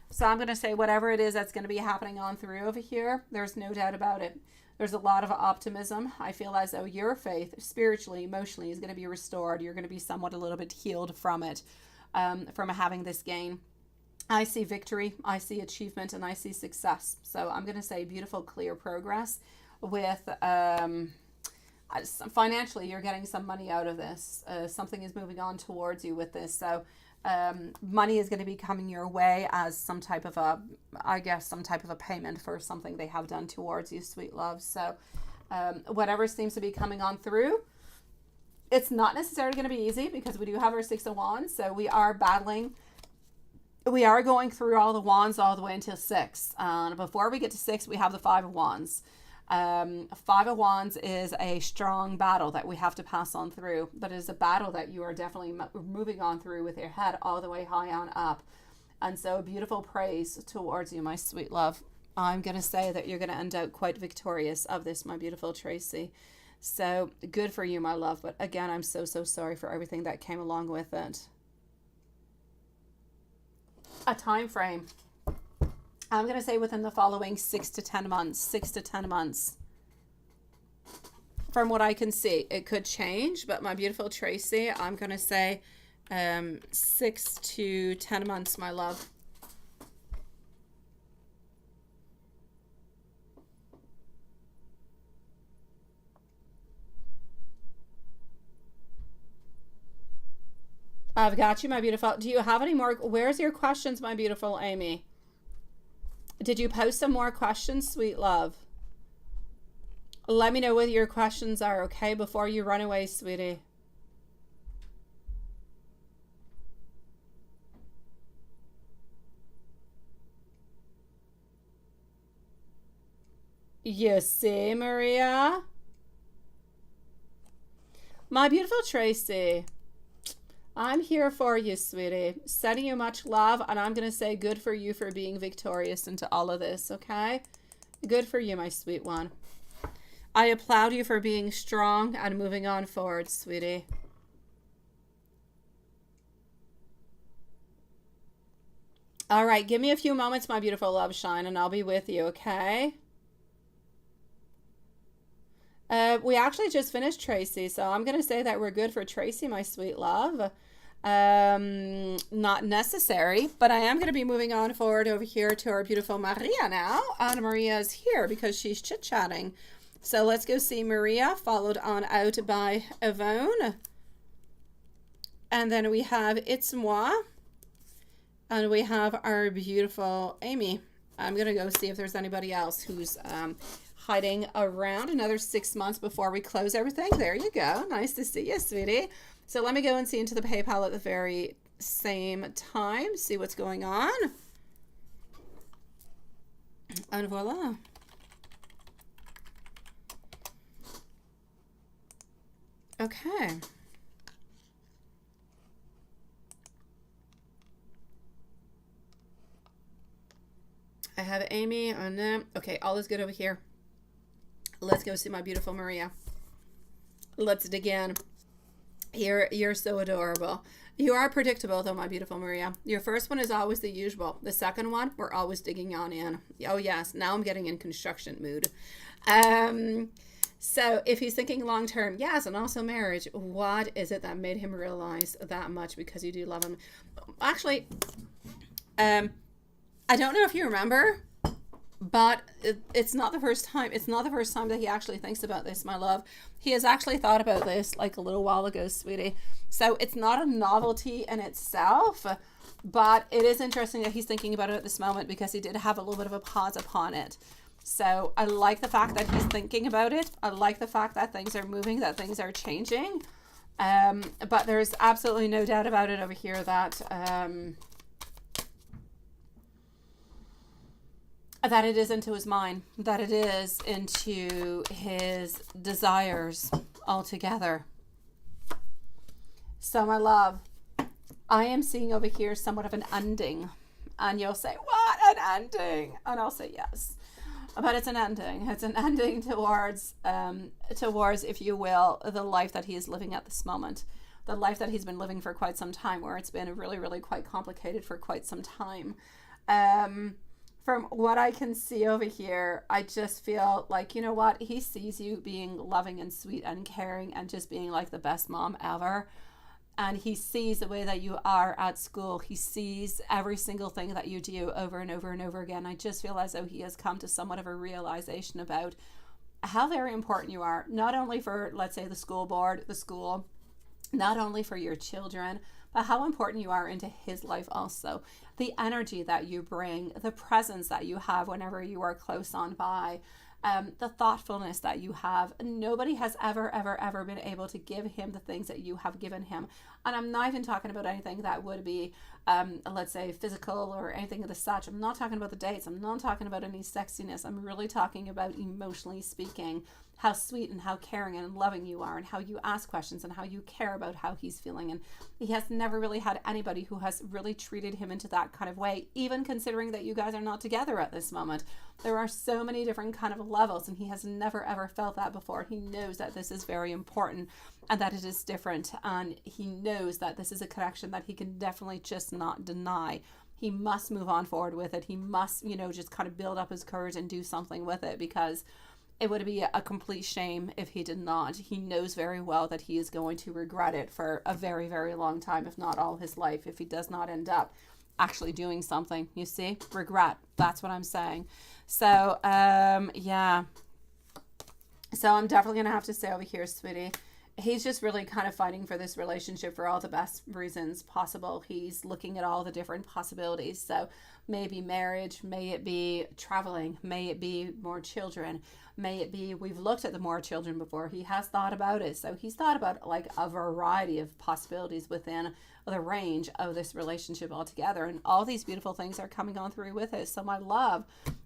So I'm going to say whatever it is that's going to be happening on through over here, there's no doubt about it. There's a lot of optimism. I feel as though your faith, spiritually, emotionally, is going to be restored. You're going to be somewhat a little bit healed from it, from having this gain. I see victory, I see achievement, and I see success. So I'm going to say beautiful, clear progress with... financially, you're getting some money out of this. Something is moving on towards you with this. So money is going to be coming your way as some type of a, I guess, some type of a payment for something they have done towards you, sweet love. So whatever seems to be coming on through, it's not necessarily going to be easy because we do have our Six of Wands. So we are battling. We are going through all the wands all the way until 6. Before we get to 6, we have the Five of Wands. Five of Wands is a strong battle that we have to pass on through, but it is a battle that you are definitely moving on through with your head all the way high on up. And so beautiful praise towards you, my sweet love. I'm going to say that you're going to end out quite victorious of this, my beautiful Tracy. So good for you, my love. But again, I'm so sorry for everything that came along with it. A time frame. I'm going to say within the following 6 to 10 months. 6 to 10 months. From what I can see, it could change, but my beautiful Tracy, I'm going to say 6 to 10 months, my love. I've got you, my beautiful. Do you have any more? Where's your questions, my beautiful Amy? Did you post some more questions, sweet love? Let me know what your questions are, okay, before you run away, sweetie. You see, Maria? My beautiful Tracy, I'm here for you, sweetie. Sending you much love, and I'm going to say good for you for being victorious into all of this, okay? Good for you, my sweet one. I applaud you for being strong and moving on forward, sweetie. All right, give me a few moments, my beautiful love shine, and I'll be with you, okay? We actually just finished Tracy, so I'm going to say that we're good for Tracy, my sweet love. Not necessary, but I am going to be moving on forward over here to our beautiful Maria now. And Maria's here because she's chit-chatting. So let's go see Maria, followed on out by Yvonne. And then we have It's Moi. And we have our beautiful Amy. I'm going to go see if there's anybody else who's hiding around. Another 6 months before we close everything. There you go. Nice to see you, sweetie. So let me go and see into the PayPal at the very same time. See what's going on. And voila. Okay. I have Amy on them. Okay, all is good over here. Let's go see my beautiful Maria. Let's dig in. You're so adorable. You are predictable, though, my beautiful Maria. Your first one is always the usual. The second one, we're always digging on in. Oh, yes. Now I'm getting in construction mood. So if he's thinking long term, yes, and also marriage, what is it that made him realize that much? Because you do love him. Actually, I don't know if you remember, but it's not the first time. It's not the first time that he actually thinks about this, my love. He has actually thought about this like a little while ago, sweetie. So it's not a novelty in itself, but it is interesting that he's thinking about it at this moment because he did have a little bit of a pause upon it. So I like the fact that he's thinking about it. I like the fact that things are moving, that things are changing. But there's absolutely no doubt about it over here that that it is into his mind, that it is into his desires altogether. So my love, I am seeing over here somewhat of an ending. And you'll say, what, an ending? And I'll say yes. But it's an ending. It's an ending towards, if you will, the life that he is living at this moment. the life that he's been living for quite some time, where it's been really, really quite complicated for quite some time. From what I can see over here, I just feel like, you know what, he sees you being loving and sweet and caring and just being like the best mom ever. And he sees the way that you are at school. He sees every single thing that you do over and over and over again. I just feel as though he has come to somewhat of a realization about how very important you are, not only for, let's say, the school board, the school, not only for your children, but how important you are into his life also. The energy that you bring, the presence that you have whenever you are close on by, the thoughtfulness that you have. Nobody has ever been able to give him the things that you have given him. And I'm not even talking about anything that would be, let's say, physical or anything of the such. I'm not talking about the dates. I'm not talking about any sexiness. I'm really talking about, emotionally speaking, how sweet and how caring and loving you are, and how you ask questions and how you care about how he's feeling. And he has never really had anybody who has really treated him into that kind of way, even considering that you guys are not together at this moment. There are so many different kind of levels, and he has never ever felt that before. He knows that this is very important and that it is different, and he knows that this is a connection that he can definitely just not deny. He must move on forward with it. He must, just kind of build up his courage and do something with it, because it would be a complete shame if he did not. He knows very well that he is going to regret it for a very, very long time, if not all his life, if he does not end up actually doing something. You see? Regret. That's what I'm saying. So, yeah. So I'm definitely going to have to say over here, sweetie, he's just really kind of fighting for this relationship for all the best reasons possible. He's looking at all the different possibilities. So maybe marriage, may it be traveling, may it be more children, may it be, we've looked at the more children before. He has thought about it. So he's thought about like a variety of possibilities within the range of this relationship altogether. And all these beautiful things are coming on through with it. So my love,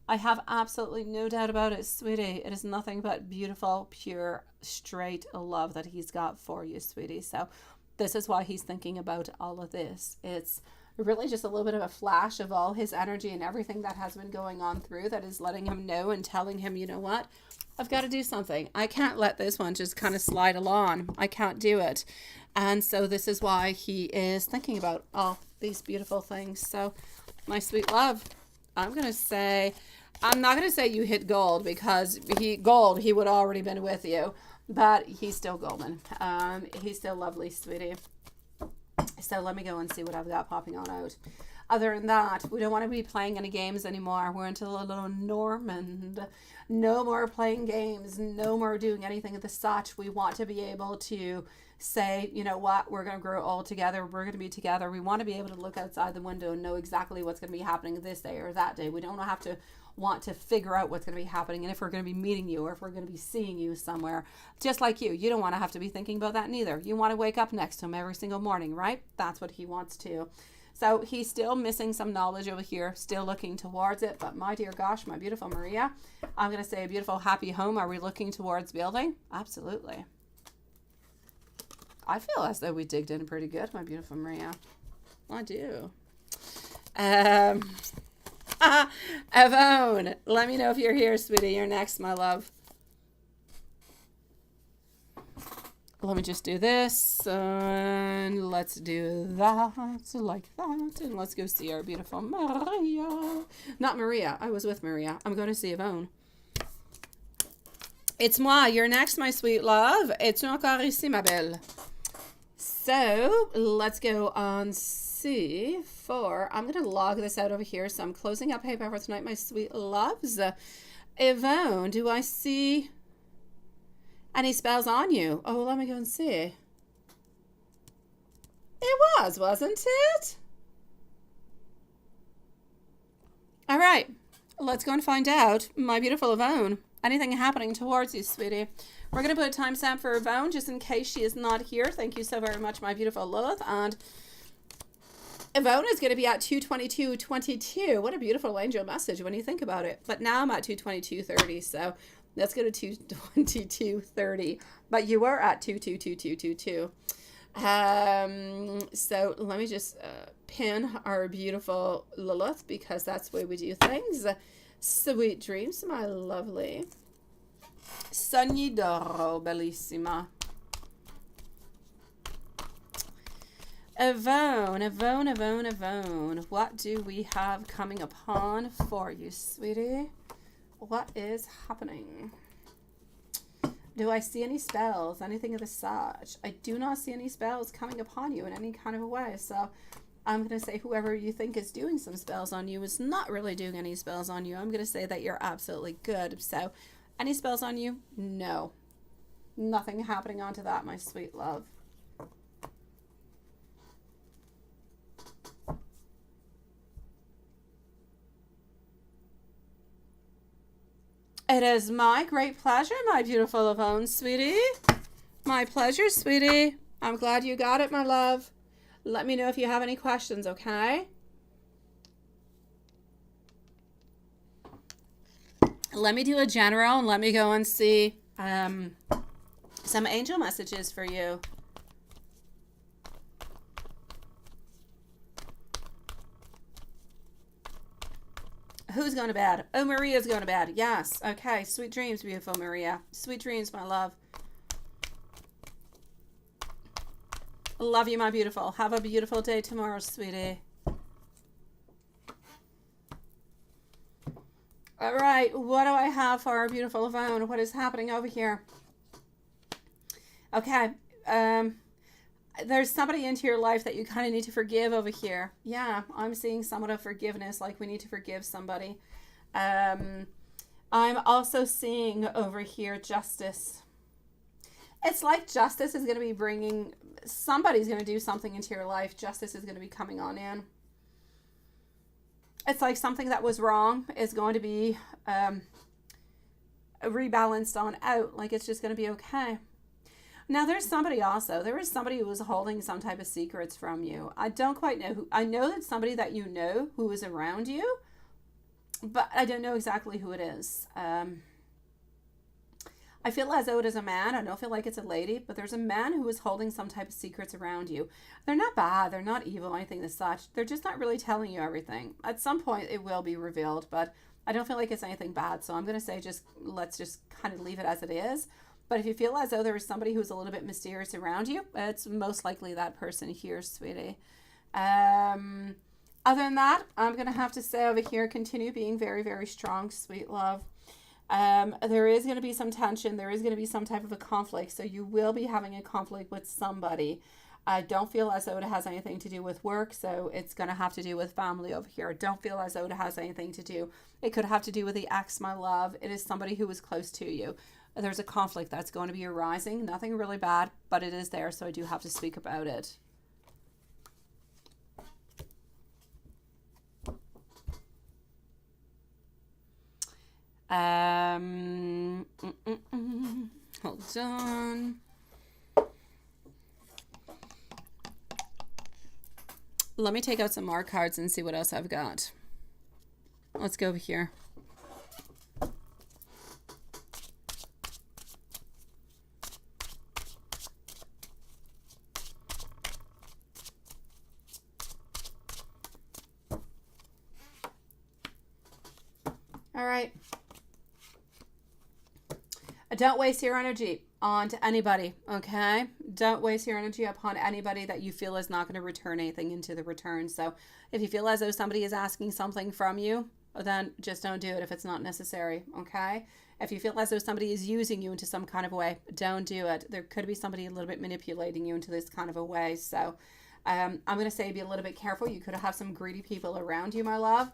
I have absolutely no doubt about it, sweetie. It is nothing but beautiful, pure, straight love that he's got for you, sweetie. So this is why he's thinking about all of this. It's really just a little bit of a flash of all his energy and everything that has been going on through that is letting him know and telling him, you know what? I've got to do something. I can't let this one just kind of slide along. I can't do it. And so this is why he is thinking about all these beautiful things. So my sweet love, I'm not going to say you hit gold, because he would already been with you, but he's still golden. He's still lovely, sweetie. So let me go and see what I've got popping on out. Other than that, we don't want to be playing any games anymore. We're into a little Normand. No more playing games. No more doing anything of the such. We want to be able to say, you know what, we're going to grow old together. We're going to be together. We want to be able to look outside the window and know exactly what's going to be happening this day or that day. We don't have to want to figure out what's going to be happening and if we're going to be meeting you or if we're going to be seeing you somewhere. Just like you don't want to have to be thinking about that neither. You want to wake up next to him every single morning, right? That's what he wants to. So he's still missing some knowledge over here, still looking towards it. But my dear gosh, my beautiful Maria, I'm going to say a beautiful happy home. Are we looking towards building? Absolutely. I feel as though we digged in pretty good, my beautiful Maria. I do. Yvonne, let me know if you're here, sweetie. You're next, my love. Let me just do this, and let's do that, like that, and let's go see our beautiful Maria. Not Maria. I was with Maria. I'm going to see Yvonne. It's moi. You're next, my sweet love. Es-tu encore ici, ma belle? So, let's go on C4. I'm going to log this out over here, so I'm closing up paper for tonight, my sweet loves. Yvonne, do I see any spells on you? Oh, let me go and see. It was, wasn't it? All right, let's go and find out, my beautiful Yvonne. Anything happening towards you, sweetie? We're going to put a timestamp for Yvonne just in case she is not here. Thank you so very much, my beautiful Lilith. And Yvonne is going to be at 2:22:22. What a beautiful angel message when you think about it. But now I'm at 2:22:30, so let's go to 2:22:30. But you were at 2:22:22. So let me just pin our beautiful Lilith, because that's the way we do things. Sweet dreams, my lovely. Sogni d'oro, bellissima. Yvonne, Yvonne, Yvonne, Yvonne. What do we have coming upon for you, sweetie? What is happening? Do I see any spells? Anything of the such? I do not see any spells coming upon you in any kind of a way. So I'm going to say whoever you think is doing some spells on you is not really doing any spells on you. I'm going to say that you're absolutely good. So any spells on you? No. Nothing happening onto that, my sweet love. It is my great pleasure, my beautiful Yvonne, sweetie. My pleasure, sweetie. I'm glad you got it, my love. Let me know if you have any questions, okay? Let me do a general and let me go and see some angel messages for you. Who's going to bed? Oh, Maria's going to bed. Yes. Okay. Sweet dreams, beautiful Maria. Sweet dreams, my love. Love you, my beautiful. Have a beautiful day tomorrow, sweetie. All right. What do I have for our beautiful Yvonne? What is happening over here? Okay. There's somebody into your life that you kind of need to forgive over here. Yeah, I'm seeing somewhat of forgiveness, like we need to forgive somebody. I'm also seeing over here justice. It's like justice is going to be bringing, somebody's going to do something into your life. Justice is going to be coming on in. It's like something that was wrong is going to be rebalanced on out. Like it's just going to be okay. Now, there is somebody who was holding some type of secrets from you. I don't quite know who. I know that somebody that you know who is around you, but I don't know exactly who it is. I feel as though it is a man. I don't feel like it's a lady, but there's a man who is holding some type of secrets around you. They're not bad. They're not evil, anything as such. They're just not really telling you everything. At some point, it will be revealed, but I don't feel like it's anything bad. So I'm going to say let's just kind of leave it as it is. But if you feel as though there is somebody who's a little bit mysterious around you, it's most likely that person here, sweetie. Other than that, I'm going to have to say over here, continue being very, very strong, sweet love. There is going to be some tension. There is going to be some type of a conflict. So you will be having a conflict with somebody. I don't feel as though it has anything to do with work. So it's going to have to do with family over here. Don't feel as though it has anything to do. It could have to do with the ex, my love. It is somebody who is close to you. There's a conflict that's going to be arising. Nothing really bad, but it is there, so I do have to speak about it. Hold on. Let me take out some more cards and see what else I've got. Let's go over here. All right. Don't waste your energy on to anybody, okay? Don't waste your energy upon anybody that you feel is not going to return anything into the return. So if you feel as though somebody is asking something from you, then just don't do it if it's not necessary, okay? If you feel as though somebody is using you into some kind of a way, don't do it. There could be somebody a little bit manipulating you into this kind of a way. So I'm going to say be a little bit careful. You could have some greedy people around you, my love.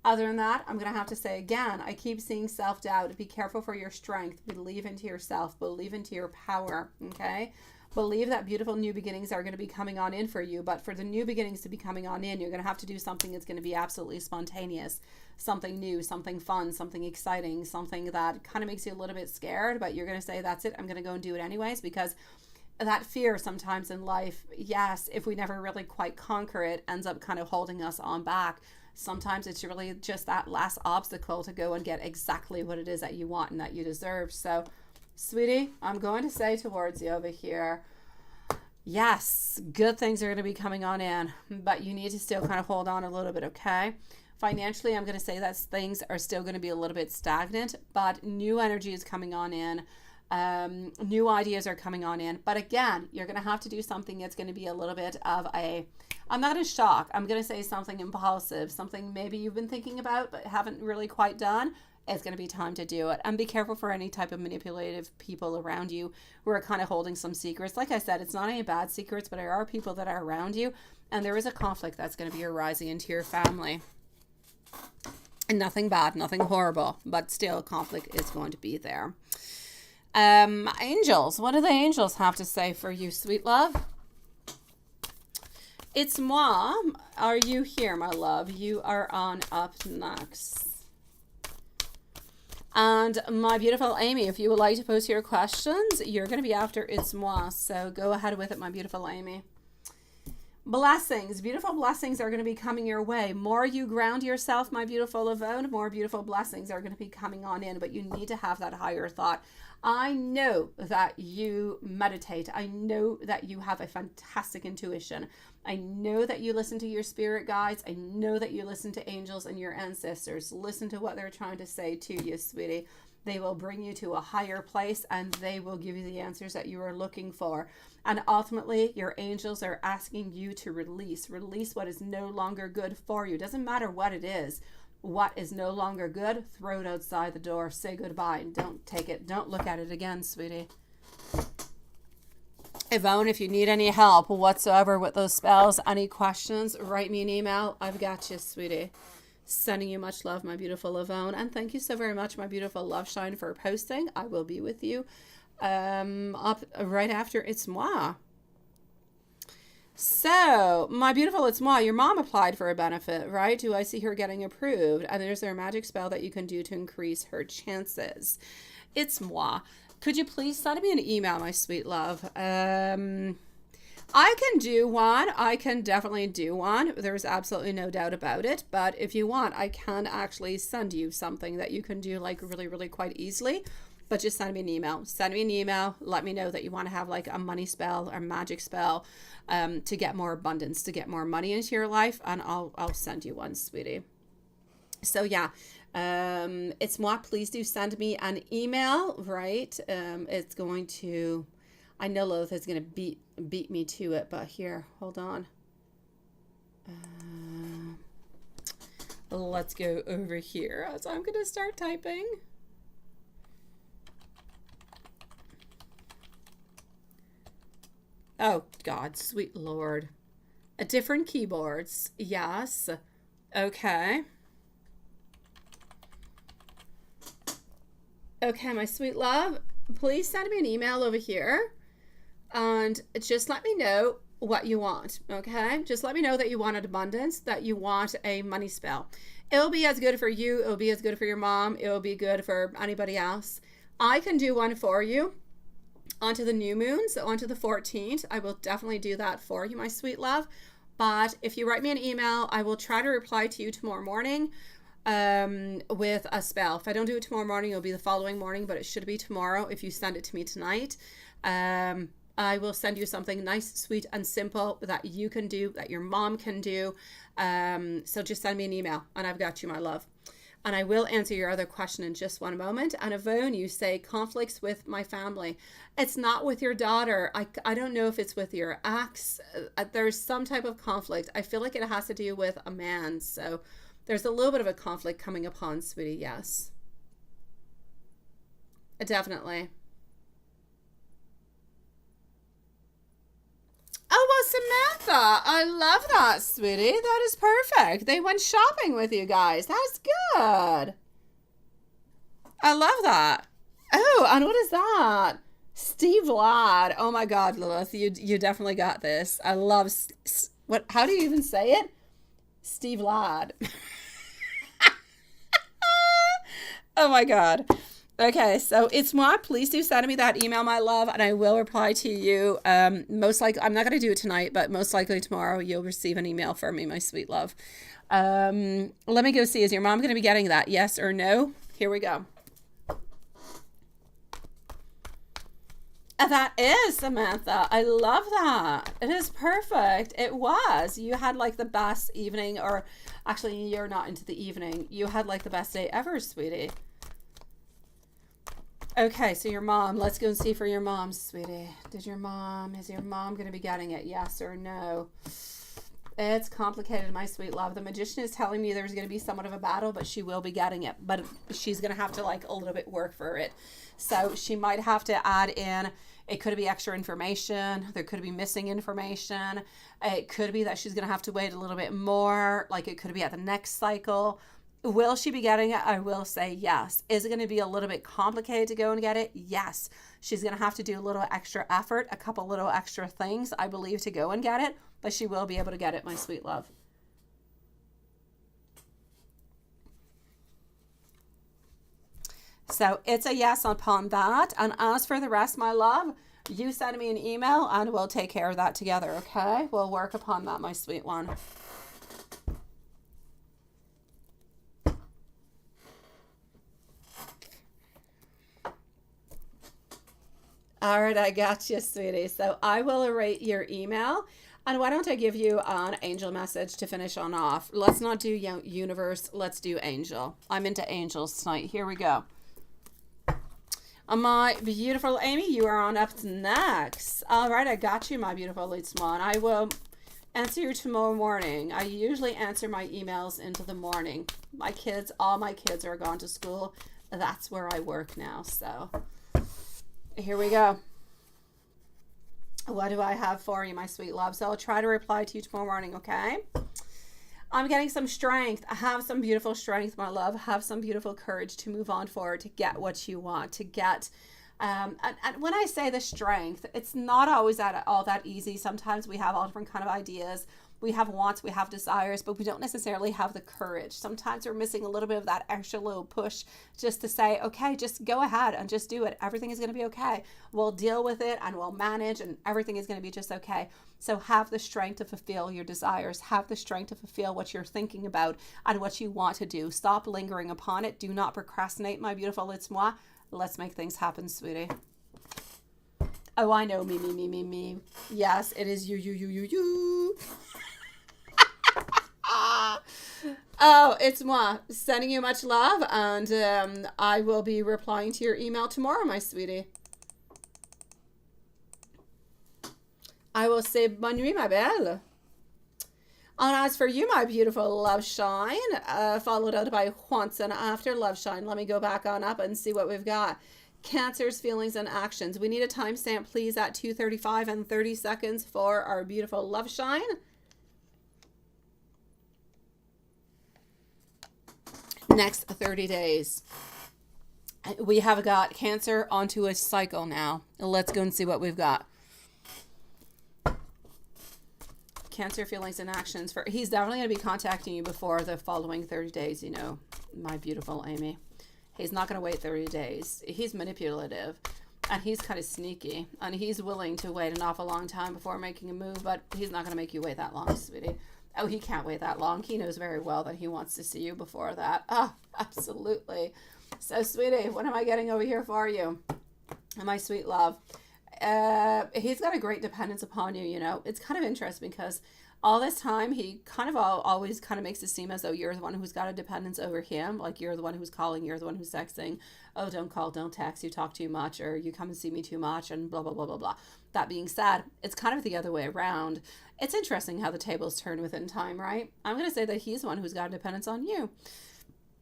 Other than that, I'm going to have to say again, I keep seeing self-doubt. Be careful for your strength. Believe into yourself. Believe into your power, okay? Believe that beautiful new beginnings are going to be coming on in for you. But for the new beginnings to be coming on in, you're going to have to do something that's going to be absolutely spontaneous. Something new, something fun, something exciting, something that kind of makes you a little bit scared. But you're going to say, that's it. I'm going to go and do it anyways, because that fear sometimes in life, yes, if we never really quite conquer it, ends up kind of holding us on back. Sometimes it's really just that last obstacle to go and get exactly what it is that you want and that you deserve. So, sweetie, I'm going to say towards you over here, yes, good things are going to be coming on in, but you need to still kind of hold on a little bit, okay? Financially, I'm going to say that things are still going to be a little bit stagnant, but new energy is coming on in. New ideas are coming on in. But again, you're going to have to do something that's going to be a little bit of a, I'm not going to shock. I'm going to say something impulsive, something maybe you've been thinking about but haven't really quite done. It's going to be time to do it. And be careful for any type of manipulative people around you who are kind of holding some secrets. Like I said, it's not any bad secrets, but there are people that are around you. And there is a conflict that's going to be arising into your family. And nothing bad, nothing horrible, but still conflict is going to be there. Angels, what do the angels have to say for you, sweet love? It's moi. Are you here, my love? You are on up next. And my beautiful Amy, if you would like to post your questions, you're going to be after It's Moi. So go ahead with it, my beautiful Amy. Blessings. Beautiful blessings are going to be coming your way. More you ground yourself, my beautiful Yvonne, more beautiful blessings are going to be coming on in. But you need to have that higher thought. I know that you meditate. I know that you have a fantastic intuition. I know that you listen to your spirit guides. I know that you listen to angels and your ancestors. Listen to what they're trying to say to you, sweetie. They will bring you to a higher place and they will give you the answers that you are looking for. And ultimately, your angels are asking you to release what is no longer good for you. Doesn't matter what it is. What is no longer good, throw it outside the door. Say goodbye and don't take it. Don't look at it again, sweetie. Yvonne, if you need any help whatsoever with those spells, any questions, write me an email. I've got you, sweetie. Sending you much love, my beautiful Yvonne. And thank you so very much, my beautiful Love Shine, for posting. I will be with you up right after It's Moi. So, my beautiful It's Moi, your mom applied for a benefit, right? Do I see her getting approved? And there's their magic spell that you can do to increase her chances. It's Moi. Could you please send me an email, my sweet love? I can do one. I can definitely do one. There's absolutely no doubt about it. But if you want, I can actually send you something that you can do like really, really quite easily. But just send me an email. Send me an email. Let me know that you want to have like a money spell or magic spell to get more abundance, to get more money into your life. And I'll send you one, sweetie. So yeah, It's Moi. Please do send me an email, right? It's going to, I know Lilith is going to beat me to it, but here, hold on. Let's go over here. So I'm going to start typing. Oh, God, sweet Lord. Different keyboards. Yes. Okay. Okay, my sweet love, please send me an email over here and just let me know what you want, okay? Just let me know that you want an abundance, that you want a money spell. It'll be as good for you. It'll be as good for your mom. It'll be good for anybody else. I can do one for you onto the new moon, so onto the 14th. I will definitely do that for you, my sweet love. But if you write me an email, I will try to reply to you tomorrow morning with a spell. If I don't do it tomorrow morning, it'll be the following morning, but it should be tomorrow if you send it to me tonight. I will send you something nice, sweet, and simple that you can do, that your mom can do. So just send me an email and I've got you, my love. And I will answer your other question in just one moment. And Yvonne, you say conflicts with my family. It's not with your daughter. I don't know if it's with your ex. There's some type of conflict. I feel like it has to do with a man. So there's a little bit of a conflict coming upon, sweetie. Yes. Definitely. Oh, well, Samantha, I love that, sweetie. That is perfect. They went shopping with you guys. That's good. I love that. Oh, and what is that? Steve Ladd. Oh, my God, Lilith. You definitely got this. I love... what? How do you even say it? Steve Ladd. Oh, my God. Okay, so It's Moi. Please do send me that email, my love, and I will reply to you. Most likely, I'm not going to do it tonight, but most likely tomorrow you'll receive an email from me, my sweet love. Let me go see. Is your mom going to be getting that? Yes or no? Here we go. That is, Samantha. I love that. It is perfect. It was. You had like the best evening, or actually, you're not into the evening. You had like the best day ever, sweetie. Okay, so your mom. Let's go and see for your mom, sweetie. Is your mom going to be getting it? Yes or no? It's complicated, my sweet love. The magician is telling me there's going to be somewhat of a battle, but she will be getting it. But she's going to have to like a little bit work for it. So she might have to add in, it could be extra information. There could be missing information. It could be that she's going to have to wait a little bit more. Like it could be at the next cycle. Will she be getting it? I will say yes. Is it going to be a little bit complicated to go and get it? Yes. She's going to have to do a little extra effort, a couple little extra things, I believe, to go and get it, but she will be able to get it, my sweet love. So it's a yes upon that. And as for the rest, my love, you send me an email and we'll take care of that together, okay? We'll work upon that, my sweet one. All right, I got you, sweetie. So I will await your email. And why don't I give you an angel message to finish on off? Let's not do universe. Let's do angel. I'm into angels tonight. Here we go. My beautiful Amy, you are on up next. All right, I got you, my beautiful lead swan. I will answer you tomorrow morning. I usually answer my emails into the morning. All my kids are gone to school. That's where I work now, so... Here we go. What do I have for you, my sweet love? So I'll try to reply to you tomorrow morning, okay? I'm getting some strength. Have some beautiful strength, my love. Have some beautiful courage to move on forward, to get what you want, to get... and when I say the strength, it's not always all that easy. Sometimes we have all different kind of ideas. We have wants, we have desires, but we don't necessarily have the courage. Sometimes we're missing a little bit of that extra little push just to say, okay, just go ahead and just do it. Everything is going to be okay. We'll deal with it and we'll manage and everything is going to be just okay. So have the strength to fulfill your desires. Have the strength to fulfill what you're thinking about and what you want to do. Stop lingering upon it. Do not procrastinate, my beautiful. It's moi. Let's make things happen, sweetie. Oh, I know. Me. Yes, it is you. Oh, it's moi. Sending you much love, and I will be replying to your email tomorrow, my sweetie. I will say bonne nuit, ma belle. And as for you, my beautiful love shine, followed out by once and after love shine. Let me go back on up and see what we've got. Cancer's feelings and actions. We need a timestamp, please, at 2:35 and 30 seconds for our beautiful love shine. Next 30 days. We have got Cancer onto a cycle now. Let's go and see what we've got. Cancer feelings and actions. He's definitely going to be contacting you before the following 30 days, you know, my beautiful Amy. He's not going to wait 30 days. He's manipulative and he's kind of sneaky and he's willing to wait an awful long time before making a move, but he's not going to make you wait that long, sweetie. Oh, he can't wait that long. He knows very well that he wants to see you before that. Oh, absolutely. So, sweetie, what am I getting over here for you? My sweet love. He's got a great dependence upon you, you know. It's kind of interesting because all this time he kind of always kind of makes it seem as though you're the one who's got a dependence over him. Like you're the one who's calling, you're the one who's texting. Oh, don't call, don't text, you talk too much, or you come and see me too much, and blah, blah, blah, blah, blah. That being said, it's kind of the other way around. It's interesting how the tables turn within time, right? I'm going to say that he's the one who's got a dependence on you.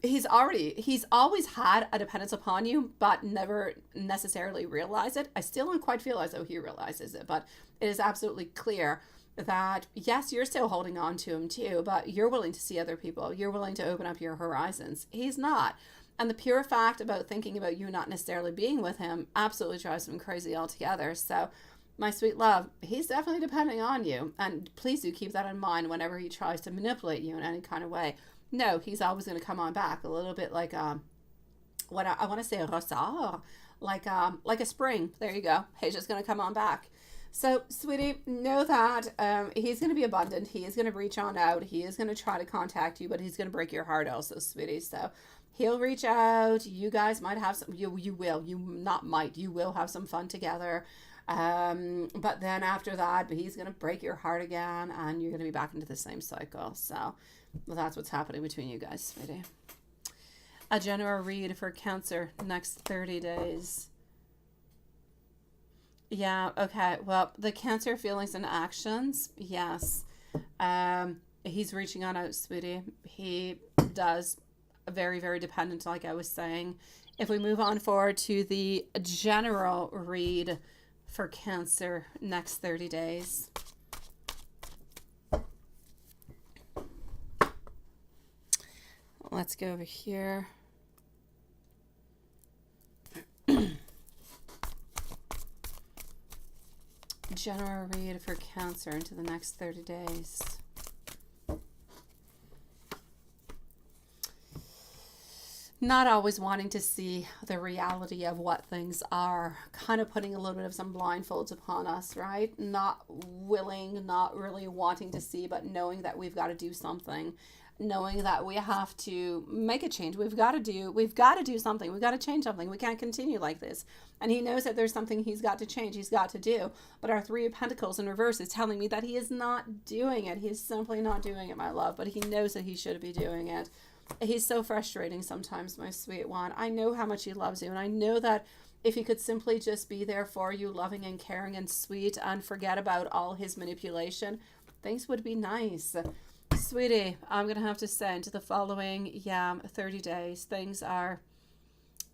He's always had a dependence upon you, but never necessarily realized it. I still don't quite feel as though he realizes it, but it is absolutely clear that, yes, you're still holding on to him too, but you're willing to see other people. You're willing to open up your horizons. He's not. And the pure fact about thinking about you not necessarily being with him absolutely drives him crazy altogether. So, my sweet love, he's definitely depending on you. And please do keep that in mind whenever he tries to manipulate you in any kind of way. No, he's always going to come on back a little bit like what I want to say a ressort, like a spring. There you go. He's just going to come on back. So, sweetie, know that he's going to be abundant. He is going to reach on out. He is going to try to contact you, but he's going to break your heart also, sweetie. So, he'll reach out. You guys might have some. You will have some fun together. But then after that, he's going to break your heart again, and you're going to be back into the same cycle. So, well, that's what's happening between you guys, sweetie. A general read for Cancer next 30 days. Yeah, okay. Well, the Cancer feelings and actions, yes. He's reaching on out, sweetie. He does. Very, very dependent, like I was saying. If we move on forward to the general read for Cancer next 30 days. Let's go over here. General read for Cancer into the next 30 days. Not always wanting to see the reality of what things are, kind of putting a little bit of some blindfolds upon us, right? Not willing, not really wanting to see, but knowing that we've got to do something, knowing that we have to make a change. We've got to do something. We've got to change something. We can't continue like this. And he knows that there's something he's got to change. He's got to do. But our Three of Pentacles in reverse is telling me that he is not doing it. He is simply not doing it, my love. But he knows that he should be doing it. He's so frustrating sometimes, my sweet one. I know how much he loves you. And I know that if he could simply just be there for you, loving and caring and sweet, and forget about all his manipulation, things would be nice. Sweetie, I'm going to have to say into the following, 30 days, things are,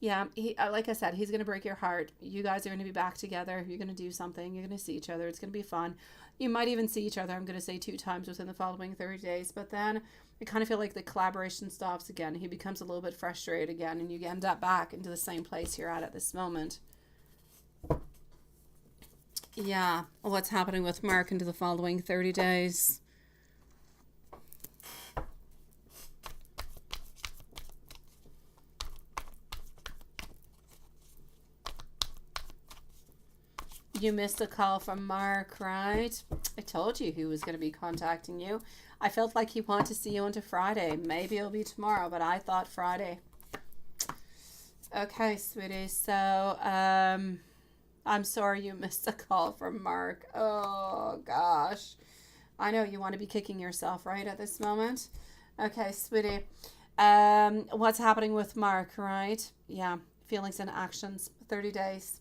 like I said, he's going to break your heart. You guys are going to be back together. You're going to do something. You're going to see each other. It's going to be fun. You might even see each other, I'm going to say 2 times within the following 30 days. But then I kind of feel like the collaboration stops again. He becomes a little bit frustrated again, and you end up back into the same place you're at this moment. Yeah, what's happening with Mark into the following 30 days? You missed a call from Mark, right? I told you he was going to be contacting you. I felt like he wanted to see you into Friday. Maybe it'll be tomorrow, but I thought Friday. Okay, sweetie. So, I'm sorry you missed a call from Mark. Oh, gosh. I know you want to be kicking yourself, right, at this moment? Okay, sweetie. What's happening with Mark, right? Yeah, feelings and actions, 30 days.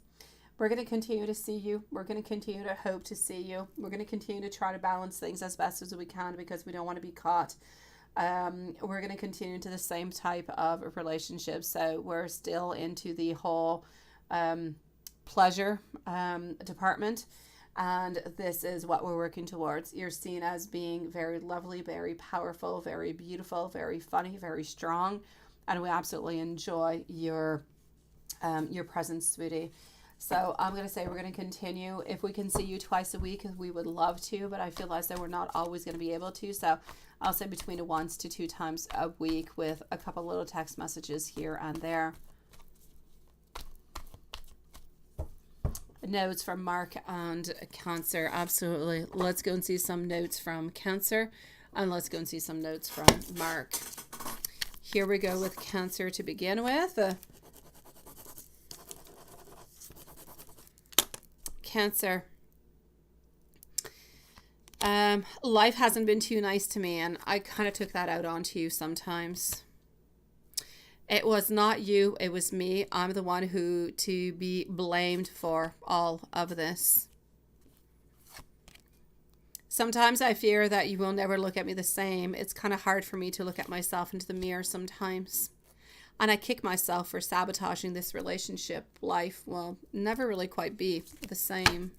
We're going to continue to see you. We're going to continue to hope to see you. We're going to continue to try to balance things as best as we can because we don't want to be caught. We're going to continue into the same type of relationship. So we're still into the whole pleasure department. And this is what we're working towards. You're seen as being very lovely, very powerful, very beautiful, very funny, very strong. And we absolutely enjoy your presence, sweetie. So I'm going to say we're going to continue. If we can see you twice a week, we would love to, but I feel as though we're not always going to be able to. So I'll say between 1 to 2 times a week with a couple little text messages here and there. Notes from Mark and Cancer. Absolutely. Let's go and see some notes from Cancer, and let's go and see some notes from Mark. Here we go with Cancer to begin with. Cancer. Life hasn't been too nice to me, and I kind of took that out onto you sometimes. It was not you, it was me. I'm the one who to be blamed for all of this. Sometimes I fear that you will never look at me the same. It's kind of hard for me to look at myself into the mirror sometimes. And I kick myself for sabotaging this relationship. Life will never really quite be the same.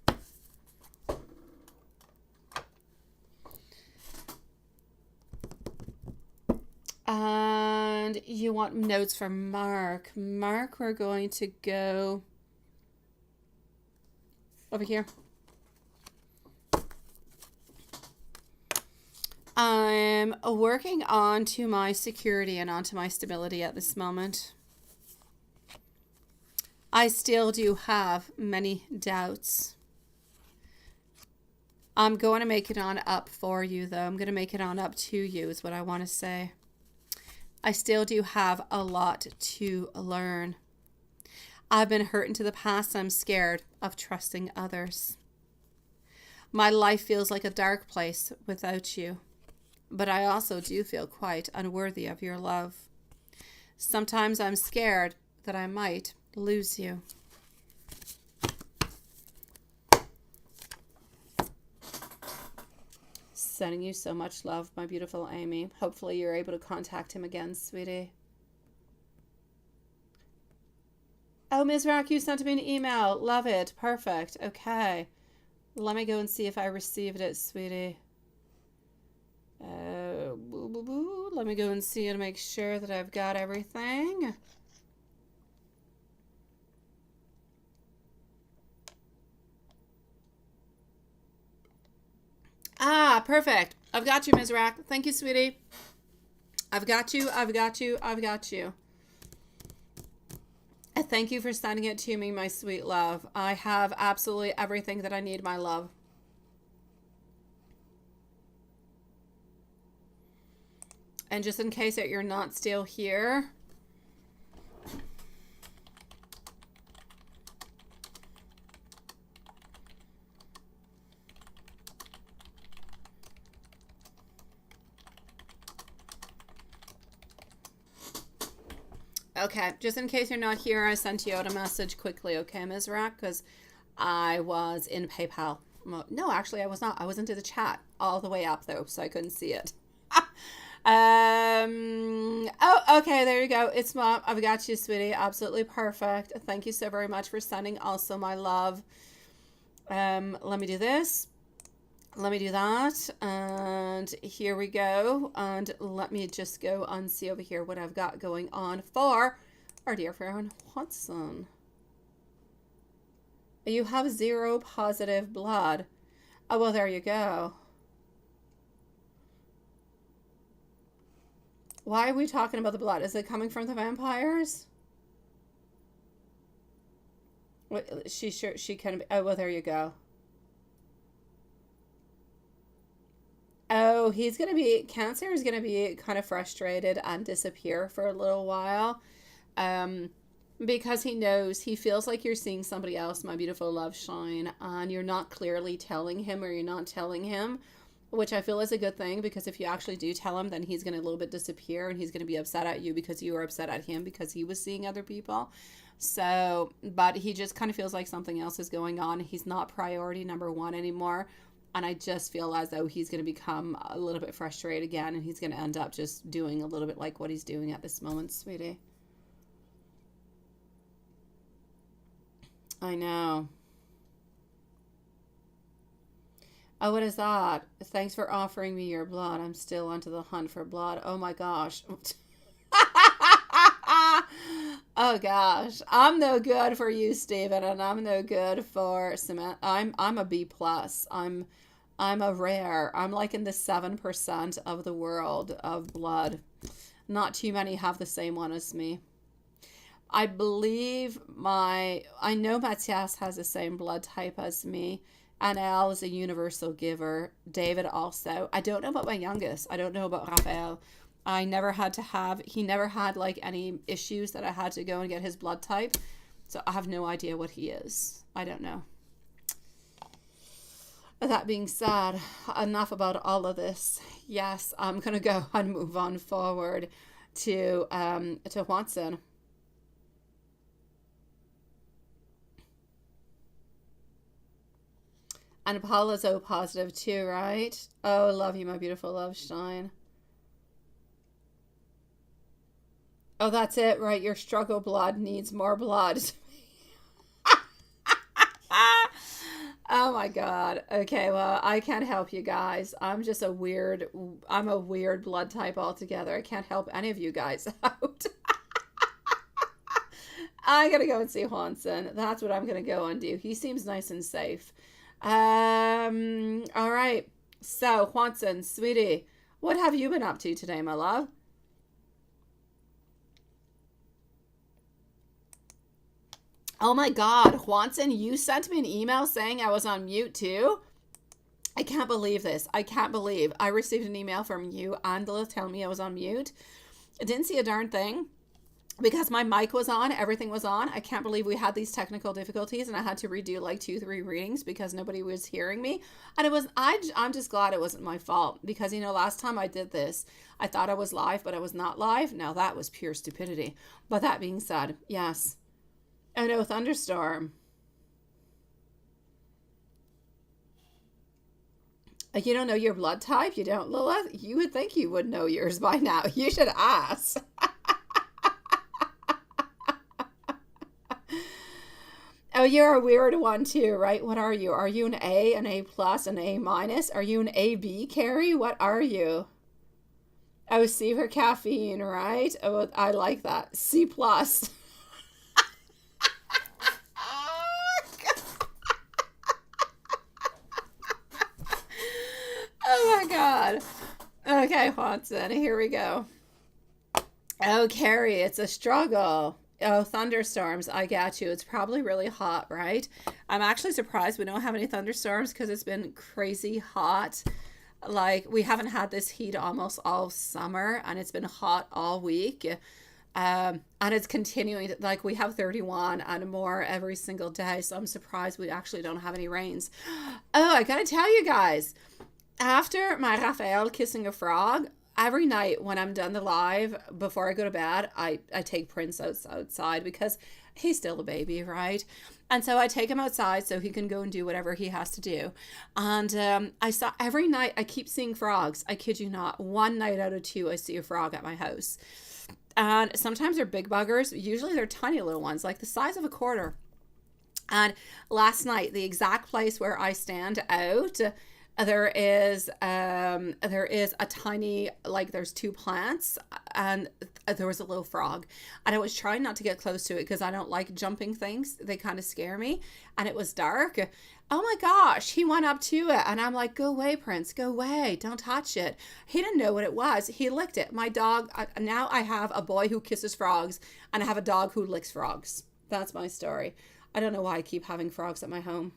And you want notes from Mark. Mark, we're going to go over here. I'm working on to my security and onto my stability at this moment. I still do have many doubts. I'm going to make it on up for you, though. I'm going to make it on up to you is what I want to say. I still do have a lot to learn. I've been hurt into the past. I'm scared of trusting others. My life feels like a dark place without you. But I also do feel quite unworthy of your love. Sometimes I'm scared that I might lose you. Sending you so much love, my beautiful Amy. Hopefully you're able to contact him again, sweetie. Oh, Ms. Rock, you sent me an email. Love it. Perfect. Okay. Let me go and see if I received it, sweetie. Let me go and see and make sure that I've got everything. Ah, perfect. I've got you, Ms. Rack. Thank you, sweetie. I've got you. I've got you. I've got you. Thank you for sending it to me, my sweet love. I have absolutely everything that I need, my love. And just in case that you're not still here, okay, just in case you're not here, I sent you out a message quickly, okay, Ms. Rack? Because I was in PayPal. No, actually, I was not. I was into the chat all the way up, though, so I couldn't see it. Oh, okay, there you go. It's Mom. I've got you, sweetie. Absolutely perfect. Thank you so very much for sending also my love. Let me do this. Let me do that. And here we go. And let me just go and see over here what I've got going on for our dear friend Watson. You have 0 positive blood. Oh, well, there you go. Why are we talking about the blood? Is it coming from the vampires? She can be. Oh, well, there you go. Oh, he's going to be, Cancer is going to be kind of frustrated and disappear for a little while. Because he feels like you're seeing somebody else, my beautiful love shine, and you're not clearly telling him, or you're not telling him, which I feel is a good thing, because if you actually do tell him, then he's going to a little bit disappear, and he's going to be upset at you because you were upset at him because he was seeing other people. So, but he just kind of feels like something else is going on. He's not priority number 1 anymore. And I just feel as though he's going to become a little bit frustrated again, and he's going to end up just doing a little bit like what he's doing at this moment, sweetie. I know. Oh, what is that? Thanks for offering me your blood. I'm still onto the hunt for blood. Oh my gosh. Oh gosh. I'm no good for you, Stephen, and I'm no good for Samantha. I'm a B+. I'm a rare. I'm like in the 7% of the world of blood. Not too many have the same one as me. I believe I know Matthias has the same blood type as me. And Al is a universal giver. David also. I don't know about my youngest. I don't know about Raphael. He never had like any issues that I had to go and get his blood type. So I have no idea what he is. I don't know. That being said, enough about all of this. Yes, I'm going to go and move on forward to Watson. And Paula's O positive too, right? Oh, love you, my beautiful love shine. Oh, that's it, right? Your struggle blood needs more blood. Oh my God. Okay, well, I can't help you guys. I'm a weird blood type altogether. I can't help any of you guys out. I gotta go and see Hanson. That's what I'm gonna go and do. He seems nice and safe. All right. So, Juanson, sweetie, what have you been up to today, my love? Oh my God, Juanson, you sent me an email saying I was on mute too? I can't believe this. I can't believe I received an email from you, Angela, telling me I was on mute. I didn't see a darn thing. because my mic was on, everything was on. I can't believe we had these technical difficulties and I had to redo like 2-3 readings because nobody was hearing me. And I'm just glad it wasn't my fault, because, you know, last time I did this, I thought I was live, but I was not live. Now that was pure stupidity. But that being said, yes. Oh no, thunderstorm. You don't know your blood type? You don't, Lilith? You would think you would know yours by now. You should ask. Oh, you're a weird one too, right? What are you? Are you an A, an A plus, an A minus? Are you an AB, Carrie? What are you? Oh, C for caffeine, right? Oh, I like that. C plus. Oh my God. Okay, Watson, here we go. Oh, Carrie, it's a struggle. Oh, thunderstorms. I got you. It's probably really hot, right? I'm actually surprised we don't have any thunderstorms because it's been crazy hot. Like, we haven't had this heat almost all summer, and it's been hot all week. And it's continuing. Like, we have 31 and more every single day. So I'm surprised we actually don't have any rains. Oh, I gotta tell you guys, after my Raphael kissing a frog, every night when I'm done the live, before I go to bed, I take Prince outside because he's still a baby, right? And so I take him outside so he can go and do whatever he has to do. And I saw every night, I keep seeing frogs. I kid you not. One night out of 2, I see a frog at my house. And sometimes they're big buggers. Usually they're tiny little ones, like the size of a quarter. And last night, the exact place where I stand out, there is a tiny, like, there's 2 plants, and there was a little frog, and I was trying not to get close to it because I don't like jumping things. They kind of scare me, and it was dark. Oh my gosh, he went up to it, and I'm like, go away, Prince, go away, don't touch it. He didn't know what it was. He licked it. My dog, now I have a boy who kisses frogs, and I have a dog who licks frogs. That's my story. I don't know why I keep having frogs at my home.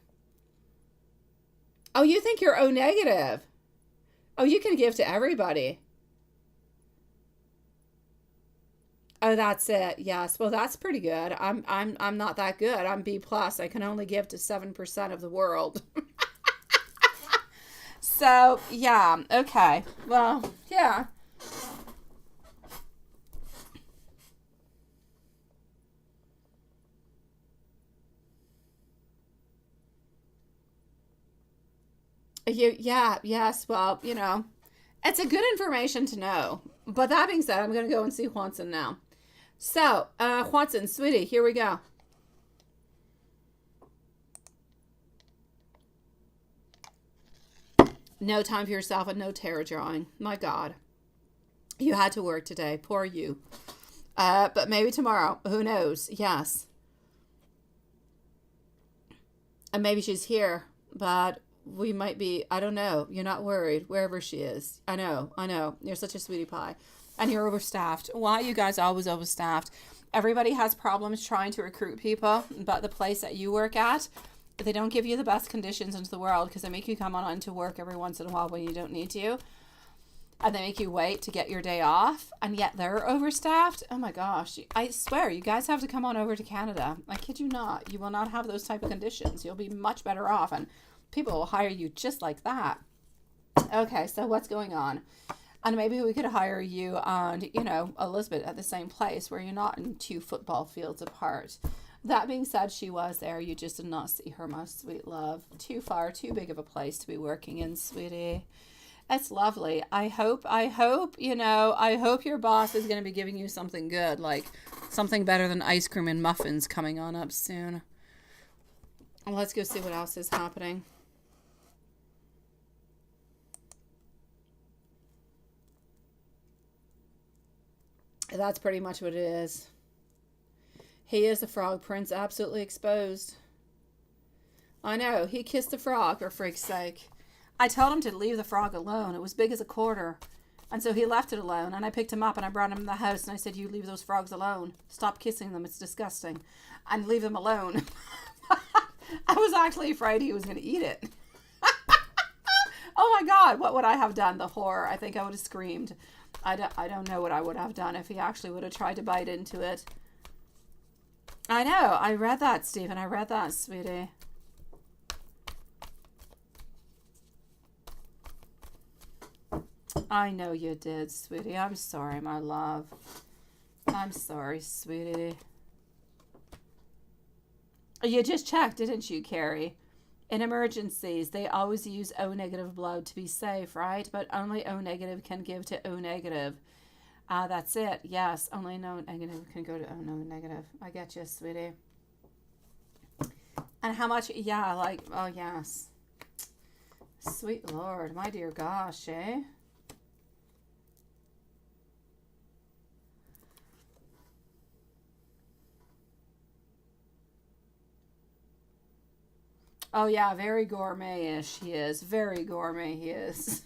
Oh, you think you're O negative? Oh, you can give to everybody. Oh, that's it. Yes. Well, that's pretty good. I'm not that good. I'm B plus. I can only give to 7% of the world. So yeah. Okay. Well, yeah. Yes. Well, you know, it's a good information to know. But that being said, I'm going to go and see Juanson now. So, Juanson, sweetie, here we go. No time for yourself and no tarot drawing. My God. You had to work today. Poor you. But maybe tomorrow. Who knows? Yes. And maybe she's here, but we might be, I don't know. You're not worried wherever she is. I know. You're such a sweetie pie. And you're overstaffed. Why are you guys always overstaffed? Everybody has problems trying to recruit people, but the place that you work at, they don't give you the best conditions into the world because they make you come on into work every once in a while when you don't need to. And they make you wait to get your day off. And yet they're overstaffed. Oh my gosh. I swear, you guys have to come on over to Canada. I kid you not. You will not have those type of conditions. You'll be much better off. And people will hire you just like that. Okay, so what's going on? And maybe we could hire you and, you know, Elizabeth at the same place where you're not in 2 football fields apart. That being said, she was there. You just did not see her, my sweet love. Too far, too big of a place to be working in, sweetie. It's lovely. I hope, you know, I hope your boss is going to be giving you something good, like something better than ice cream and muffins coming on up soon. Let's go see what else is happening. That's pretty much what it is. He is the frog prince, absolutely exposed. I know, he kissed the frog, for freak's sake. I told him to leave the frog alone. It was big as a quarter. And so he left it alone. And I picked him up and I brought him in the house and I said, you leave those frogs alone. Stop kissing them. It's disgusting. And leave them alone. I was actually afraid he was going to eat it. Oh my God, what would I have done? The horror. I think I would have screamed. I don't know what I would have done if he actually would have tried to bite into it. I know. I read that, Stephen. I read that, sweetie. I know you did, sweetie. I'm sorry, my love. I'm sorry, sweetie. You just checked, didn't you, Carrie? In emergencies, they always use O negative blood to be safe, right? But only O negative can give to O negative. That's it. Yes, only no negative can go to O no negative. I get you, sweetie. And how much? Yeah, like, oh, yes. Sweet Lord, my dear gosh, eh? Oh, yeah, very gourmet-ish he is. Very gourmet he is.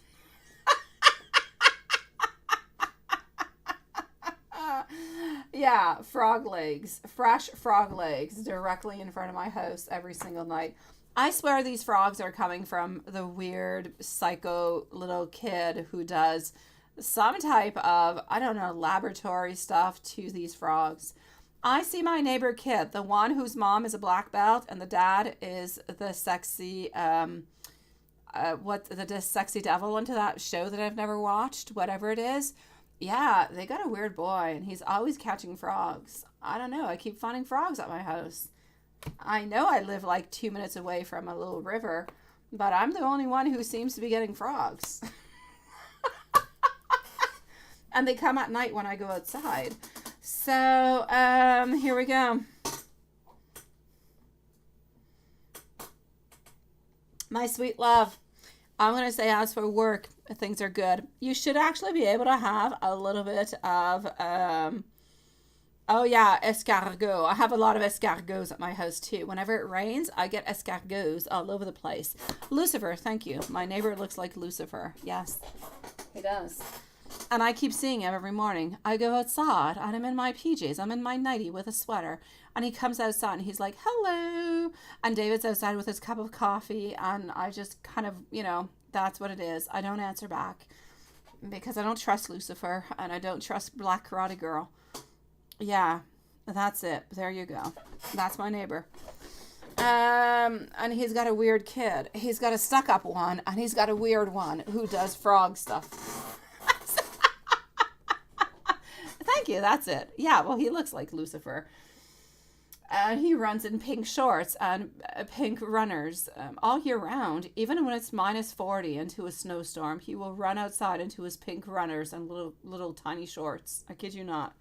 Yeah, frog legs. Fresh frog legs directly in front of my house every single night. I swear these frogs are coming from the weird psycho little kid who does some type of, I don't know, laboratory stuff to these frogs. I see my neighbor kid, the one whose mom is a black belt and the dad is the sexy, the sexy devil into that show that I've never watched, whatever it is. Yeah, they got a weird boy and he's always catching frogs. I don't know. I keep finding frogs at my house. I know I live like 2 minutes away from a little river, but I'm the only one who seems to be getting frogs. And they come at night when I go outside. So, here we go. My sweet love, I'm going to say as for work, things are good. You should actually be able to have a little bit of, oh yeah, escargot. I have a lot of escargots at my house too. Whenever it rains, I get escargots all over the place. Lucifer, thank you. My neighbor looks like Lucifer. Yes, he does. And I keep seeing him every morning. I go outside and I'm in my PJs. I'm in my nightie with a sweater. And he comes outside and he's like, hello. And David's outside with his cup of coffee. And I just kind of, you know, that's what it is. I don't answer back because I don't trust Lucifer and I don't trust Black Karate Girl. Yeah, that's it. There you go. That's my neighbor. And he's got a weird kid. He's got a stuck-up one and he's got a weird one who does frog stuff. Thank you. That's it. Yeah, well, he looks like Lucifer. He runs in pink shorts and pink runners all year round. Even when it's minus 40 into a snowstorm, he will run outside into his pink runners and little tiny shorts. I kid you not.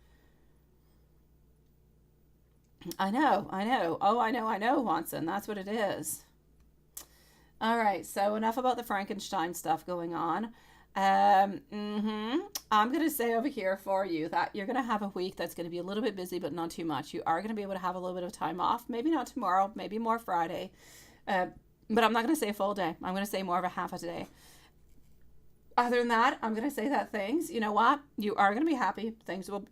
I know. Oh, I know, Watson. That's what it is. All right, so enough about the Frankenstein stuff going on. I'm going to say over here for you that you're going to have a week that's going to be a little bit busy, but not too much. You are going to be able to have a little bit of time off. Maybe not tomorrow, maybe more Friday. But I'm not going to say a full day. I'm going to say more of a half a day. Other than that, I'm going to say that things, you know what? You are going to be happy. Things will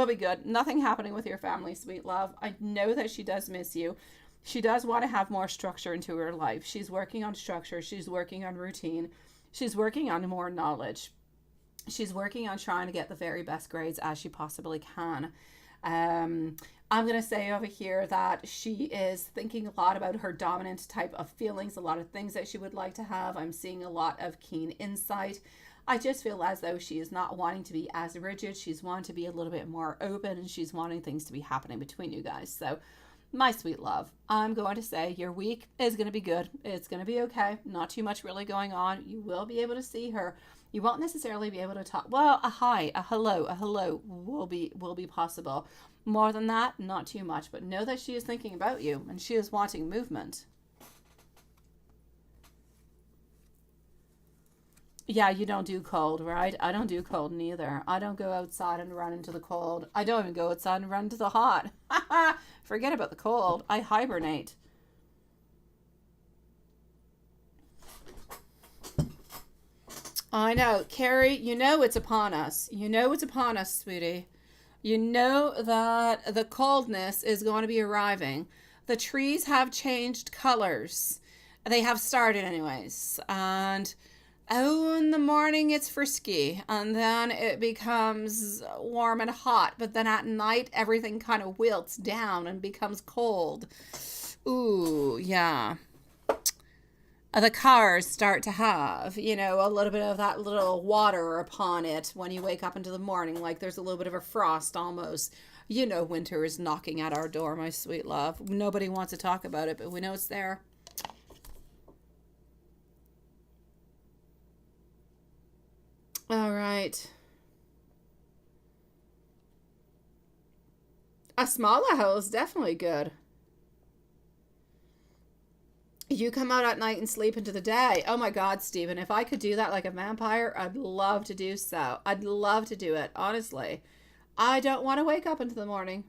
be good. Nothing happening with your family, sweet love. I know that she does miss you. She does want to have more structure into her life. She's working on structure. She's working on routine. She's working on more knowledge. She's working on trying to get the very best grades as she possibly can. I'm going to say over here that she is thinking a lot about her dominant type of feelings, a lot of things that she would like to have. I'm seeing a lot of keen insight. I just feel as though she is not wanting to be as rigid. She's wanting to be a little bit more open and she's wanting things to be happening between you guys. So my sweet love, I'm going to say your week is going to be good. It's going to be okay. Not too much really going on. You will be able to see her. You won't necessarily be able to talk. Well, a hi, a hello will be possible. More than that, not too much. But know that she is thinking about you and she is wanting movement. Yeah, you don't do cold, right? I don't do cold neither. I don't go outside and run into the cold. I don't even go outside and run into the hot. Forget about the cold. I hibernate. I know. Carrie, you know it's upon us. You know it's upon us, sweetie. You know that the coldness is going to be arriving. The trees have changed colors. They have started anyways. And Oh, in the morning it's frisky, and then it becomes warm and hot, but then at night everything kind of wilts down and becomes cold. Ooh, yeah. The cars start to have, a little bit of that little water upon it when you wake up into the morning, like there's a little bit of a frost almost. Winter is knocking at our door, my sweet love. Nobody wants to talk about it, but we know it's there. All right. A smaller house is definitely good. You come out at night and sleep into the day. Oh my God, Stephen, if I could do that like a vampire, I'd love to do so. I'd love to do it, honestly. I don't want to wake up into the morning.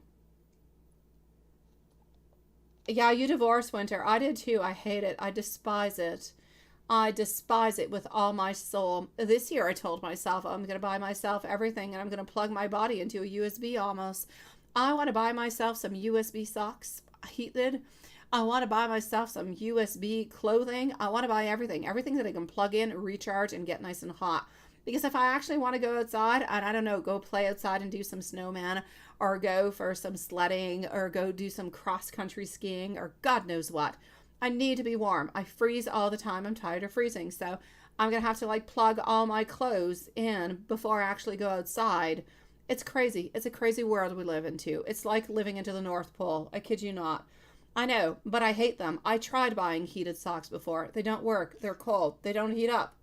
Yeah, you divorced Winter. I did too. I hate it. I despise it. I despise it with all my soul. This year I told myself I'm going to buy myself everything and I'm going to plug my body into a USB almost. I want to buy myself some USB socks, heated. I want to buy myself some USB clothing. I want to buy everything that I can plug in, recharge, and get nice and hot. Because if I actually want to go outside and, I don't know, go play outside and do some snowman or go for some sledding or go do some cross-country skiing or God knows what, I need to be warm. I freeze all the time. I'm tired of freezing. So I'm going to have to like plug all my clothes in before I actually go outside. It's crazy. It's a crazy world we live into. It's like living into the North Pole. I kid you not. I know, but I hate them. I tried buying heated socks before. They don't work. They're cold. They don't heat up.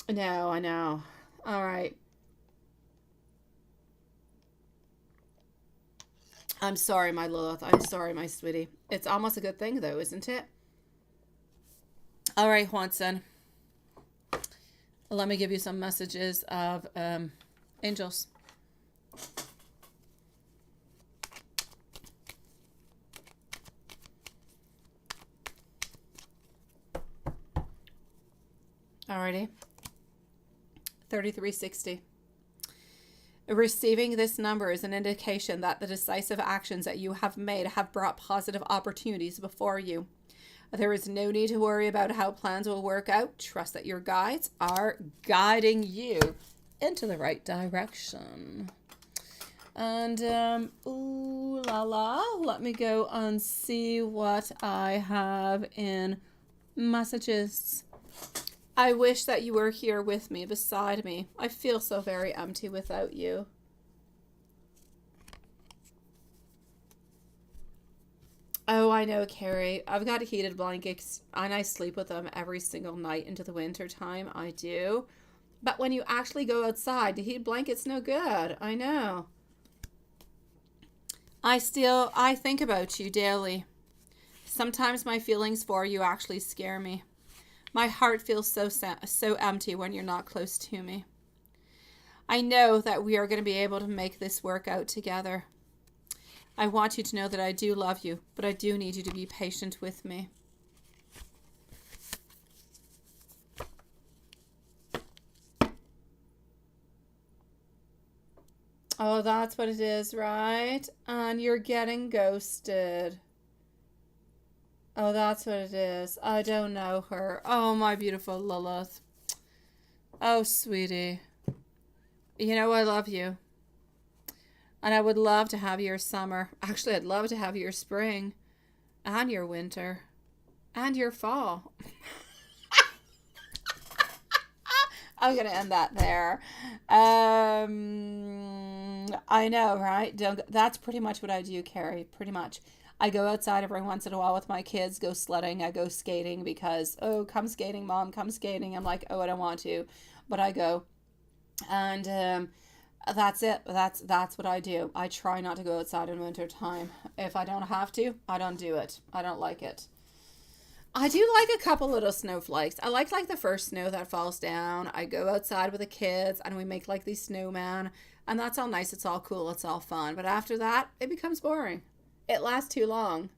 No, I know. All right. I'm sorry, my Lilith. I'm sorry, my sweetie. It's almost a good thing, though, isn't it? All right, Juanson. Let me give you some messages of angels. Alrighty. 3360. Receiving this number is an indication that the decisive actions that you have made have brought positive opportunities before you. There is no need to worry about how plans will work out. Trust that your guides are guiding you into the right direction. And, ooh la la, let me go and see what I have in messages. I wish that you were here with me, beside me. I feel so very empty without you. Oh, I know, Carrie. I've got heated blankets, and I sleep with them every single night into the winter time. I do. But when you actually go outside, the heated blanket's no good. I know. I think about you daily. Sometimes my feelings for you actually scare me. My heart feels so empty when you're not close to me. I know that we are going to be able to make this work out together. I want you to know that I do love you, but I do need you to be patient with me. Oh, that's what it is, right? And you're getting ghosted. Oh, that's what it is. I don't know her. Oh, my beautiful Lilith. Oh, sweetie. You know I love you. And I would love to have your summer. Actually, I'd love to have your spring. And your winter. And your fall. I'm going to end that there. I know, right? That's pretty much what I do, Carrie. Pretty much. I go outside every once in a while with my kids, go sledding, I go skating because, oh, come skating, Mom, come skating. I'm like, oh, I don't want to, but I go. And that's it. That's what I do. I try not to go outside in winter time. If I don't have to, I don't do it. I don't like it. I do like a couple little snowflakes. I like the first snow that falls down. I go outside with the kids and we make like these snowmen. And that's all nice. It's all cool. It's all fun. But after that, it becomes boring. It lasts too long.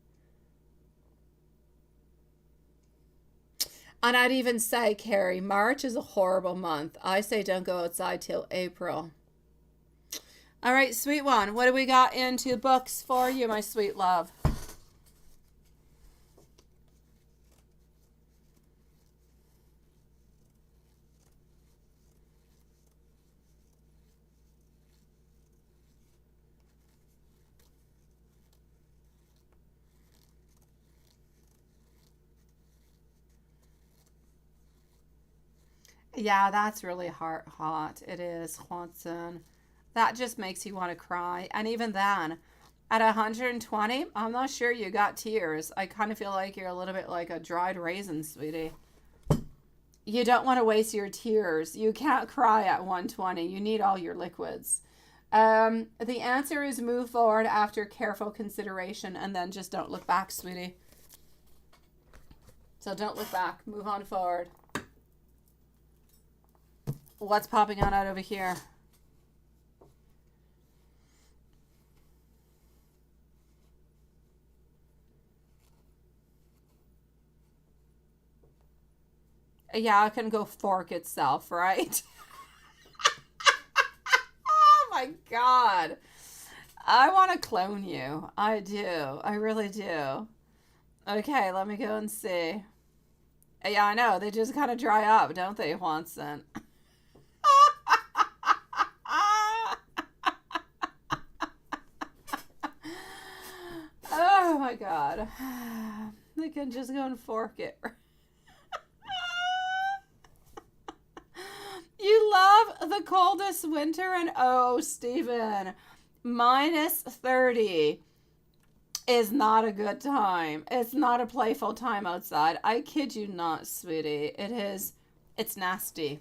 And I'd even say, Carrie, March is a horrible month. I say don't go outside till April. All right, sweet one. What do we got into books for you, my sweet love? Yeah, that's really hot. It is, Juanson. That just makes you want to cry. And even then, at 120, I'm not sure you got tears. I kind of feel like you're a little bit like a dried raisin, sweetie. You don't want to waste your tears. You can't cry at 120. You need all your liquids. The answer is move forward after careful consideration and then just don't look back, sweetie. So don't look back. Move on forward. What's popping on out over here? Yeah, it can go fork itself, right? Oh my God. I want to clone you. I do. I really do. Okay, let me go and see. Yeah, I know. They just kind of dry up, don't they, Juanson? Oh my God. They can just go and fork it. You love the coldest winter, and oh, Stephen, -30 is not a good time. It's not a playful time outside. I kid you not, sweetie. It is, it's nasty.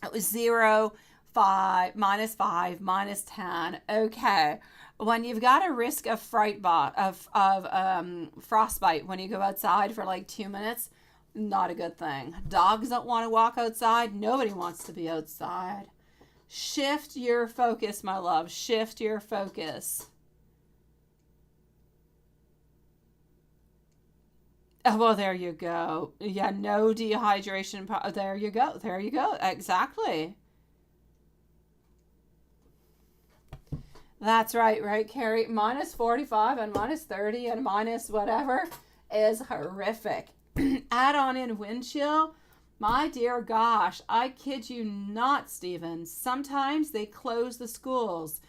It was 0, 5, -5, -10. Okay. When you've got a risk of frostbite when you go outside for like 2 minutes, not a good thing. Dogs don't want to walk outside. Nobody wants to be outside. Shift your focus, my love. Shift your focus. Oh, well, there you go. Yeah, no dehydration. There you go. There you go. Exactly. That's right, Carrie? -45 and -30 and minus whatever is horrific. Add on in wind chill. My dear gosh, I kid you not, Stephen. Sometimes they close the schools.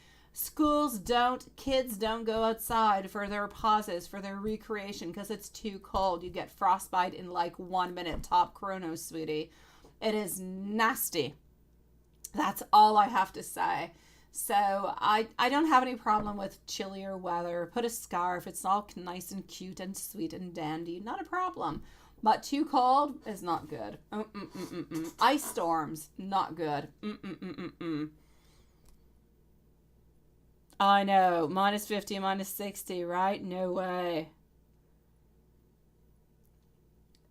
Kids don't go outside for their pauses, for their recreation, because it's too cold. You get frostbite in like 1 minute top chrono, sweetie. It is nasty. That's all I have to say. So I don't have any problem with chillier weather. Put a scarf. It's all nice and cute and sweet and dandy. Not a problem. But too cold is not good. Ice storms, not good. I know. -50, -60, right? No way.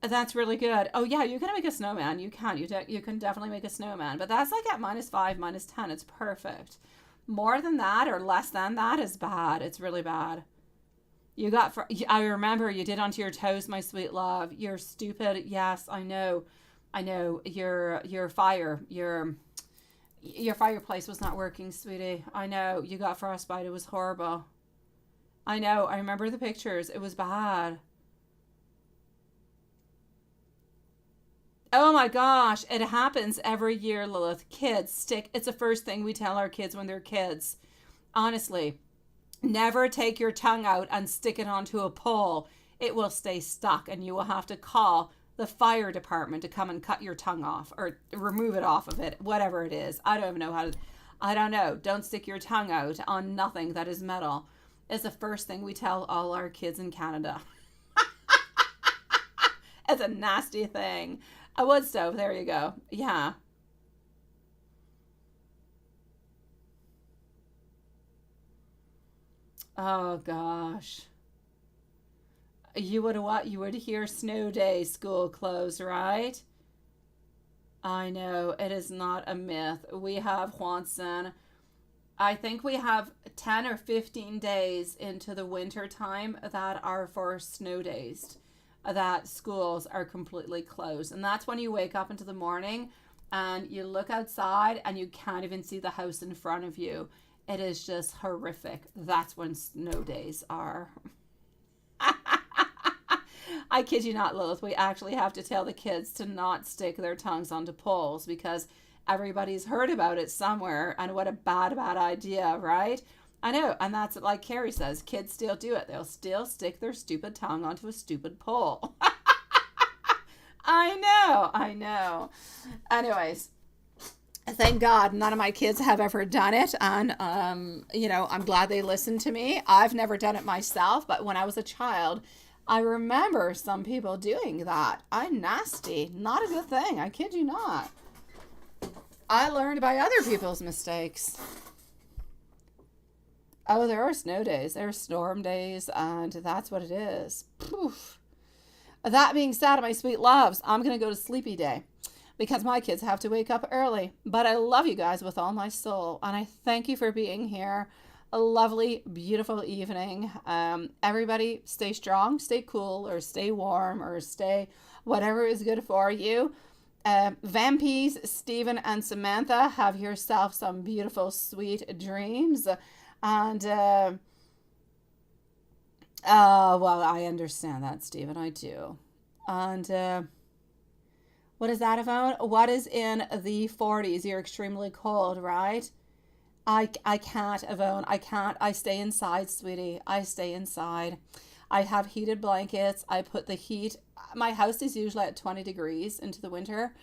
That's really good. Oh yeah, you can make a snowman. You can. You can definitely make a snowman. But that's like at -5, -10. It's perfect. More than that or less than that is bad. It's really bad. You got for I remember you did onto your toes, my sweet love. You're stupid. Yes, I know. I know. Your fireplace was not working, sweetie. I know. You got frostbite. It was horrible. I know. I remember the pictures. It was bad. Oh my gosh, it happens every year, Lilith. Kids stick. It's the first thing we tell our kids when they're kids. Honestly, never take your tongue out and stick it onto a pole. It will stay stuck and you will have to call the fire department to come and cut your tongue off or remove it off of it, whatever it is. I don't even know how to, I don't know. Don't stick your tongue out on nothing that is metal. It's the first thing we tell all our kids in Canada. It's a nasty thing. A wood stove, there you go. Yeah. Oh gosh. You would what? You would hear snow day, school closed, right? I know it is not a myth. We have Juanson. I think we have 10 or 15 days into the winter time that are for snow days, that schools are completely closed. And that's when you wake up into the morning and you look outside and you can't even see the house in front of you. It is just horrific. That's when snow days are. I kid you not, Lilith. We actually have to tell the kids to not stick their tongues onto poles because everybody's heard about it somewhere, and what a bad idea, right? I know, and that's like Carrie says, kids still do it. They'll still stick their stupid tongue onto a stupid pole. I know. Anyways, thank God none of my kids have ever done it. And, I'm glad they listened to me. I've never done it myself, but when I was a child, I remember some people doing that. I'm nasty. Not a good thing. I kid you not. I learned by other people's mistakes. Oh, there are snow days. There are storm days, and that's what it is. Poof. That being said, my sweet loves, I'm going to go to sleepy day because my kids have to wake up early. But I love you guys with all my soul, and I thank you for being here. A lovely, beautiful evening. Everybody stay strong, stay cool, or stay warm, or stay whatever is good for you. Vampies, Stephen and Samantha, have yourself some beautiful, sweet dreams. And, well, I understand that, Stephen. I do. And, what is that about? What is in the 40s? You're extremely cold, right? I can't, Yvonne. I can't. I stay inside, sweetie. I stay inside. I have heated blankets. I put the heat. My house is usually at 20 degrees into the winter.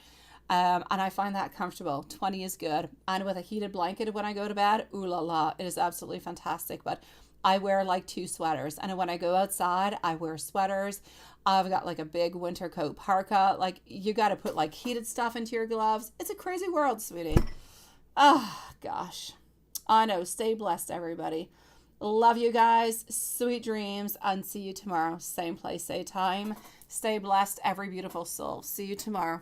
And I find that comfortable. 20 is good. And with a heated blanket when I go to bed, ooh la la, it is absolutely fantastic. But I wear like 2 sweaters. And when I go outside, I wear sweaters. I've got like a big winter coat parka. Like, you got to put like heated stuff into your gloves. It's a crazy world, sweetie. Oh, gosh. I know. Stay blessed, everybody. Love you guys. Sweet dreams. And see you tomorrow. Same place, same time. Stay blessed, every beautiful soul. See you tomorrow.